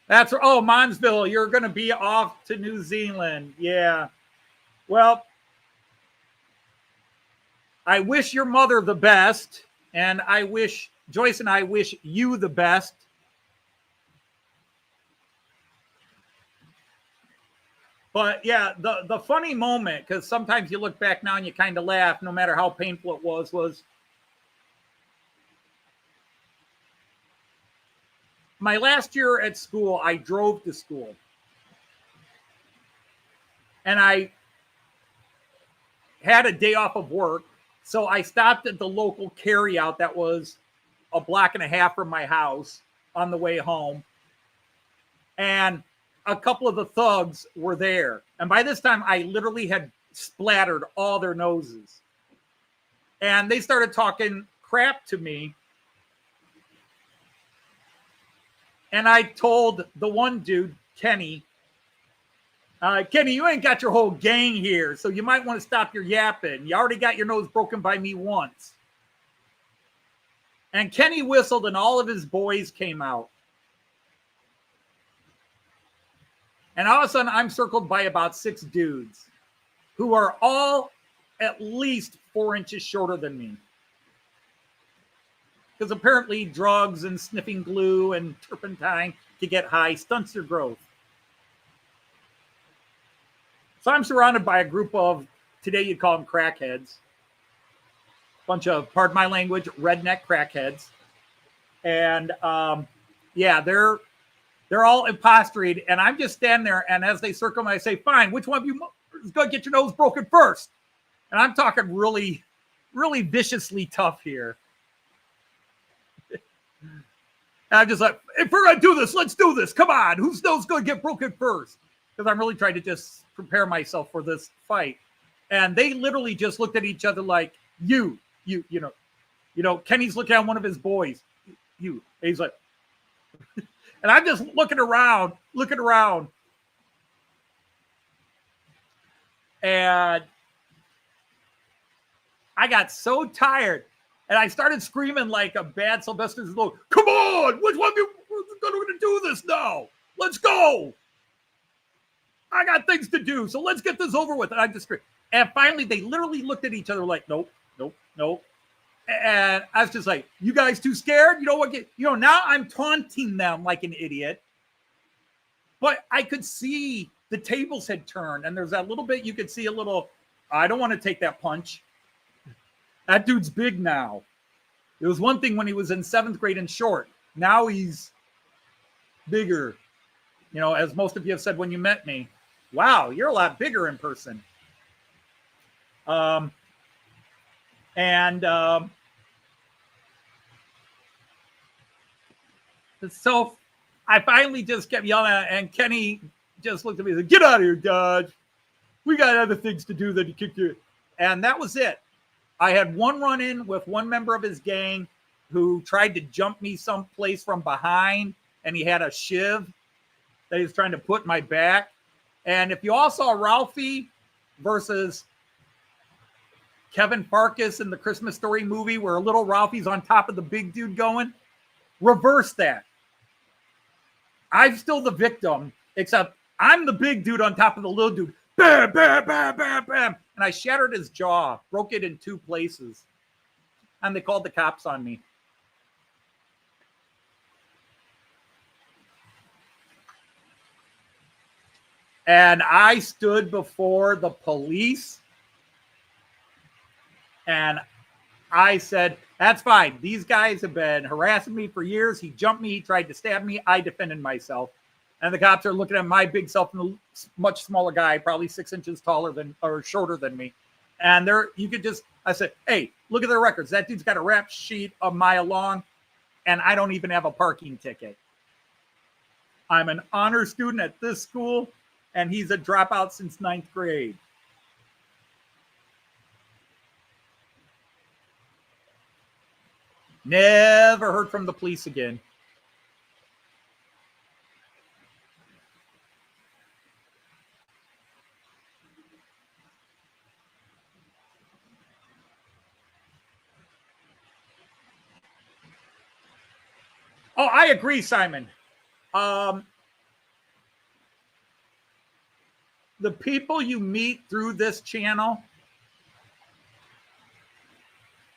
That's, oh, Monsville, you're going to be off to New Zealand. Yeah. Well, I wish your mother the best, and I wish, Joyce and I wish you the best. But yeah, the funny moment, because sometimes you look back now and you kind of laugh, no matter how painful it was my last year at school, I drove to school. And I had a day off of work. So I stopped at the local carryout that was a block and a half from my house on the way home. And a couple of the thugs were there. And by this time, I literally had splattered all their noses. And they started talking crap to me. And I told the one dude, Kenny, Kenny, you ain't got your whole gang here, so you might want to stop your yapping. You already got your nose broken by me once. And Kenny whistled, and all of his boys came out. And all of a sudden, I'm circled by about 6 dudes who are all at least 4 inches shorter than me. Because apparently drugs and sniffing glue and turpentine to get high stunts your growth. So I'm surrounded by a group of, today you'd call them crackheads. Bunch of, pardon my language, redneck crackheads. And yeah, they're all imposterated, and I'm just standing there, and as they circle me, I say, fine, which one of you is going to get your nose broken first? And I'm talking really, really viciously tough here. And I'm just like, if we're going to do this, let's do this. Come on, whose nose is going to get broken first? Because I'm really trying to just prepare myself for this fight. And they literally just looked at each other like, you know, Kenny's looking at one of his boys. You. And he's like, and I'm just looking around. And I got so tired. And I started screaming like a bad Sylvester Stallone. Come on! Which one of you are going to do this now? Let's go! I got things to do, so let's get this over with. And I just screamed. And finally, they literally looked at each other like, nope. And I was just like, you guys too scared? You know what? Now I'm taunting them like an idiot. But I could see the tables had turned, and there's that little bit you could see a little, I don't want to take that punch. That dude's big now. It was one thing when he was in 7th grade and short. Now he's bigger. You know, as most of you have said when you met me, wow, you're a lot bigger in person. So I finally just kept yelling at it, and Kenny just looked at me and said, "Get out of here, Dodge. We got other things to do than to kick you." And that was it. I had one run-in with one member of his gang who tried to jump me someplace from behind, and he had a shiv that he was trying to put in my back. And if you all saw Ralphie versus Kevin Farkas in the Christmas Story movie where little Ralphie's on top of the big dude going, reverse that. I'm still the victim, except I'm the big dude on top of the little dude. Bam, bam, bam, bam, bam. And I shattered his jaw, broke it in 2 places. And they called the cops on me. And I stood before the police and I said, that's fine. These guys have been harassing me for years. He jumped me. He tried to stab me. I defended myself. And the cops are looking at my big self and the much smaller guy, probably 6 inches taller than or shorter than me. And I said, hey, look at their records. That dude's got a rap sheet a mile long, and I don't even have a parking ticket. I'm an honor student at this school, and he's a dropout since 9th grade. Never heard from the police again. Oh, I agree, Simon. The people you meet through this channel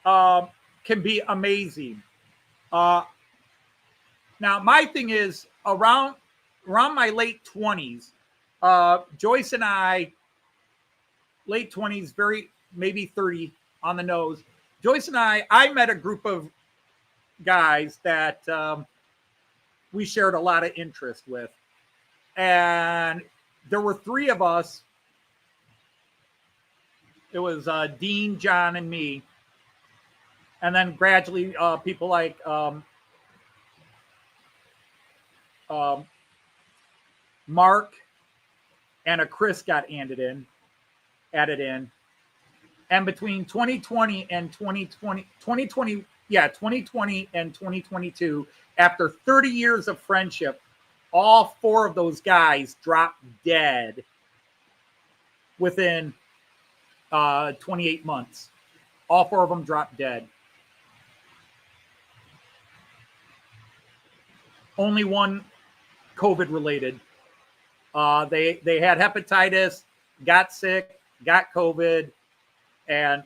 can be amazing. Now, my thing is around my late 20s, Joyce and I, late 20s, maybe 30 on the nose. Joyce and I met a group of guys that we shared a lot of interest with. And there were 3 of us. It was Dean, John, and me. And then gradually people like Mark and a Chris got added in. And between 2020 and 2020 and 2022, after 30 years of friendship, all 4 of those guys dropped dead within 28 months. All 4 of them dropped dead. Only one COVID related. They had hepatitis, got sick, got COVID, and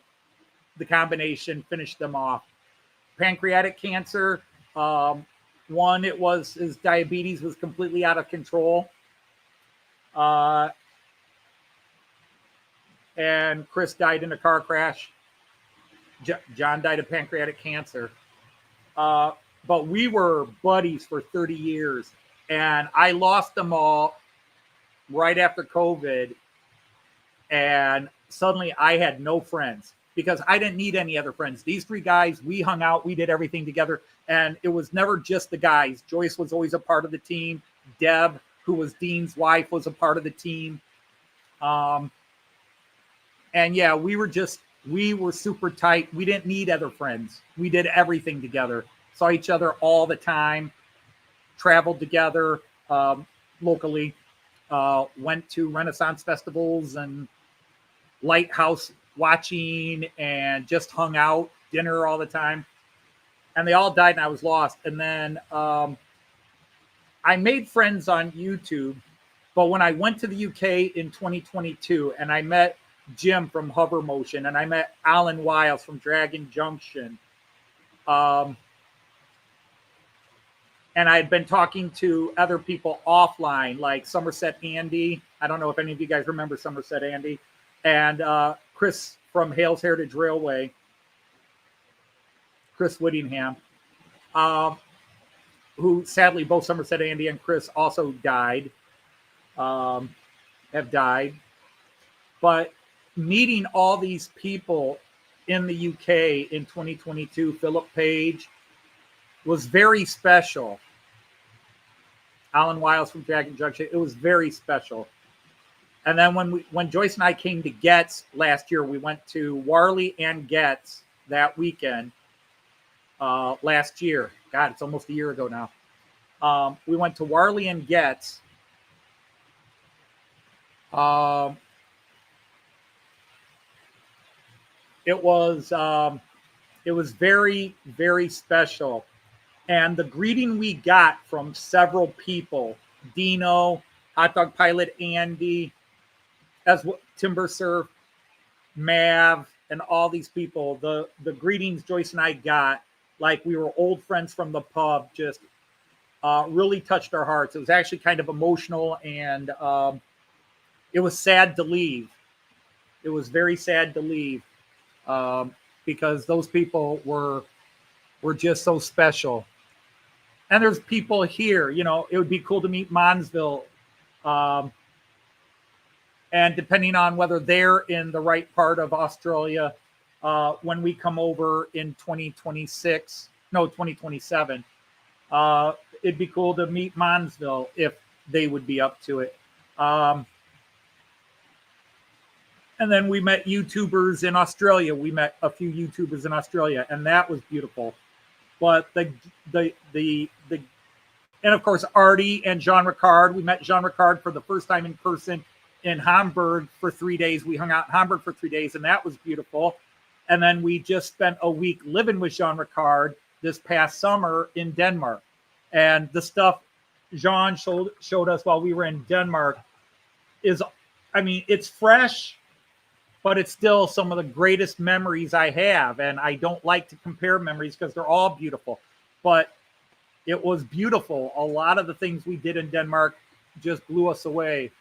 the combination finished them off. Pancreatic cancer, one, his diabetes was completely out of control. And Chris died in a car crash. John died of pancreatic cancer. But we were buddies for 30 years. And I lost them all right after COVID. And suddenly I had no friends because I didn't need any other friends. These 3 guys, we hung out, we did everything together. And it was never just the guys. Joyce was always a part of the team. Deb, who was Dean's wife, was a part of the team. And yeah, we were super tight. We didn't need other friends. We did everything together. Saw each other all the time, traveled together locally, went to Renaissance festivals and lighthouse watching and just hung out, dinner all the time. And they all died and I was lost. And then I made friends on YouTube. But when I went to the UK in 2022 and I met Jim from Hover Motion and I met Alan Wiles from Dragon Junction, and I had been talking to other people offline, like Somerset Andy. I don't know if any of you guys remember Somerset Andy, and Chris from Hales Heritage Railway, Chris Whittingham, who sadly both Somerset Andy and Chris also died, have died. But meeting all these people in the UK in 2022, Philip Page, was very special. Alan Wiles from Dragon Junction, it was very special. And then when Joyce and I came to Getz last year, we went to Warley and Getz that weekend last year. God, it's almost a year ago now. We went to Warley and Getz. It was very, very special. And the greeting we got from several people, Dino, Hot Dog Pilot Andy, as Timber Surf, Mav, and all these people, the greetings Joyce and I got, like we were old friends from the pub, just really touched our hearts. It was actually kind of emotional, and it was sad to leave. It was very sad to leave. Because those people were just so special. And there's people here, you know, it would be cool to meet Monsville. And depending on whether they're in the right part of Australia, when we come over in 2027, it'd be cool to meet Monsville if they would be up to it. And then we met YouTubers in Australia. We met a few YouTubers in Australia, and that was beautiful. But and of course Artie and Jean Ricard. We met Jean Ricard for the first time in person in Hamburg for 3 days. We hung out in Hamburg for 3 days, and that was beautiful. And then we just spent a week living with Jean Ricard this past summer in Denmark. And the stuff Jean showed us while we were in Denmark is, I mean, it's fresh, but it's still some of the greatest memories I have. And I don't like to compare memories because they're all beautiful. But it was beautiful. A lot of the things we did in Denmark just blew us away.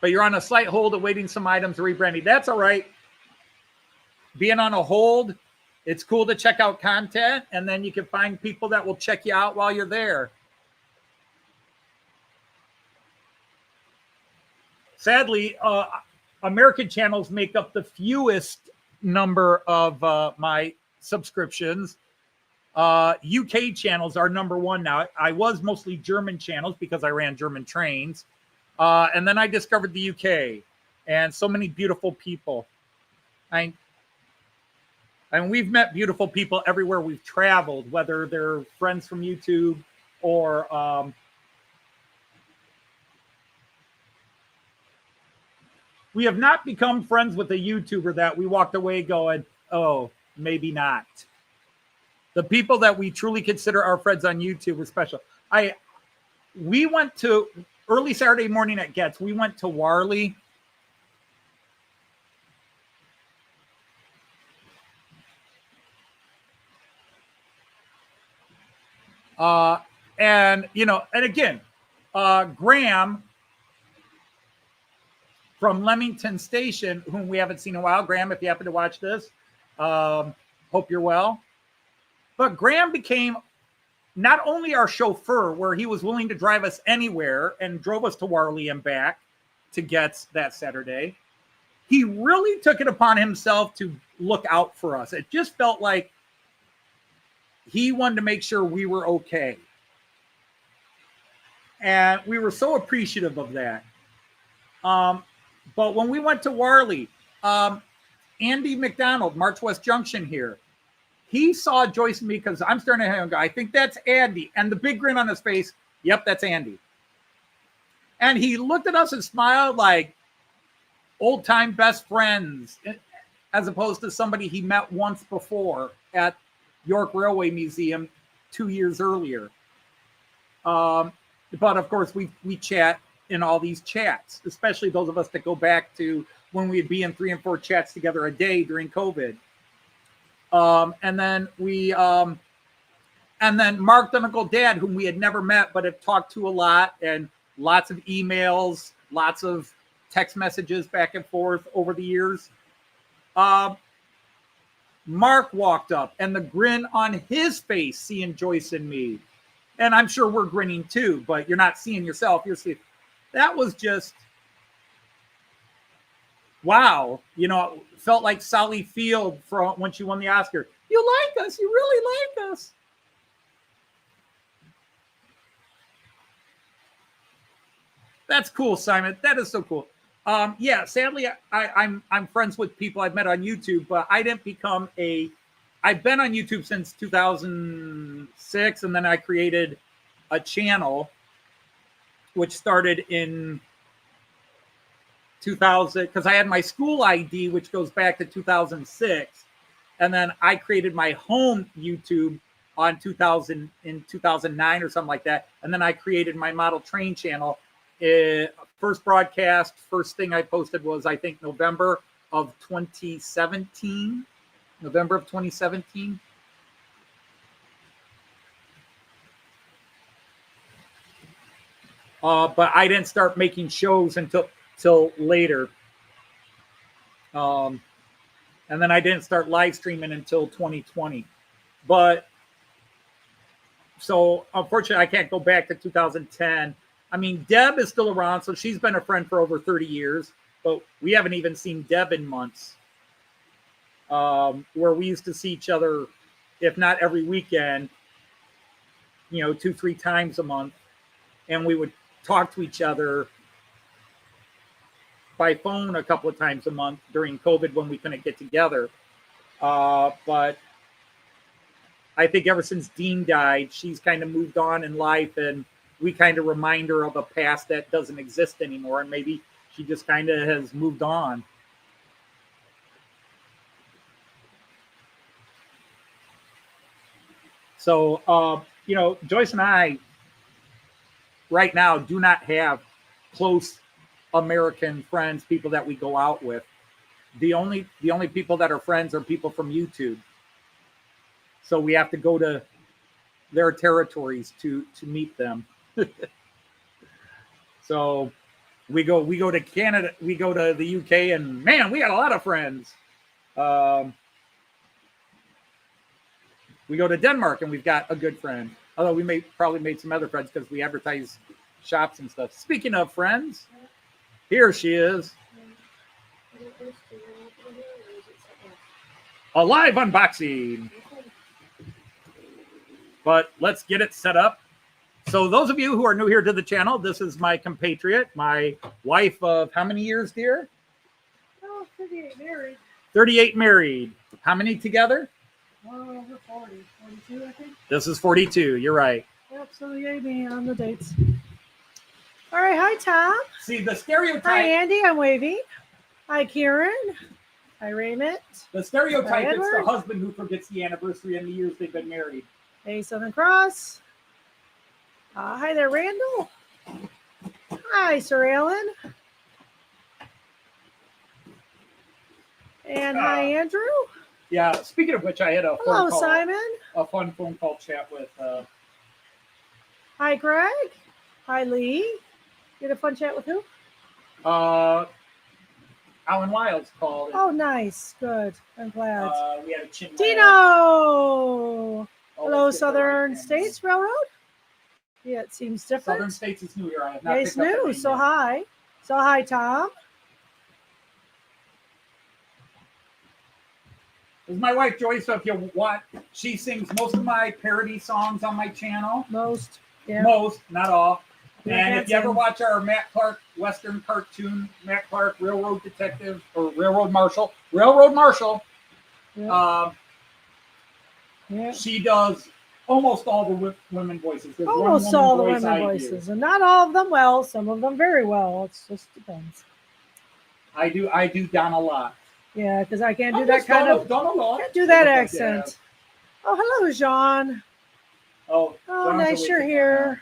But you're on a slight hold awaiting some items rebranding. That's all right. Being on a hold, it's cool to check out content, and then you can find people that will check you out while you're there. Sadly, American channels make up the fewest number of my subscriptions. UK channels are number one now. I was mostly German channels because I ran German trains. And then I discovered the UK and so many beautiful people. And we've met beautiful people everywhere we've traveled, whether they're friends from YouTube or we have not become friends with a YouTuber that we walked away going, oh, maybe not. The people that we truly consider our friends on YouTube are special. We went to early Saturday morning at Getz. We went to Warley. And, you know, and again, Graham from Leamington Station, whom we haven't seen in a while. Graham, if you happen to watch this, hope you're well. But Graham became not only our chauffeur, where he was willing to drive us anywhere and drove us to Warley and back to Getz that Saturday, he really took it upon himself to look out for us. It just felt like he wanted to make sure we were okay. And we were so appreciative of that. But when we went to Warley, Andy McDonald, March West Junction here, he saw Joyce and me because I'm starting to hang and go, I think that's Andy. And the big grin on his face, yep, that's Andy. And he looked at us and smiled like old-time best friends, as opposed to somebody he met once before at York Railway Museum 2 years earlier. It but of course we chat in all these chats, especially those of us that go back to when we'd be in 3 and 4 chats together a day during COVID. And then Mark, the Uncle Dad, whom we had never met but have talked to a lot, and lots of emails, lots of text messages back and forth over the years. Mark walked up, and the grin on his face, seeing Joyce and me, and I'm sure we're grinning too, but you're not seeing yourself. You're seeing. That was just wow. You know, it felt like Sally Field from when she won the Oscar. You like us. You really like us. That's cool, Simon. That is so cool. Yeah, sadly, I'm friends with people I've met on YouTube, but I didn't become I've been on YouTube since 2006, and then I created a channel, which started in 2000, because I had my school ID, which goes back to 2006, and then I created my home YouTube in 2009 or something like that, and then I created my model train channel. First broadcast, first thing I posted was, I think, November of 2017. November of 2017. But I didn't start making shows until later. And then I didn't start live streaming until 2020. But so unfortunately, I can't go back to 2010. I mean, Deb is still around, so she's been a friend for over 30 years, but we haven't even seen Deb in months. Where we used to see each other, if not every weekend, 2-3 times a month, and we would talk to each other by phone a couple of times a month during COVID when we couldn't get together. But I think ever since Dean died, she's kind of moved on in life, and we kind of remind her of a past that doesn't exist anymore, and maybe she just kind of has moved on. So, Joyce and I right now do not have close American friends, people that we go out with. The only people that are friends are people from YouTube. So we have to go to their territories to meet them. So we go to Canada, we go to the UK, and man, we got a lot of friends. We go to Denmark, and we've got a good friend. Although we probably made some other friends because we advertise shops and stuff. Speaking of friends, here she is. A live unboxing. But let's get it set up. So those of you who are new here to the channel, this is my compatriot, my wife of how many years, dear? Oh, 38 married. 38 married. How many together? Over 40. 42, I think. This is 42. You're right. Yep, so yay me on the dates. All right, hi, Tom. See, the stereotype. Hi, Andy. I'm waving. Hi, Kieran. Hi, Raymond. The stereotype, Hi, it's the Edward. husband who forgets the anniversary and the years they've been married. Hey, Southern Cross. Hi there, Randall. Hi, Sir Alan. And hi, Andrew. Yeah, speaking of which, I had a Hello, phone call, Simon. a fun phone call chat with Hi, Greg. Hi, Lee. You had a fun chat with who? Alan Wiles called. Oh, nice. Good. I'm glad. We had a chin. Dino. Oh, Hello, let's get the Southern right States Railroad. Yeah, it seems different. Southern States is new here. I have not Yeah, it's picked up the new. name So yet. hi. So hi, Tom. This is my wife, Joyce. So if you want, she sings most of my parody songs on my channel. Most. Yeah. Most, not all. Yeah, And if that's you ever him. watch our Matt Clark Western cartoon, Matt Clark Railroad Detective or Railroad Marshal, Yeah. Yeah. she does almost all the women voices. There's one Almost woman all the voice women I do. voices, and not all of them well. Some of them very well. It just depends. I do Donna a lot. Yeah, because I can't do I'm that just kind of. Donna a lot. Can't do that Yeah. accent. Oh, hello, Jean. Oh, Oh, John's nice awake you're again. here.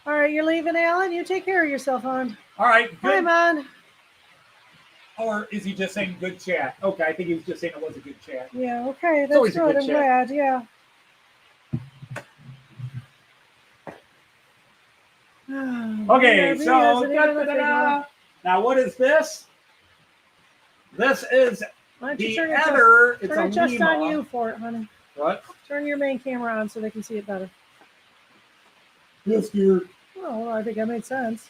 All right, you're leaving, Alan. You take care of yourself, hon. All right, Hi, good. man. Or is he just saying good chat? Okay, I think he was just saying it was a good chat. Yeah, okay, It's that's always a good. good I'm chat. glad, yeah. Okay, BRB so hasn't even a big one. now what is this? This is Why don't you the turn it Eder. just, It's turn a it just Lima. on you for it, honey. What? Turn your main camera on so they can see it better. Yes, dear. Oh, I think that made sense.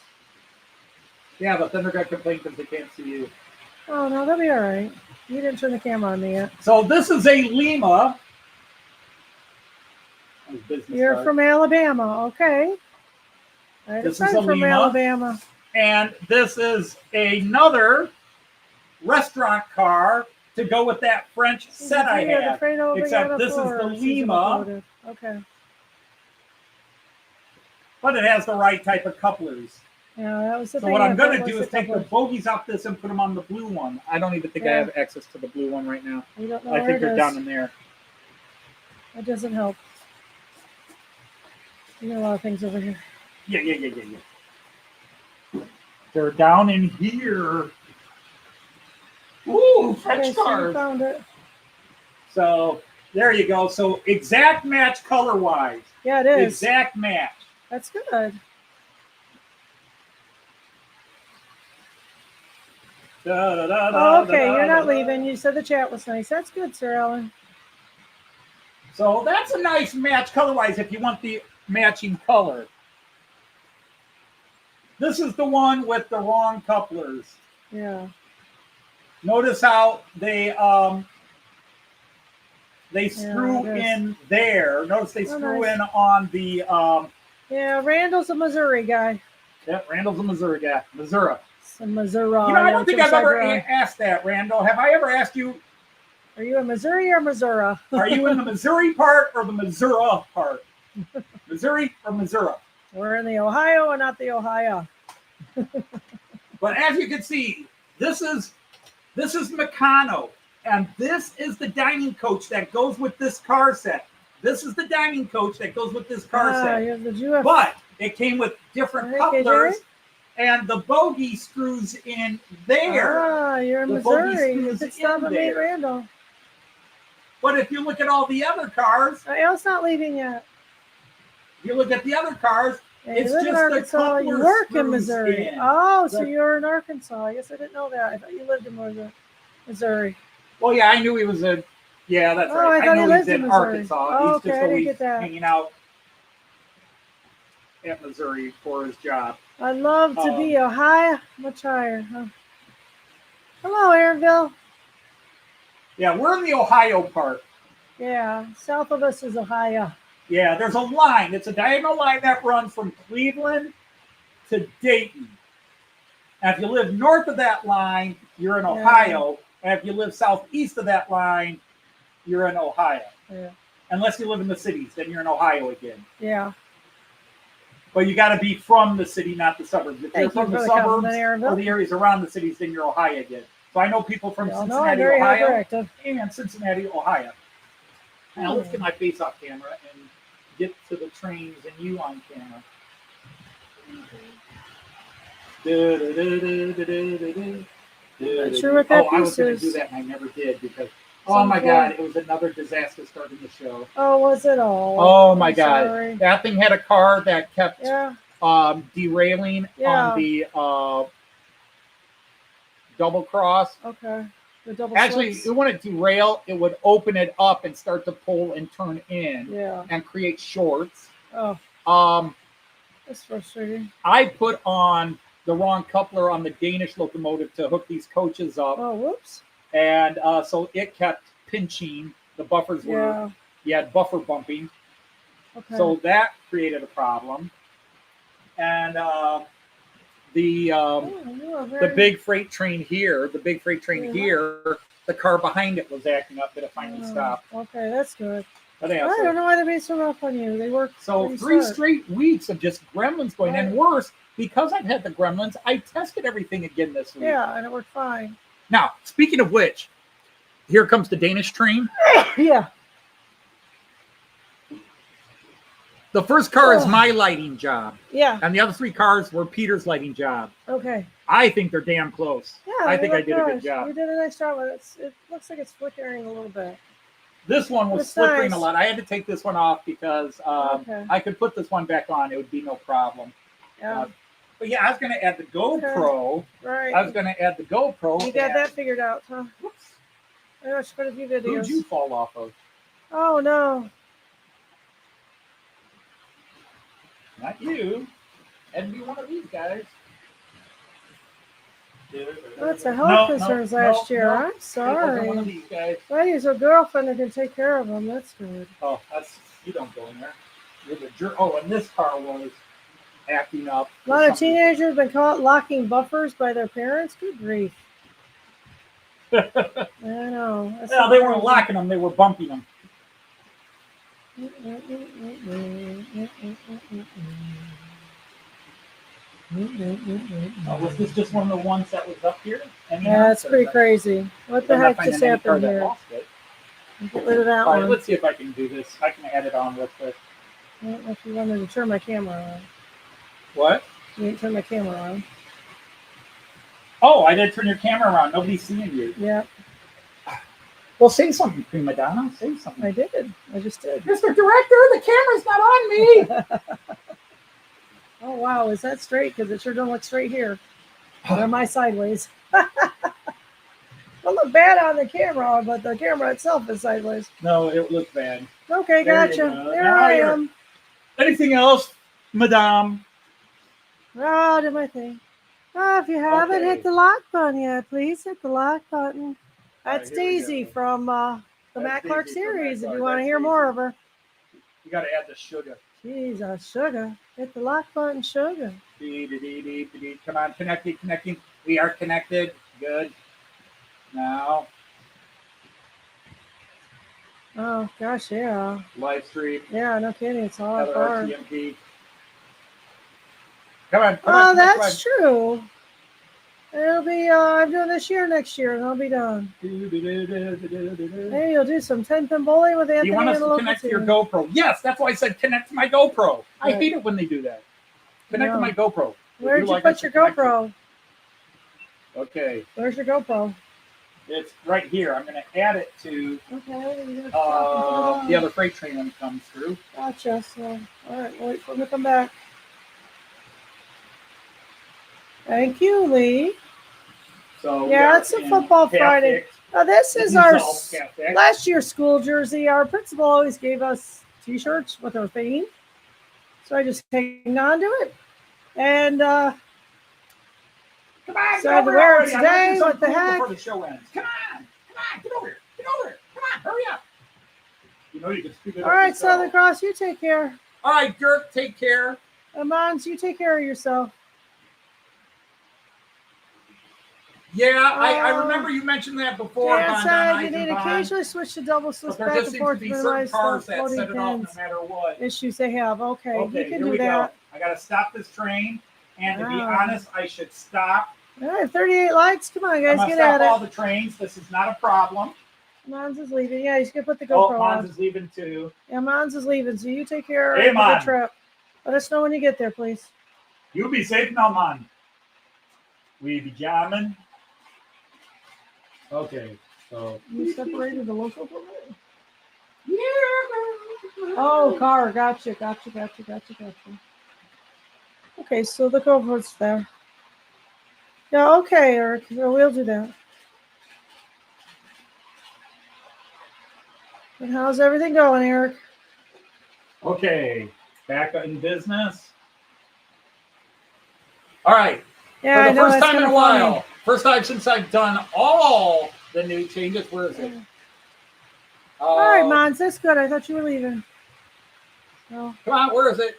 Yeah, but then they're gonna complain because they can't see you. Oh, no, that'll be all right. You didn't turn the camera on me yet. So this is a Lima. You're card. from Alabama, okay. I had a This is friend a from Lima. Alabama. And this is another restaurant car to go with that French set I had. Except this is the Lima, Okay. but it has the right type of couplers. Yeah, that was the So thing. what I'm I going thought to do was is take the couple. bogies off this and put them on the blue one. I don't even think I Yeah. have access to the blue one right now. We don't know I where think it they're is. down in there. That doesn't help. You got a lot of things over here. Yeah. They're down in here. Ooh, French Okay, so you cars. found it. So there you go. So exact match color-wise. Yeah, it is. Exact match. That's good. Oh, okay, you're not leaving. You said the chat was nice. That's good, Sir Alan. So that's a nice match color-wise if you want the matching color. This is the one with the wrong couplers. Yeah. Notice how they screw it is. in there. Notice they screw nice. in on the Yeah, Randall's a Missouri guy. yeah, Randall's a Missouri guy. Missouri. Some Missouri. You know, I don't think I've ever Are asked that, Randall. Have I ever asked you, you in Missouri or Missouri? are you in the Missouri part or the Missouri part? Missouri or Missouri? We're in the Ohio and not the Ohio. But as you can see, this is Meccano, and this is the dining coach that goes with this car set. This is the dining coach that goes with this car set. You have the GF. But it came with different Okay, couplers, KJ? and the bogie screws in there. You're in The bogey Missouri. You screws could stop in and meet there. Randall. But if you look at all the other cars, Al's not leaving yet. you look at the other cars, Yeah, it's you live in just the Arkansas. You coupler work in screws Missouri. in. Oh, so The- you're in Arkansas. I guess I didn't know that. I thought you lived in Missouri. well, yeah, I knew he was a. Yeah, that's Oh, right. I thought he know lived he's in in Missouri. Arkansas. Oh, He's okay, just I didn't always get that. hanging out at Missouri for his job. I'd love to be Ohio. Much higher. Huh? Hello, Aaronville. Yeah, we're in the Ohio part. Yeah, south of us is Ohio. Yeah, there's a line. It's a diagonal line that runs from Cleveland to Dayton. And if you live north of that line, you're in Ohio. And if you live southeast of that line, you're in Ohio. Yeah. Unless you live in the cities, then you're in Ohio again. Yeah. But you got to be from the city, not the suburbs. If Thank you're from you the for the suburbs compliment, Aaronville. or the areas around the cities, then you're Ohio again. So I know people from No, I'm Cincinnati, very Ohio, hyperactive. and Cincinnati, Ohio. Now let's get my face off camera and get to the trains and you on camera. Not sure what that I was piece going to is. do that and I never did because, oh my God, it was another disaster starting the show. Oh, was it all? Oh my I'm God. sorry. That thing had a car that kept Yeah. derailing Yeah. on the double cross. Okay. The double Actually, slips. it wouldn't derail. It would open it up and start to pull and turn in Yeah. and create shorts. Oh, that's frustrating. I put on the wrong coupler on the Danish locomotive to hook these coaches up. Oh, whoops. And so it kept pinching. The buffers were, you had buffer bumping. Okay. So that created a problem. And the big freight train here, the car behind it was acting up, but it finally stopped. Okay, that's good. But yeah, I don't know why they're being so rough on you. They work. So pretty 3 smart. straight weeks of just gremlins going, Right. and worse, because I've had the gremlins, I tested everything again this week. Yeah, and it worked fine. Now, speaking of which, here comes the Danish train. Yeah. The first car is Oh. my lighting job, Yeah. and the other 3 cars were Peter's lighting job. Okay. I think they're damn close. Yeah. I they think I look did a good job. You did a nice job with it. It looks like it's flickering a little bit. This one was That's flickering nice. a lot. I had to take this one off because Okay. I could put this one back on. It would be no problem. Yeah. But yeah, I was going to add the GoPro. Right. I was going to add the GoPro. You got that figured out, huh? Whoops. I watched quite a few videos. Who'd you fall off of? Oh no. Not you. Had to be one of these guys. That's a health concerns last year. I'm It wasn't one of sorry. these guys. Well, he's a girlfriend that can take care of him. That's good. Oh, that's you don't go in there. You're the jerk. Oh, and this car was acting up. A lot of teenagers have been caught locking buffers by their parents. Good grief. I know. That's No, so they weren't crazy. locking them. They were bumping them. Was this just one of the ones that was up here? Yeah, it's pretty crazy. What the heck just happened here? Get rid of that All right, one. let's see if I can do this. I can add it on real quick. I don't know if you wanted to turn my camera on. What? You didn't turn my camera on. Oh, I did turn your camera around. Nobody's seeing you. Yeah, Well, say something, prima donna. Say something. I did. I just did. Mr. Director, the camera's not on me. Oh, wow. Is that straight? Because it sure don't look straight here. Or am I sideways? Don't look bad on the camera, but the camera itself is sideways. No, it looked bad. Okay, There you gotcha. go. There Now I you're- am. Anything else, madame? Oh, did my thing. Oh, if you haven't Okay. hit the lock button yet, please hit the lock button. That's All right, here we Daisy go. from the That's Matt Clark Daisy from Matt series. If Clark. you want to That's hear Daisy. more of her. You got to add the sugar. Jesus, sugar. Hit the lock button, sugar. Come on, connecting. We are connected. Good. Now, Oh, gosh, yeah. live stream. Yeah, no kidding. It's all Another hard. RTMP. Come on. Oh, that's true. It'll be, I'm doing this year, next year, and I'll be done. Hey, you'll do some 10-pin bowling with Anthony You want us and the to local connect to your team. GoPro? Yes, that's why I said connect to my GoPro. I Right. hate it when they do that. Connect to No. my GoPro. Where'd you like us put your to connect GoPro? it. Okay, Where's your GoPro? it's right here. I'm going to add it to Okay, you're gonna stop and put it the on. other freight train when it comes through. Gotcha. So, all right, wait for him to come back. Thank you, Lee. So we Yeah, are it's a in football half Friday. fixed. Now, this is our Results, half fixed. last year's school jersey. Our principal always gave us T-shirts with our theme, so I just hang on to it. And Come on, So get I had to over wear it already. I'm gonna today, do something what the cool heck? Before the show ends. Come on, get over here. Come on, hurry up. You know you can speed it all up right, yourself. Southern Cross, you take care. All right, Dirk, take care. Amans, you take care of yourself. Yeah, I remember you mentioned that before. Dan Von said Don you need to Eisenbahn, occasionally switch to double but switch there back just and seems forth to to be certain minimize cars the that floating set it off pins no matter what. issues they have. Okay, Okay, you can here do we that. go. I got to stop this train, and to be Wow. honest, I should stop. All right, 38 likes. Come on, I'm guys, going to get stop at all it. the trains. This is not a problem. Mons is leaving. Yeah, he's gonna put the Oh, GoPro on. Mons is leaving too. Yeah, Mons is leaving, so you take care Hey, of the Mon. trip. Let us know when you get there, please. You be safe now, man. We be jamming. Okay, so. You separated the local from it? Oh, car. Gotcha. Okay, so the GoPro's there. Yeah, okay, Eric. So we'll do that. And how's everything going, Eric? Okay, back in business. All right. Yeah, For I the know, first that's time in a kinda while, funny. first time since I've done all the new changes. Where is it? All right, Mons, that's good. I thought you were leaving. No, Come on, where is it?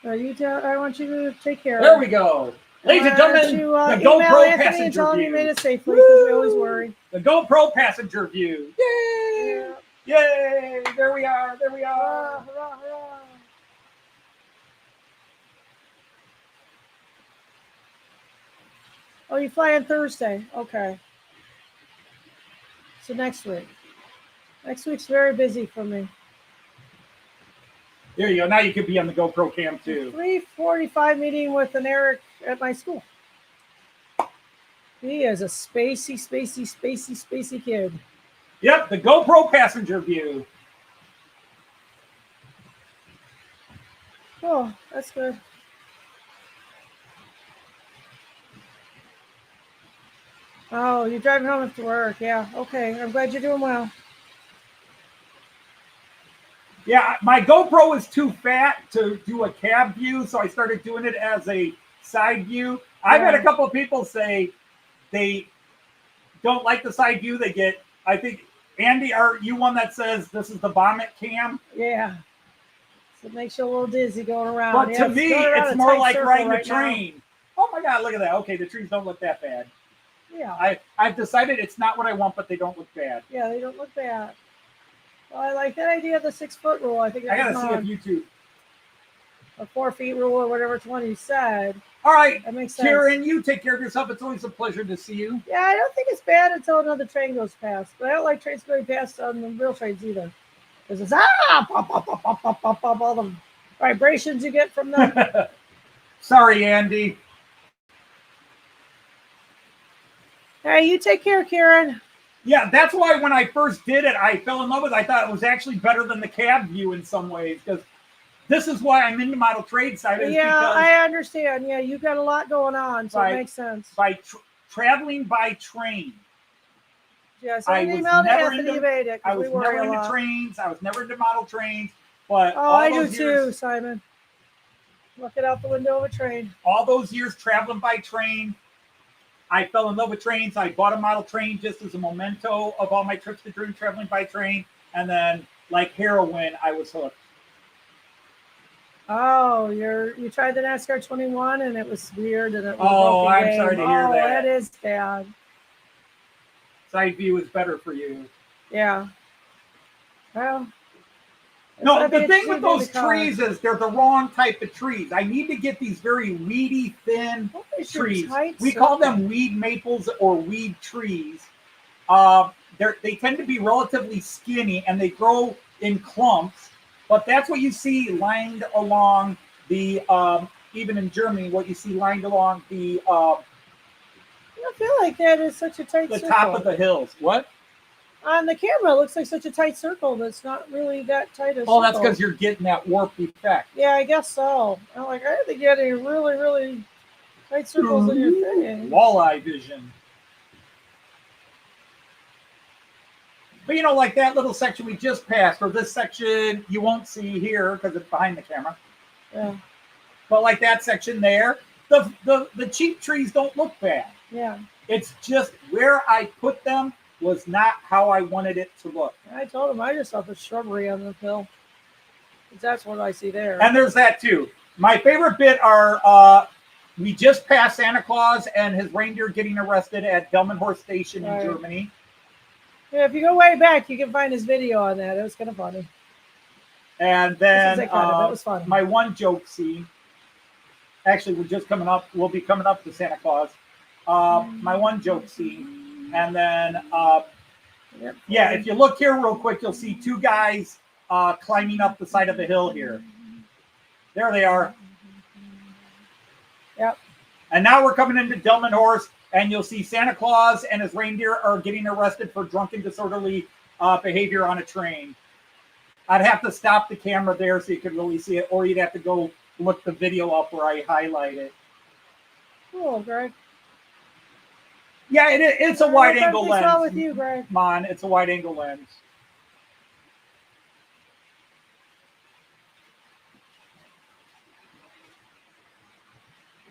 I want you to take care There of we it. go. Ladies and Why don't gentlemen, you, the email GoPro Anthony and passenger tell him you made view. it safely because we always worry. The GoPro passenger view. Yay! Yeah. Yay! There we are. There we Hurrah, are. hurrah, hurrah. Oh, you fly on Thursday. Okay. So next week. Next week's very busy for me. There you go. Now you could be on the GoPro cam too. 3:45 meeting with an Eric at my school. He is a spacey kid. Yep, the GoPro passenger view. Oh, that's good. Oh, you're driving home after work. Yeah, okay. I'm glad you're doing well. Yeah, my GoPro is too fat to do a cab view, so I started doing it as a side view. I've had a couple of people say they don't like the side view. They get, I think, Andy, are you one that says this is the vomit cam? Yeah. So it makes you a little dizzy going around. But Yeah, to me, going around it's a more tight like circle riding a right now. train. Oh my God, look at that. Okay, the trees don't look that bad. Yeah. I've decided it's not what I want, but they don't look bad. Yeah, they don't look bad. Well, I like that idea of the 6-foot rule. I think I that gotta see if YouTube. a 4 feet rule or whatever it's one you said. All right, That makes sense. Karen, you take care of yourself. It's always a pleasure to see you. Yeah, I don't think it's bad until another train goes past. But I don't like trains going past on the real trains either. Because it's pop, pop, pop, pop, pop, pop, pop, all the vibrations you get from them. Sorry, Andy. Hey, you take care, Karen. Yeah, that's why when I first did it, I fell in love with it. I thought it was actually better than the cab view in some ways, because this is why I'm into model trade side. Yeah, I understand. Yeah, you've got a lot going on, so it makes sense. By traveling by train. Yes, I I was emailed never Anthony into- about it. I was never into trains. I was never into model trains. But Oh, I do too, Simon. Looking out the window of a train. All those years traveling by train, I fell in love with trains. I bought a model train just as a memento of all my trips to dream traveling by train. And then, like heroin, I was hooked. Oh, you tried the NASCAR 21 and it was weird and it was Oh, a broken I'm game. sorry to hear Oh, that. that is bad. Side view is better for you. Yeah. Well. No, the thing with those trees is they're the wrong type of trees. I need to get these very weedy, thin trees. We call them weed maples or weed trees. They tend to be relatively skinny and they grow in clumps. But that's what you see lined along the, even in Germany, what you see lined along the... I feel like that is such a tight circle. The top of the hills. What? On the camera, it looks like such a tight circle, but it's not really that tight a circle. Oh, that's because you're getting that warp effect. Yeah, I guess so. I'm like, I don't think you had any really, really tight circles in your thing. Walleye vision. But you know, like that little section we just passed, or this section you won't see here because it's behind the camera. Yeah. But like that section there, the cheap trees don't look bad. Yeah. It's just where I put them was not how I wanted it to look. I told him I just saw the shrubbery on the hill. That's what I see there. And there's that too. My favorite bit are we just passed Santa Claus and his reindeer getting arrested at Delmenhorst Station in Germany. Yeah, if you go way back, you can find his video on that. It was kind of funny. And then it was fun. My one joke scene. Actually, we'll be coming up to Santa Claus. My one joke scene. And then, yeah, if you look here real quick, you'll see two guys climbing up the side of the hill here. There they are. Yep. And now we're coming into Delmenhorst, and you'll see Santa Claus and his reindeer are getting arrested for drunken, disorderly behavior on a train. I'd have to stop the camera there so you could really see it, or you'd have to go look the video up where I highlight it. Cool, Greg. Yeah, it's a wide angle lens. What's wrong with you, Greg? Come on, it's a wide angle lens.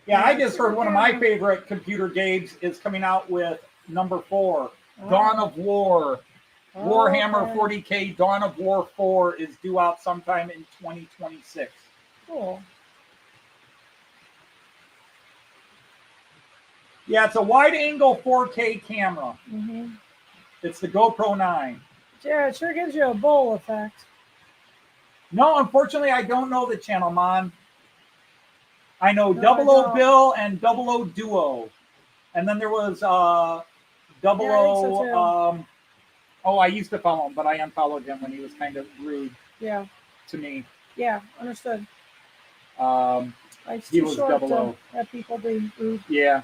Yeah, I just heard one of my favorite computer games is coming out with number 4, Dawn of War. Warhammer 40K Dawn of War 4 is due out sometime in 2026. Cool. Yeah, it's a wide-angle 4K camera. Mm-hmm. It's the GoPro 9. Yeah, it sure gives you a bowl effect. No, unfortunately, I don't know the channel, Mon. I know Double O Bill and Double O Duo. And then there was Double O... I used to follow him, but I unfollowed him when he was kind of rude to me. Yeah, understood. Life's He too was short double to O. have people be rude Yeah.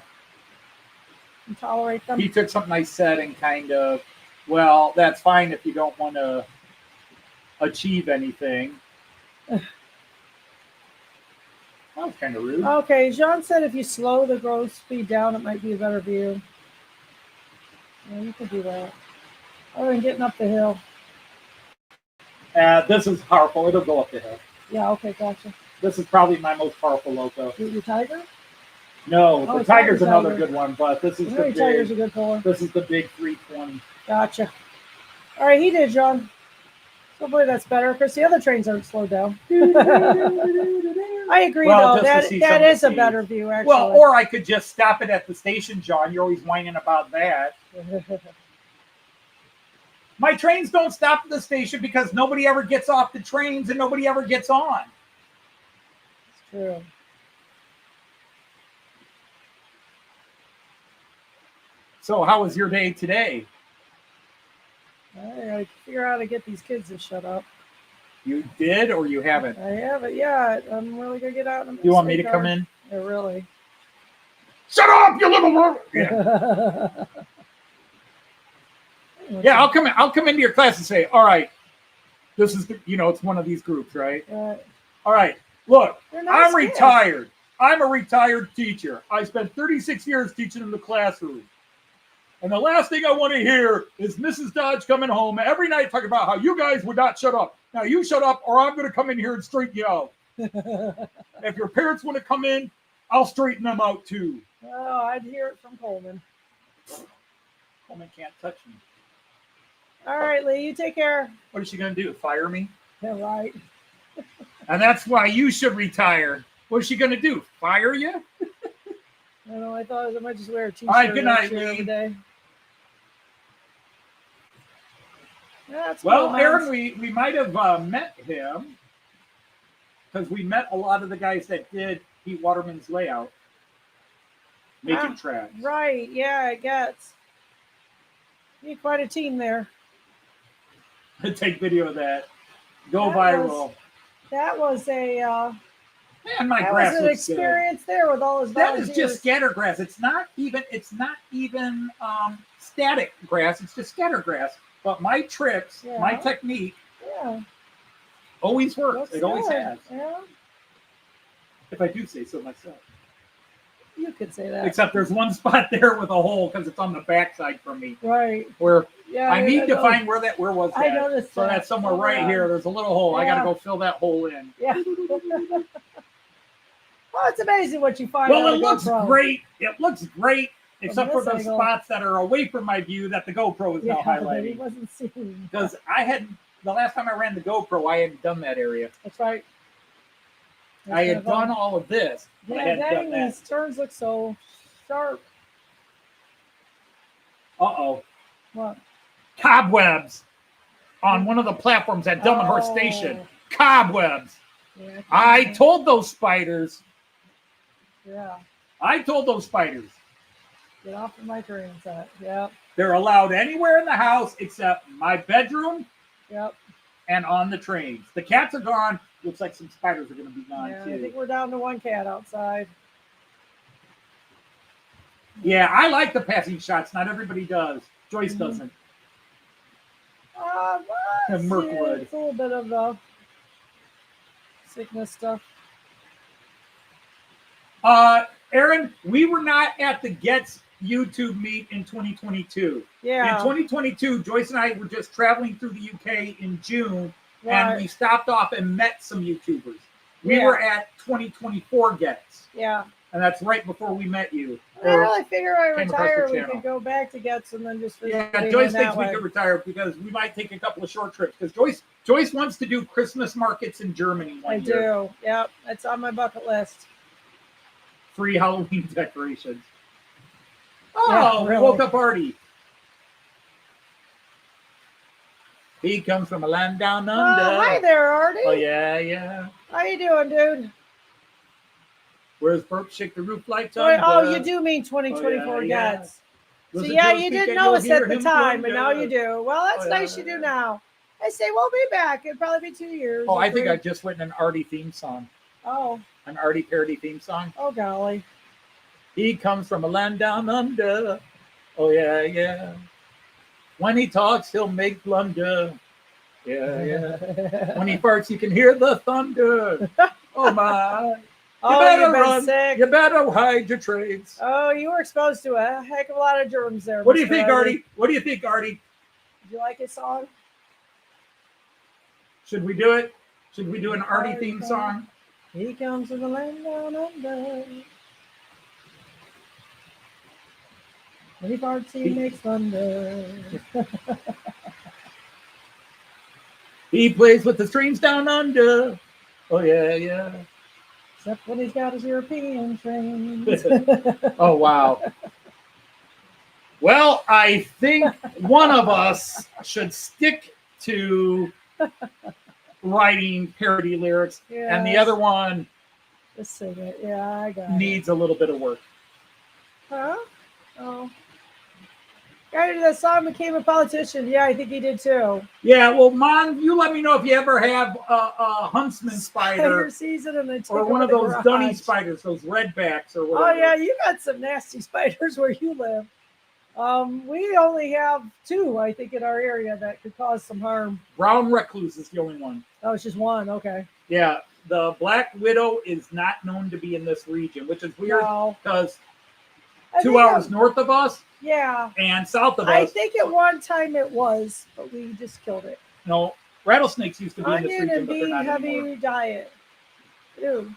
and tolerate them. He took something I said and kind of, well, that's fine if you don't want to achieve anything. That was kind of rude. Okay, Jean said if you slow the growth speed down, it might be a better view. Yeah, you could do that. Other than getting up the hill. This is powerful. It'll go up the hill. Yeah, okay, gotcha. This is probably my most powerful loco. Your tiger? No, Oh, the Tiger's Tiger. another good one, but this is the Tiger's a big. good puller. This is the big 320. Gotcha. All right, he did, John. Hopefully that's better because the other trains aren't slowed down. I agree, Well, though. just to see That some of is the a better view, actually. Well, or I could just stop it at the station, John. You're always whining about that. My trains don't stop at the station because nobody ever gets off the trains and nobody ever gets on. It's true. So how was your day today? I gotta figure out how to get these kids to shut up. You did or you haven't? I haven't yet. I'm really gonna get out. You want me to come in? Yeah, really. Shut up, you little... Yeah. Yeah, I'll come in. I'll come into your class and say, all right, this is, it's one of these groups, right? All right, look, They're nice I'm kids. retired. I'm a retired teacher. I spent 36 years teaching in the classroom. And the last thing I want to hear is Mrs. Dodge coming home every night talking about how you guys would not shut up. Now you shut up or I'm going to come in here and straighten you out. If your parents want to come in, I'll straighten them out too. Oh, I'd hear it from Coleman. Coleman can't touch me. All right, Lee, you take care. What is she going to do? Fire me? Yeah, right. And that's why you should retire. What is she going to do? Fire you? I know. I thought I might just wear a t-shirt. All right, good night, every Lee. day. Yeah, that's Well, cool, Aaron, we might have met him because we met a lot of the guys that did Pete Waterman's layout, making tracks. Right, yeah, it gets. You need quite a team there. Take video of that. Go That viral. That was a Man, my that grass was an looks good. experience there with all his That volunteers. is just scatter grass. It's not even static grass. It's just scatter grass. But my tricks, my technique Yeah. always works. Looks It always good. has. Yeah, If I do say so myself. you could say that. Except there's one spot there with a hole because it's on the backside from me. Right. Where Yeah. I need to find where was that? I noticed so that. that's somewhere Oh, right yeah. here. There's a little hole. I got to Yeah. go fill that hole in. Yeah. Oh, it's amazing what you find. Well, on it a looks GoPro. great. It looks great, except for this those angle. spots that are away from my view that the GoPro is now Yeah, he highlighting. wasn't seen. Because the last time I ran the GoPro, I hadn't done that area. That's right. I had done all of this, but I Yeah, hadn't done dang, that. these turns look so sharp. Uh-oh. What? Cobwebs on one of the platforms at Delmenhorst Station. Cobwebs. Yeah, I told those spiders. Yeah. I told those spiders. Get off of my train set. Yep. They're allowed anywhere in the house except my bedroom Yep. and on the trains. The cats are gone. Looks like some spiders are going to be gone Yeah, I too. think we're down to one cat outside. Yeah, I like the passing shots. Not everybody does. Joyce doesn't. What? And Mirkwood. It's a little bit of the sickness stuff. Aaron, we were not at the Gets YouTube meet in 2022. Yeah. In 2022, Joyce and I were just traveling through the UK in June, Right. and we stopped off and met some YouTubers. We Yeah. were at 2024 Gets, Yeah. and that's right before we met you. I really figure I came across retire. the We channel. could go back to Gets and then just visit Yeah, Joyce that thinks we way. could retire because we might take a couple of short trips. Because Joyce wants to do Christmas markets in Germany one I year. do. Yep. It's on my bucket list. Free Halloween decorations. Yeah, Oh, really. woke up Artie. He comes from a land down under. Hi there, Artie. Oh, yeah. How you doing, dude? Where's Burp Shake the Roof Lights Wait, on? oh, you do mean 2024 yeah. Gets. So Listen yeah, to you speak didn't and know you'll us hear at the him time, going but now down. you do. Well, that's Oh, nice yeah. you do now. I say we'll be back. It'll probably be 2 years. Oh, or I think 3. I just went an Artie theme song. Oh. An Artie parody theme song. Oh, golly. He comes from a land down under. Oh, yeah, yeah. When he talks, he'll make blunder. Yeah, yeah. When he farts, you can hear the thunder. Oh, my. Oh, better you've been run. sick. You better hide your trades. Oh, you were exposed to a heck of a lot of germs there. What do you Mr. think, Artie? Artie? What do you think, Artie? Do you like his song? Should we do it? Should we do an Artie theme song? He comes from the land down under. When he farts, he makes thunder. He plays with the streams down under. Oh, yeah, yeah. Except when he's got his European trains. Oh, wow. Well, I think one of us should stick to writing parody lyrics, and the Yes. other one Just sing it. Yeah, I got it. needs a little bit of work. Huh? Oh. Guy who did that song became a politician. Yeah, I think he did too. Yeah, well, Mon, you let me know if you ever have a huntsman spider season and they or took one over of the those garage. dunny spiders, those redbacks or whatever. Oh yeah, you got some nasty spiders where you live. We only have 2, I think, in our area that could cause some harm. Brown recluse is the only one. Oh, it's just one. Okay. Yeah, the black widow is not known to be in this region, which is weird No. because I 2 think hours north of us Yeah. and south of I us. think at one time it was, but we just killed it. No, rattlesnakes used to be in this Onion region, and but they're bean not heavy anymore. diet. Ew.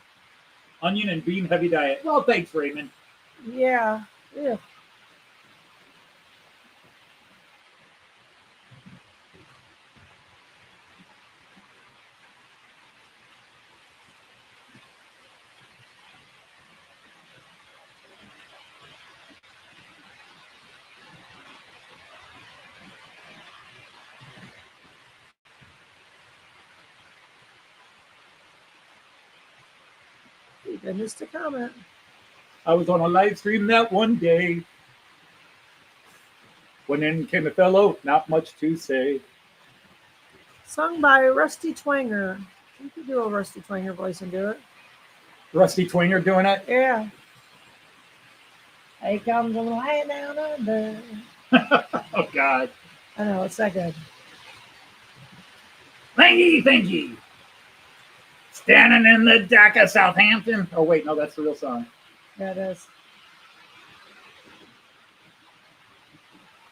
Onion and bean heavy diet. Well, thanks, Raymond. Yeah. Ew. I missed a comment. I was on a live stream that one day when in came a fellow, not much to say. Sung by Rusty Twanger. You could do a Rusty Twanger voice and do it. Rusty Twanger doing it. Yeah. Here comes the light down under. Oh, God. I know, it's that good. Thank ye. Standing in the dock of Southampton. Oh, wait, no, that's the real song. Yeah, it is.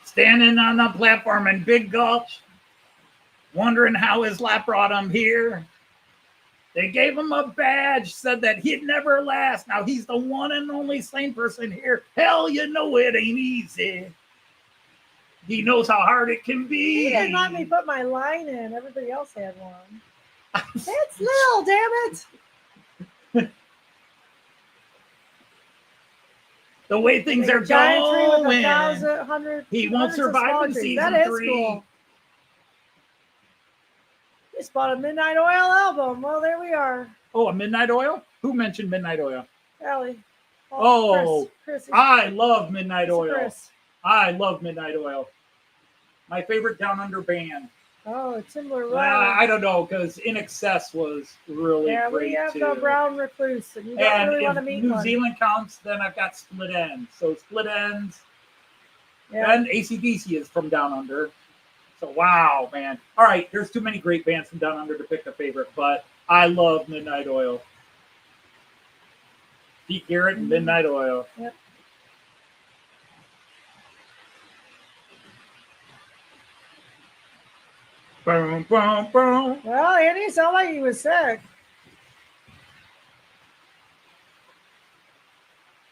Standing on the platform in Big Gulch, wondering how his lap brought him here. They gave him a badge, said that he'd never last. Now he's the one and only sane person here. Hell, you know it ain't easy. He knows how hard it can be. He didn't let me put my line in. Everybody else had one. It's Lil, damn it. The way things Like are a giant tree with going, 1,000 he won't hundreds of survive small in trees. season That is 3. cool. Just bought a Midnight Oil album. Well, there we are. Oh, a Midnight Oil? Who mentioned Midnight Oil? Ellie. Oh, Chris. I love Midnight It's Oil. Chris. I love Midnight Oil. My favorite Down Under band. Oh, Timber I don't know, because In Excess was really Yeah, great we have too. the Brown Recluse, and you don't And really if want to meet New one. Zealand counts, then I've got Split Ends. So Split Ends Yeah. and AC/DC is from Down Under. So wow, man. All right, there's too many great bands from Down Under to pick a favorite, but I love Midnight Oil. Pete Garrett and Midnight Oil. Yep. Boom, boom, boom. Well, Andy sounded like he was sick.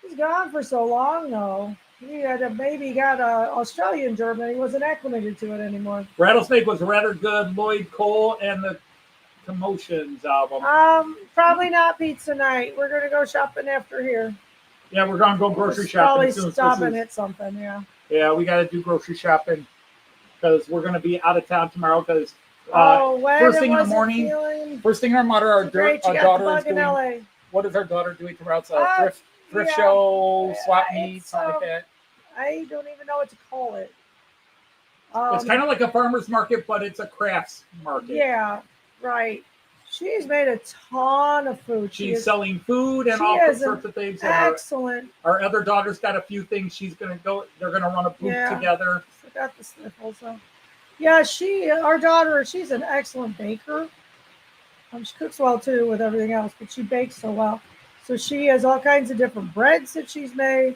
He's gone for so long, though. He had a baby, got a Australian German. He wasn't acclimated to it anymore. Rattlesnake was rather good. Lloyd Cole and the Commotions album. Probably not pizza night. We're gonna go shopping after here. Yeah, we're gonna go grocery We'll shopping. probably as soon as stop this and is- hit something. Yeah. Yeah, we got to do grocery shopping because we're going to be out of town tomorrow. Because When first it thing in the wasn't morning, feeling first thing our mother, our great, you got the daughter is bug in doing. LA. What is our daughter doing tomorrow? It's Uh, thrift yeah. show, swap Yeah, meet, it's, something like that. I don't even know what to call it. It's kind of like a farmer's market, but it's a crafts market. Yeah, right. She's made a ton of food. She's selling food and all sorts of things. Excellent. Our other daughter's got a few things. She's going to go. They're going to run a booth together. I got the sniffles. So. Yeah, our daughter, she's an excellent baker. She cooks well too with everything else, but she bakes so well. So she has all kinds of different breads that she's made.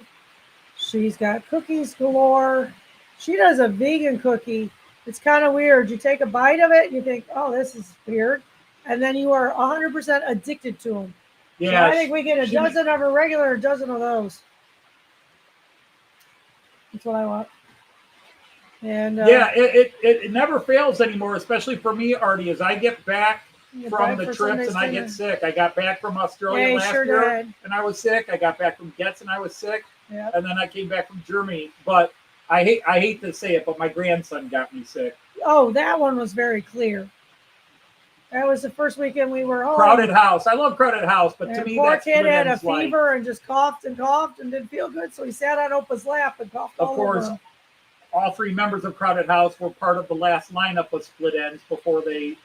She's got cookies galore. She does a vegan cookie. It's kind of weird. You take a bite of it, you think, oh, this is weird. And then you are 100% addicted to them. Yeah, so I think we get a dozen of a regular, a dozen of those. That's what I want. And it never fails anymore, especially for me, Artie, as I get back from the trips and I get sick. I got back from Australia last year and I was sick. I got back from Getz and I was sick. Yep. And then I came back from Germany. But I hate to say it, but my grandson got me sick. Oh, that one was very clear. That was the first weekend we were home. Crowded house. I love Crowded House, but to me, poor kid had a fever and just coughed and didn't feel good, so he sat on Opa's lap and coughed all over. Of course, all three members of Crowded House were part of the last lineup of Split Ends before they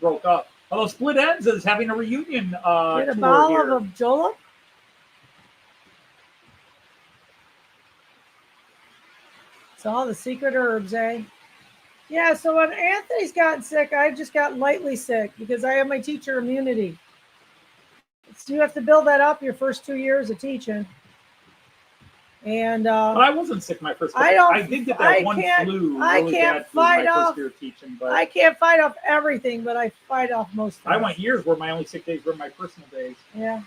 broke up. Although Split Ends is having a reunion Get a tour bottle here. of Jola. It's all the secret herbs, eh? Yeah, so when Anthony's gotten sick, I just got lightly sick because I have my teacher immunity. So you have to build that up your first 2 years of teaching. And I wasn't sick my first year. I did get that one flu. I can't fight off. Teaching, but I can't fight off everything, but I fight off most of it. I went years where my only sick days were my personal days. Yeah.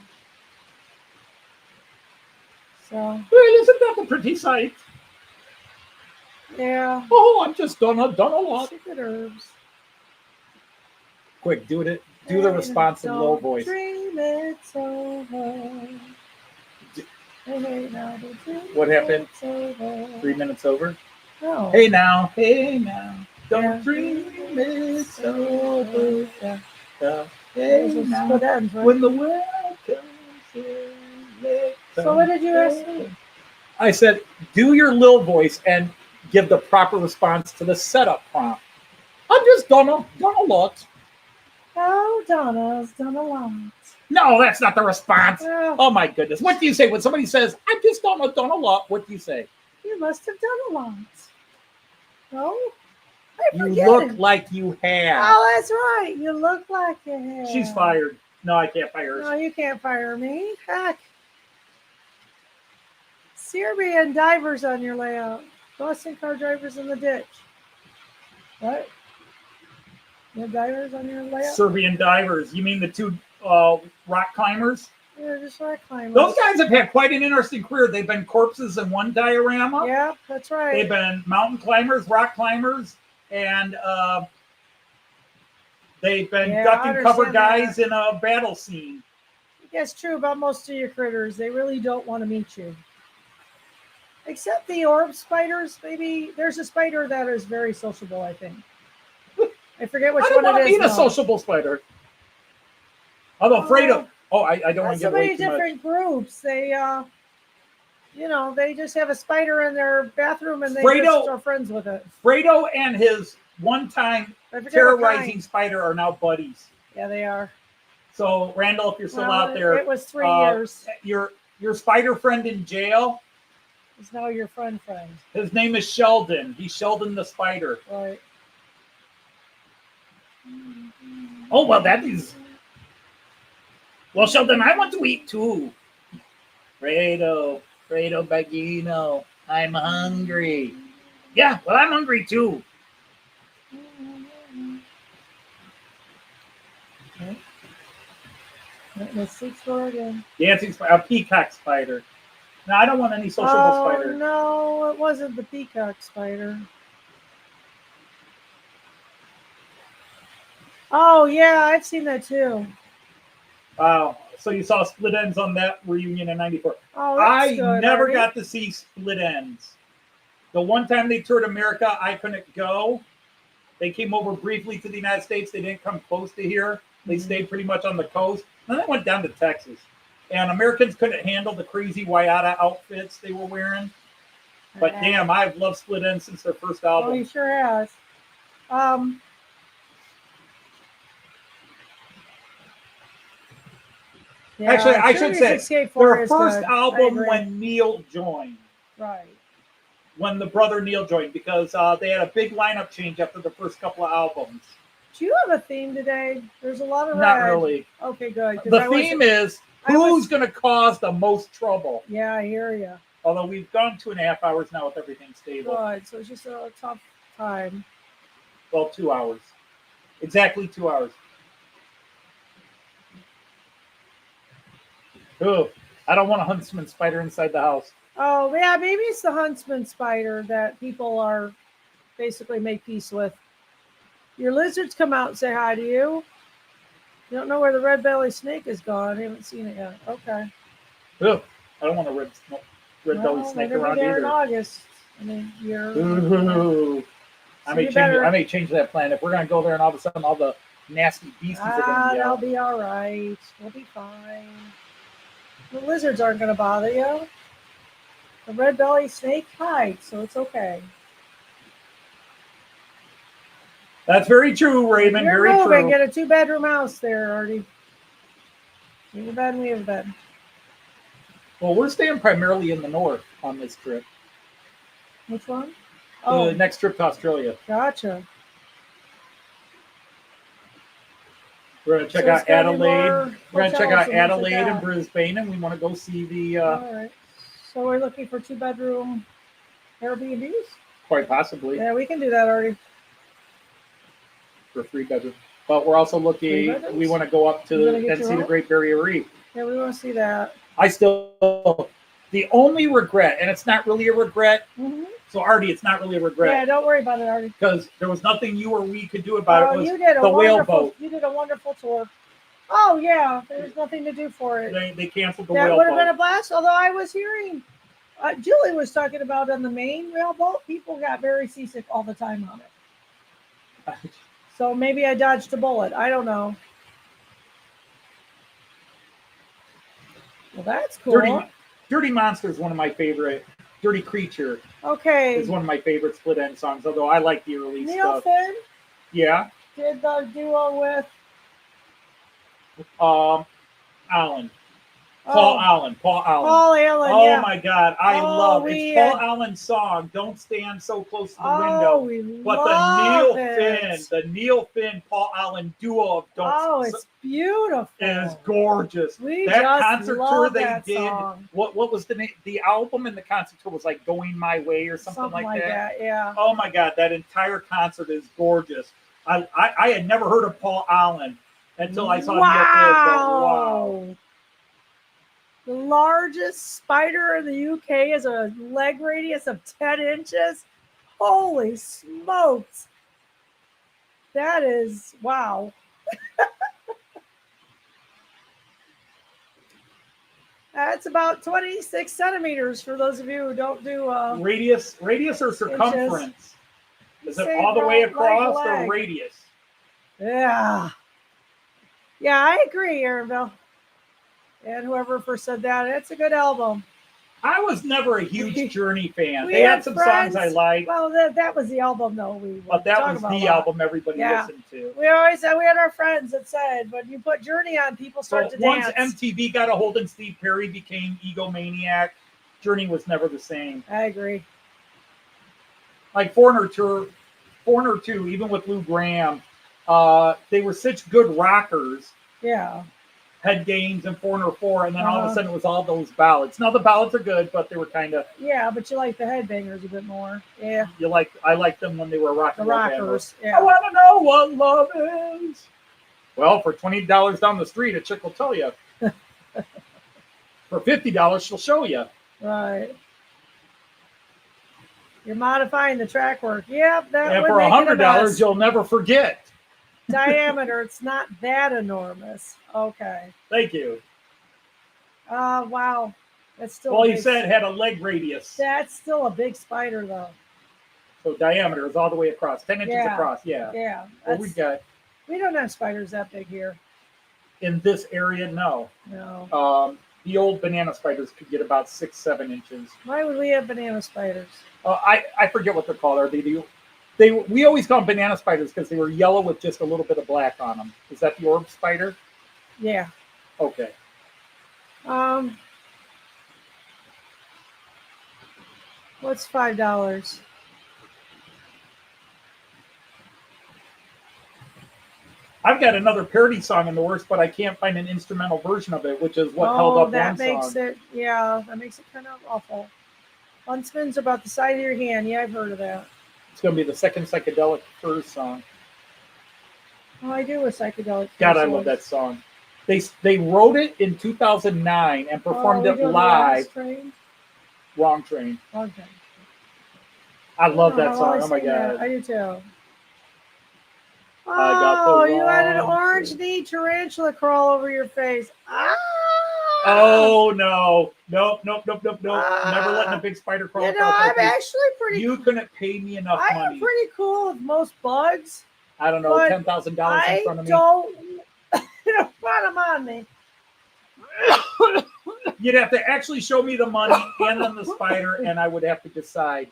So. Well, isn't that a pretty sight? Yeah. Oh, I'm just done a lot. Secret herbs. Quick, do it. Do the response in low voice. Dream it's over. What happened? 3 minutes over? Oh. Hey now. Don't dream it's over. Hey now. When the world comes in. So what did you ask me? I said, do your Lil voice and give the proper response to the setup prompt. I'm just done a lot. Oh, Donna's done a lot. No, that's not the response. Oh my goodness. What do you say when somebody says, I've just done a lot? What do you say? You must have done a lot. No? You look like you have. Oh, that's right. You look like you have. She's fired. No, I can't fire her. No, you can't fire me. Heck. Serbian divers on your layout. Bus and car drivers in the ditch. What? You have divers on your layout? Serbian divers. You mean the two rock climbers? Yeah, just rock climbers. Those guys have had quite an interesting career. They've been corpses in one diorama. Yeah, that's right. They've been mountain climbers, rock climbers, and they've been duck and cover guys in a battle scene. That's true about most of your critters. They really don't want to meet you. Except the orb spiders. Maybe there's a spider that is very sociable, I think. I forget which one it is. I don't want to be a sociable spider. I'm afraid of. Oh, I don't want to get away too much. So many different groups. They, they just have a spider in their bathroom and they just are friends with it. Fredo and his one-time terrorizing spider are now buddies. Yeah, they are. So, Randall, if you're still out there. It was 3 years. Your spider friend in jail. Is now your friend. His name is Sheldon. He's Sheldon the spider. Right. Oh, well, that is... Well, Sheldon, I want to eat too. Fredo Bagino, I'm hungry. Yeah, well, I'm hungry too. Okay. Let's explore again. Dancing spider, a peacock spider. No, I don't want any sociable spider. No, it wasn't the peacock spider. Oh, yeah, I've seen that too. Wow. So you saw Split Ends on that reunion in '94. Oh, that's good, I never got to see Split Ends. The one time they toured America, I couldn't go. They came over briefly to the United States. They didn't come close to here. They stayed pretty much on the coast. Then they went down to Texas. And Americans couldn't handle the crazy Wayata outfits they were wearing. But damn, I've loved Split Enz since their first album. Oh, he sure has. Yeah, Actually, I should say Escape 4 their is first good. album when Neil joined. Right. When the brother Neil joined, because they had a big lineup change after the first couple of albums. Do you have a theme today? There's a lot of Not red. really. Okay, good. The theme is who's going to cause the most trouble. Yeah, I hear you. Although we've gone 2.5 hours now with everything stable. Good. So it's just a tough time. Well, 2 hours. Exactly 2 hours. Oh, I don't want a huntsman spider inside the house. Oh, yeah, maybe it's the huntsman spider that people are basically make peace with. Your lizards come out and say hi to you. You don't know where the red belly snake is gone. I haven't seen it yet. Okay. Oh, I don't want a red belly snake around there either. in August. I mean, you're. Ooh. I may change that plan. If we're going to go there and all of a sudden all the nasty beasties are going to be They'll be all right. We'll be fine. The lizards aren't going to bother you. The red belly snake hides, so it's okay. That's very true, Raymond. You're very moving. true. Get a 2-bedroom house there, Artie. You have a bed and we have a bed. Well, we're staying primarily in the north on this trip. Which one? The next trip to Australia. Gotcha. We're going to check So out Adelaide. We're going to check out hotels and things like Adelaide and that. Brisbane, and we want to go see the. All right. So we're looking for 2-bedroom Airbnbs? Quite possibly. Yeah, we can do that, Artie. For 3-bedroom. But we're also looking, we want to go up to and see the Great Barrier Reef. Yeah, we want to see that. The only regret, and it's not really a regret, so Artie, it's not really a regret. Yeah, don't worry about it, Artie. Because there was nothing you or we could do about it. Was you did the whale boat. You did a wonderful tour. Oh, yeah, there's nothing to do for it. They canceled the whale boat. That would have been a blast, although I was hearing, Julie was talking about on the main whale boat, people got very seasick all the time on it. So maybe I dodged a bullet. I don't know. Well, that's cool. Dirty Monster is one of my favorite. Dirty Creature is one of my favorite Split Enz songs, although I like the early Neil stuff. Finn Yeah. did the duo with Allen. Paul Allen. Paul Allen, oh yeah. my God, I love it's Paul Allen's song. Don't stand so close to the window. But the Neil Finn, Paul Allen duo of Don't. It's beautiful. Is gorgeous. That concert tour they did. Song. What was the name? The album and the concert tour was like Going My Way or something like that. Yeah. Oh my God, that entire concert is gorgeous. I had never heard of Paul Allen until I saw Neil Finn. Wow. The largest spider in the UK has a leg radius of 10 inches. Holy smokes. That is, wow. That's about 26 centimeters for those of you who don't do radius or circumference. Is it all the way across or radius? Yeah. Yeah, I agree, Aaronville. And whoever first said that, it's a good album. I was never a huge Journey fan. They had some songs I liked. Well, that was the album, though. But that was the album everybody listened to. We always we had our friends that said, when you put Journey on, people start to dance. Once MTV got a hold and Steve Perry became egomaniac, Journey was never the same. I agree. Like Foreigner 2, even with Lou Gramm, they were such good rockers. Yeah. Head Games and Foreigner 4, and then all of a sudden it was all those ballads. Now the ballads are good, but they were kind of but you like the headbangers a bit more. Yeah. I liked them when they were rock and roll rockers. Yeah. I want to know what love is. Well, for $20 down the street, a chick will tell you. For $50, she'll show you. Right. You're modifying the track work. Yep. And for $100, you'll never forget. Diameter, it's not that enormous. Okay. Thank you. Wow. That's still well, he said had a leg radius. That's still a big spider, though. So diameter is all the way across, 10 inches across. Yeah. Yeah. What we got? We don't have spiders that big here. In this area, no. No. The old banana spiders could get about 6-7 inches. Why would we have banana spiders? I forget what they're called. We always call them banana spiders because they were yellow with just a little bit of black on them. Is that the orb spider? Yeah. Okay. What's $5? I've got another parody song in the works, but I can't find an instrumental version of it, which is what held up that one makes song. that makes it kind of awful. Huntsman's about the side of your hand. Yeah, I've heard of that. It's going to be the second psychedelic fur song. Oh, I do a psychedelic. God, I love that song. They wrote it in 2009 and performed it live. Wrong Train. Okay. I love that song. Oh my God. I do too. got the Oh, you had an wrong orange knee tarantula crawl over your face. Ah! Oh no. Nope. Never letting a big spider crawl. You know, I'm actually pretty. You couldn't pay me enough I money. am pretty cool with most bugs. I don't know, $10,000 in front of me. I don't. You don't put them on me. You'd have to actually show me the money and then the spider, and I would have to decide.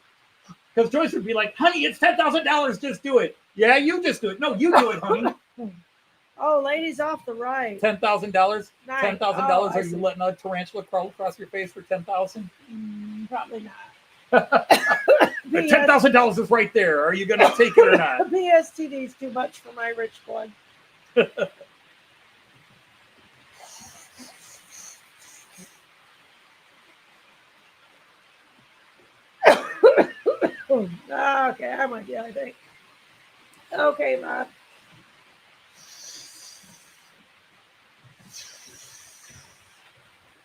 Because Joyce would be like, honey, it's $10,000, just do it. Yeah, you just do it. No, you do it, honey. Oh, ladies off the right. $10,000? Nice. $10,000? Are you letting a tarantula crawl across your face for $10,000? Probably not. $10,000 is right there. Are you going to take it or not? PSTD is too much for my rich blood. Okay, I'm with you, I think. Okay, Mom.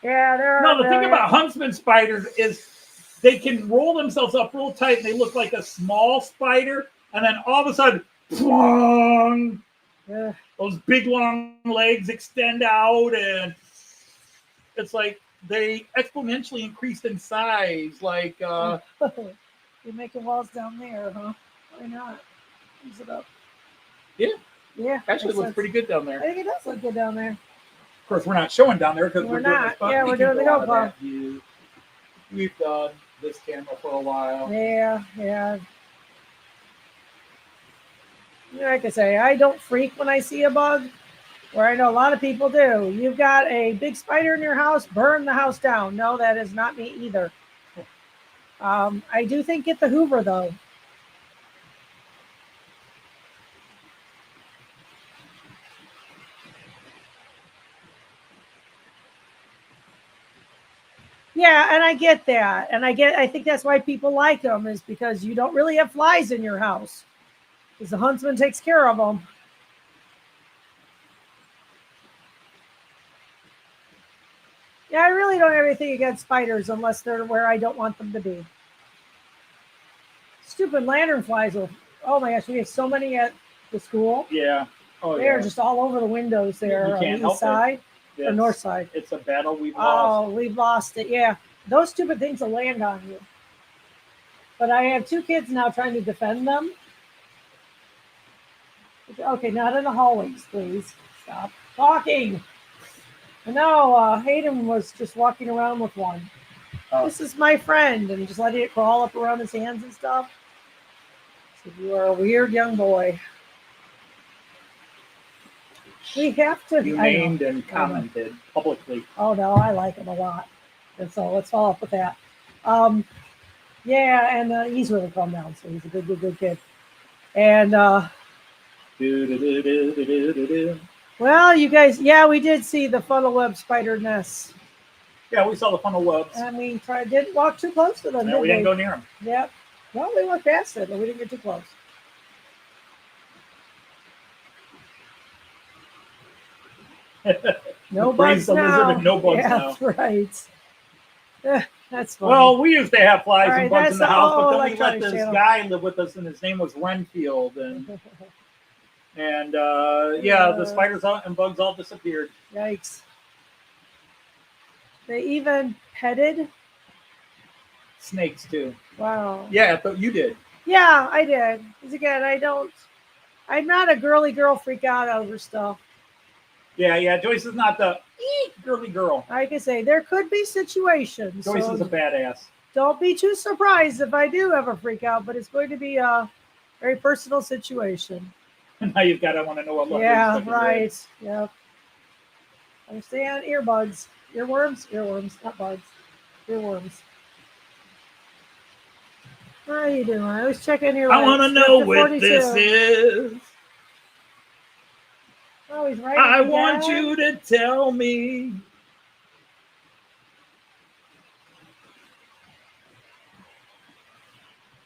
Yeah, there are. No, the thing about huntsman spiders is they can roll themselves up real tight and they look like a small spider, and then all of a sudden, plong, those big long legs extend out, and it's like they exponentially increased in size. Like, You're making walls down there, huh? Why not? Use it up. Yeah. Yeah. Actually, it looks pretty good down there. I think it does look good down there. Of course, we're not showing down there because We're doing not. this, Yeah, we're doing the GoPro. We've done this camera for a while. Yeah. Like I say, I don't freak when I see a bug, where I know a lot of people do. You've got a big spider in your house, burn the house down. No, that is not me either. I do think get the Hoover, though. Yeah, and I get that. And I think that's why people like them, is because you don't really have flies in your house, because the huntsman takes care of them. Yeah, I really don't have anything against spiders unless they're where I don't want them to be. Stupid lanternflies will, oh my gosh, we have so many at the school. Yeah. Oh, They're just all over the windows there on the east side or north side. It's a battle we've lost. Oh, we've lost it. Yeah. Those stupid things will land on you. But I have 2 kids now trying to defend them. Okay, not in the hallways, please. Stop talking. No, Hayden was just walking around with one. Oh. This is my friend, and just letting it crawl up around his hands and stuff. So you are a weird young boy. We have to. You named and commented publicly. Oh no, I like him a lot, and so let's follow up with that. Yeah, and he's really calmed down, so he's a good kid. And well, you guys, yeah, we did see the funnel web spider nests. Yeah, we saw the funnel webs. And we didn't walk too close to them. No, we didn't go near them. Yep. Well, we went past it, but we didn't get too close. No bugs now. No bugs yeah, now. That's right. That's funny. Well, we used to have flies right, and bugs in the house, but then we let electronic this channel. guy live with us, and his name was Renfield, and yeah, the spiders and bugs all disappeared. Yikes. They even petted snakes too. Wow. Yeah, but you did. Yeah, I did. Because again, I'm not a girly girl freak out over stuff. Yeah. Joyce is not the Eek, girly girl. Like I say, there could be situations. Joyce so is a badass. don't be too surprised if I do ever freak out, but it's going to be a very personal situation. Now you've got, I want to know what love Yeah, is. right. Yep. Understand? Earbuds. Earworms, not bugs. Earworms. How are you doing? I was checking your I want to know what this 42. is. Oh, he's writing I it want down. you to tell me.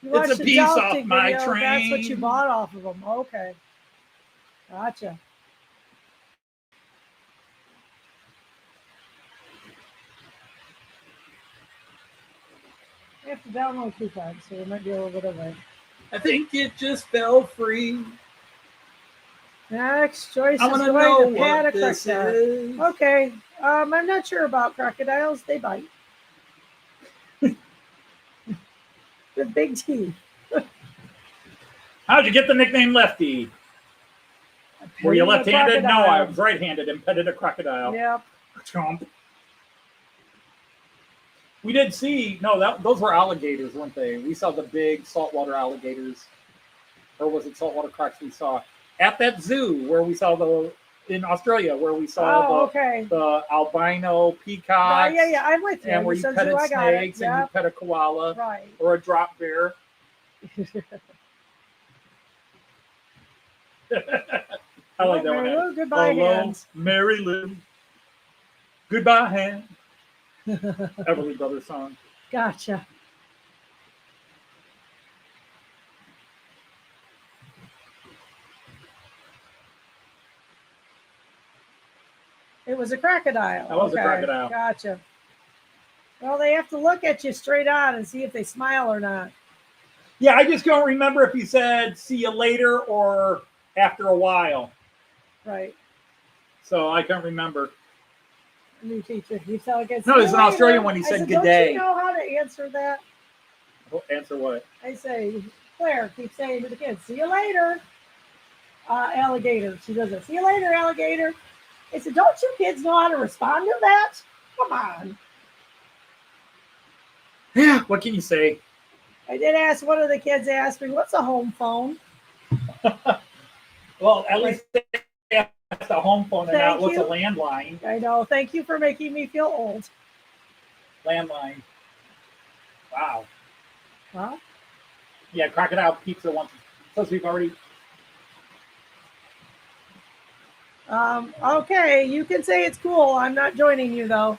You It's watched a the piece off jousting my video, That's what you train. bought off of them. Okay. Gotcha. I have to download coupons, so it might be a little bit of a... I think it just fell free. Next, Joyce I is want to going know to pat a what this crocodile. is. Okay. I'm not sure about crocodiles. They bite. With big teeth. How'd you get the nickname Lefty? Were you Petting a left-handed? No, crocodile. I was right-handed and petted a crocodile. Yep. Chomp. We did see, no, those were alligators, weren't they? We saw the big saltwater alligators. Or was it saltwater crocs we saw? At that zoo where we saw in Australia, where we saw the albino peacocks. Yeah, I'm with you. And where you petted snakes and you pet a koala. Right. Or a drop bear. I like that one. Goodbye, Hello, hands. Mary Lou. Goodbye, hand. Everly Brothers song. Gotcha. It was a crocodile. That was a crocodile. Gotcha. Well, they have to look at you straight on and see if they smile or not. Yeah, I just don't remember if he said see you later or after a while. Right. So I can't remember. New teacher. You tell a kid. No, it's an Australian one. He said good day. Don't you know how to answer that? Answer what? I say, Claire keeps saying to the kids, see you later, alligator. She does it. See you later, alligator. I said, don't you kids know how to respond to that? Come on. Yeah, what can you say? I did ask one of the kids asked me, what's a home phone? Well, at least that's a home phone and not what's you. a landline. I know. Thank you for making me feel old. Landline. Wow. Huh? Yeah, crocodile pizza once. Plus we've already. Okay, you can say it's cool. I'm not joining you though.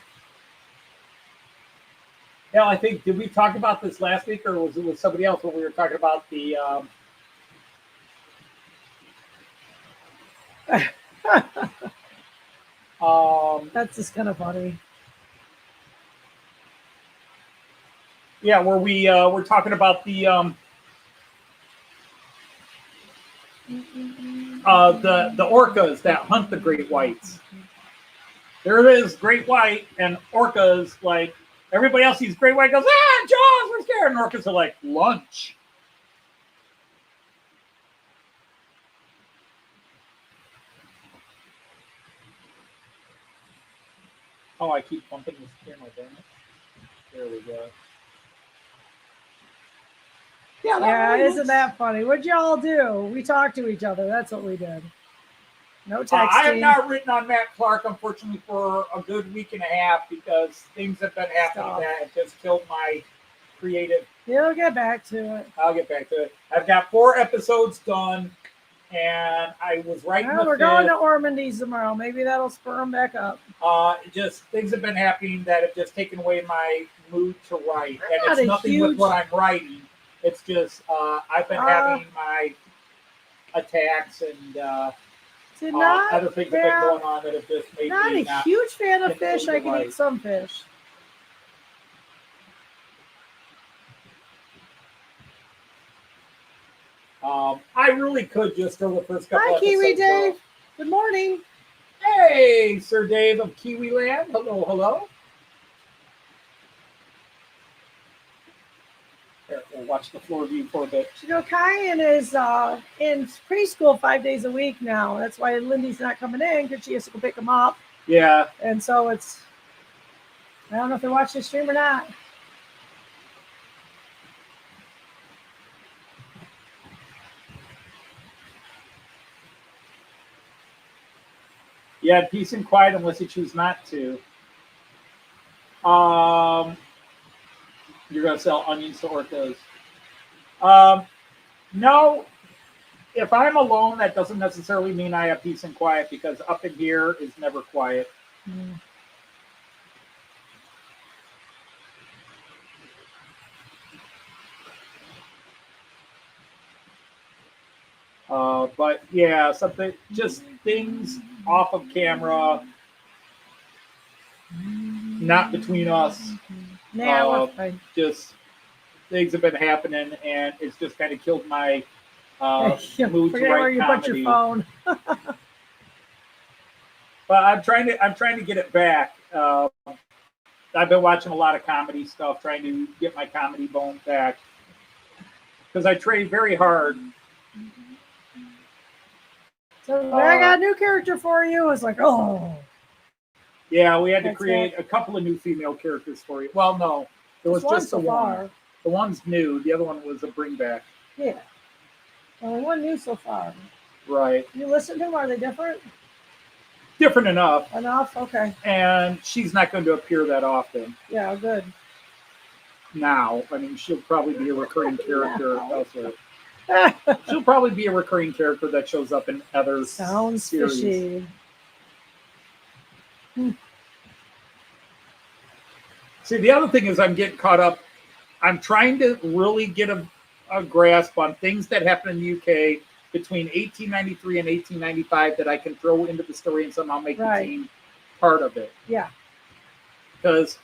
Yeah, I think, did we talk about this last week or was it with somebody else when we were talking about the That's just kind of funny. Yeah, where we were talking about the orcas that hunt the great whites. There it is, great white, and orcas, like, everybody else sees great white, goes, Jaws, we're scared, and orcas are like, lunch. Oh, I keep bumping this camera, damn it. There we go. Yeah, isn't that funny? What'd y'all do? We talked to each other. That's what we did. No texting. I have not written on Matt Clark, unfortunately, for a good week and a half because things have been happening that have just killed my creative. You'll get back to it. I'll get back to it. I've got 4 episodes done, and I was writing the we're going to Ormondy's tomorrow. Maybe that'll spur them back up. Just things have been happening that have just taken away my mood to write, and not it's nothing with what I'm writing. It's just I've been having my attacks and other things have been going on that have just made me not a huge fan of fish. I can eat some fish. I really could just throw the first couple Hi, episodes. Kiwi Dave. Good morning. Hey, Sir Dave of Kiwi Land. Hello, hello. Here, we'll watch the floor view for a bit. You know, Kyan is in preschool 5 days a week now. That's why Lindy's not coming in because she has to go pick him up. Yeah. And so it's, I don't know if they watch the stream or not. Yeah, peace and quiet unless you choose not to. You're going to sell onions to orcas. No, if I'm alone, that doesn't necessarily mean I have peace and quiet, because up in here is never quiet. Mm. But yeah, something, just things off of camera, not between us. Nah, we're fine. Just things have been happening, and it's just kind of killed my mood to Forget where write you comedy. put your phone. But I'm trying to get it back. I've been watching a lot of comedy stuff, trying to get my comedy bone back, because I trained very hard. So I got a new character for you. It's like, oh. Yeah, we had to That's create a couple of new female characters for you. Well, no, there was just the one. The one's new. The other one was a bring back. Yeah. Only one new so far. Right. You listen to them? Are they different? Different enough. Enough? Okay. And she's not going to appear that often. Yeah, good. Now, I mean, she'll probably be a recurring character elsewhere. She'll probably be a recurring character that shows up in other Sounds series. fishy. See, the other thing is I'm getting caught up. I'm trying to really get a grasp on things that happened in the UK between 1893 and 1895 that I can throw into the story and somehow make the team part of it. Yeah. Because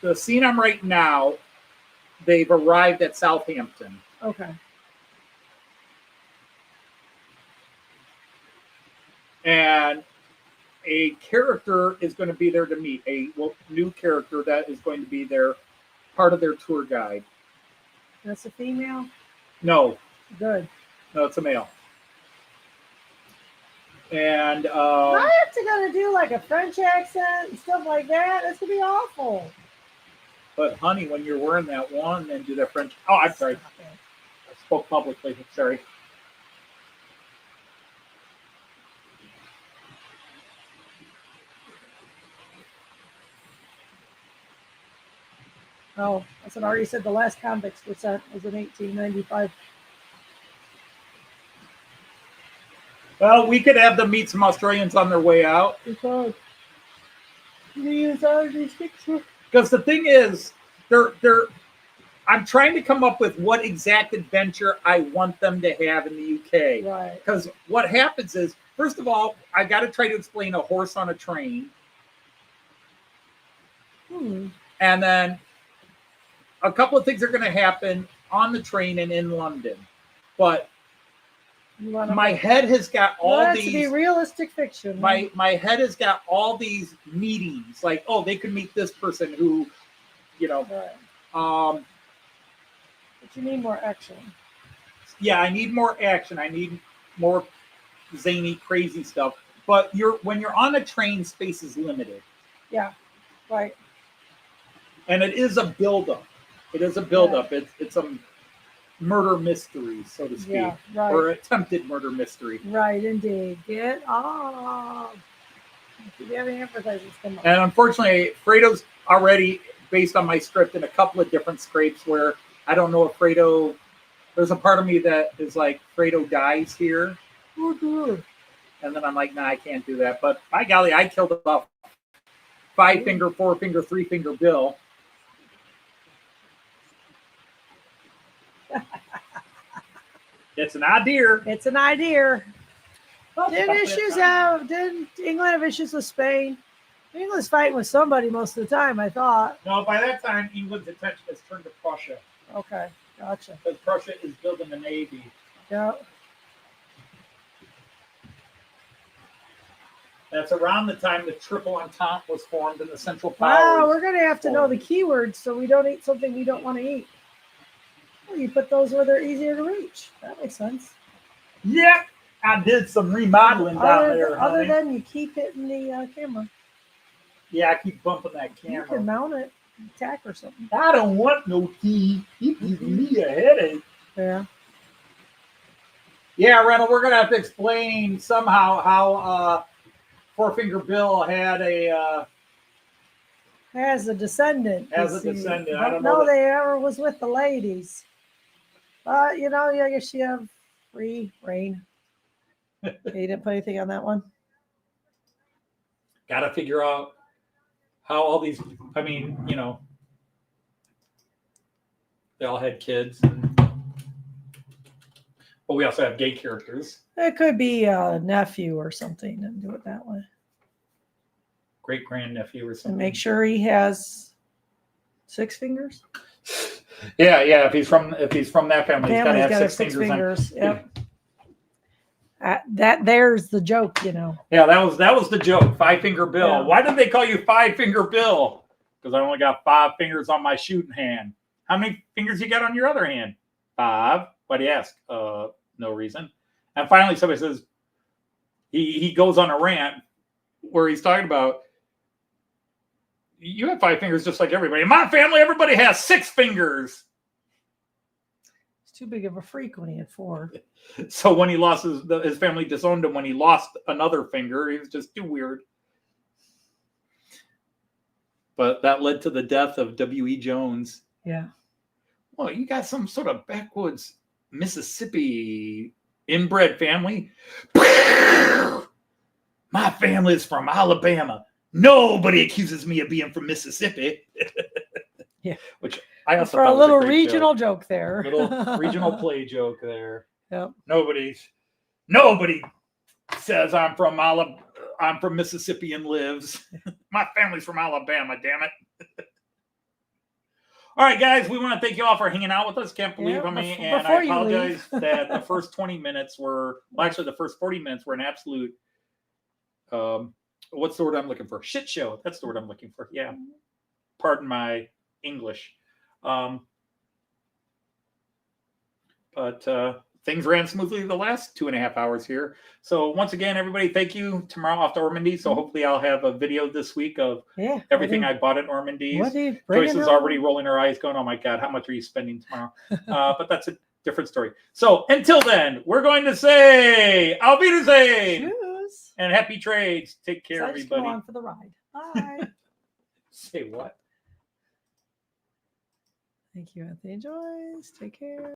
the scene I'm writing now, they've arrived at Southampton. Okay. And a character is going to be there to meet, a new character that is going to be there, part of their tour guide. That's a female? No. Good. No, it's a male. And I have to go to do like a French accent and stuff like that. That's going to be awful. But honey, when you're wearing that one and do that French, oh, I'm sorry. I spoke publicly. Sorry. Oh, I said, already said the last convicts were sent was in 1895. Well, we could have them meet some Australians on their way out. Because the thing is, I'm trying to come up with what exact adventure I want them to have in the UK. Right. Because what happens is, first of all, I got to try to explain a horse on a train. And then a couple of things are going to happen on the train and in London. But my head has got all these. To be realistic fiction. My head has got all these meetings. Like, oh, they could meet this person who, you know. Right. But you need more action. Yeah, I need more action. I need more zany, crazy stuff. But when you're on a train, space is limited. Yeah. Right. And it is a buildup. It is a buildup. Yeah. It's a murder mystery, so to speak. Yeah, right. Or attempted murder mystery. Right, indeed. Get off. If you have any advertisements come up. And unfortunately, Fredo's already based on my script in a couple of different scrapes where I don't know if Fredo, there's a part of me that is like, Fredo dies here. Oh, and then I'm like, nah, I can't do that. But by golly, I killed about 5-finger, 4-finger, 3-finger Bill. It's an idea. It's an idea. Well, Didn't England have issues with Spain? England's fighting with somebody most of the time, I thought. No, by that time, England's attention has turned to Prussia. Okay, gotcha. Because Prussia is building a navy. Yeah. That's around the time the Triple Entente was formed in the Central Powers. Wow, we're going to have to know the keywords so we don't eat something we don't want to eat. Well, you put those where they're easier to reach. That makes sense. Yep. I did some remodeling down there. Other than you keep hitting the camera. Yeah, I keep bumping that You camera. can mount it, tack or something. I don't want no tea. It gives me a headache. Yeah. Yeah, Randall, we're gonna have to explain somehow how Four Finger Bill had a As a descendant. As you a see. descendant, I Don't don't know know they ever was with the ladies. But you know, I guess you have free reign. Okay, you didn't put anything on that one. got to figure out how all these. I mean, you know, they all had kids. But we also have gay characters. It could be a nephew or something and do it that way. Great grandnephew or something. And make sure he has 6 fingers. Yeah. If he's from that family, he's got to Family's have got 6 6 fingers. fingers. Yep. There's the joke, you know. Yeah, that was the joke. 5 Finger Bill. Yeah. Why did they call you 5 Finger Bill? Because I only got 5 fingers on my shooting hand. How many fingers you got on your other hand? 5. Why'd he ask? No reason. And finally, somebody says he goes on a rant where he's talking about you have 5 fingers just like everybody. In my family, everybody has 6 fingers. He's too big of a freak when he had 4. So when he lost his family disowned him when he lost another finger. He was just too weird. But that led to the death of W.E. Jones. Yeah. Well, you got some sort of backwoods Mississippi inbred family. My family is from Alabama. Nobody accuses me of being from Mississippi. Yeah. Which I also For a thought was little great regional joke there. little regional play joke there. Yep. Nobody says I'm from Mississippi and lives. My family's from Alabama, damn it. All right, guys, we want to thank you all for hanging out with us. Can't believe how many. And I apologize that the first 20 minutes were, well, actually, the first 40 minutes were an absolute, what's the word I'm looking for? Shit show. That's the word I'm looking for. Yeah. Pardon my English. But things ran smoothly the last 2.5 hours here. So once again, everybody, thank you. Tomorrow off to Normandy. So hopefully I'll have a video this week of everything I bought at Normandy's. Joyce is already rolling her eyes going, oh my God, how much are you spending tomorrow? But that's a different story. So until then, we're going to say, Auf Wiedersehen. Cheers. And happy trades. Take care, everybody. Go on for the ride. Bye. Say what? Thank you, Anthony and Joyce. Take care.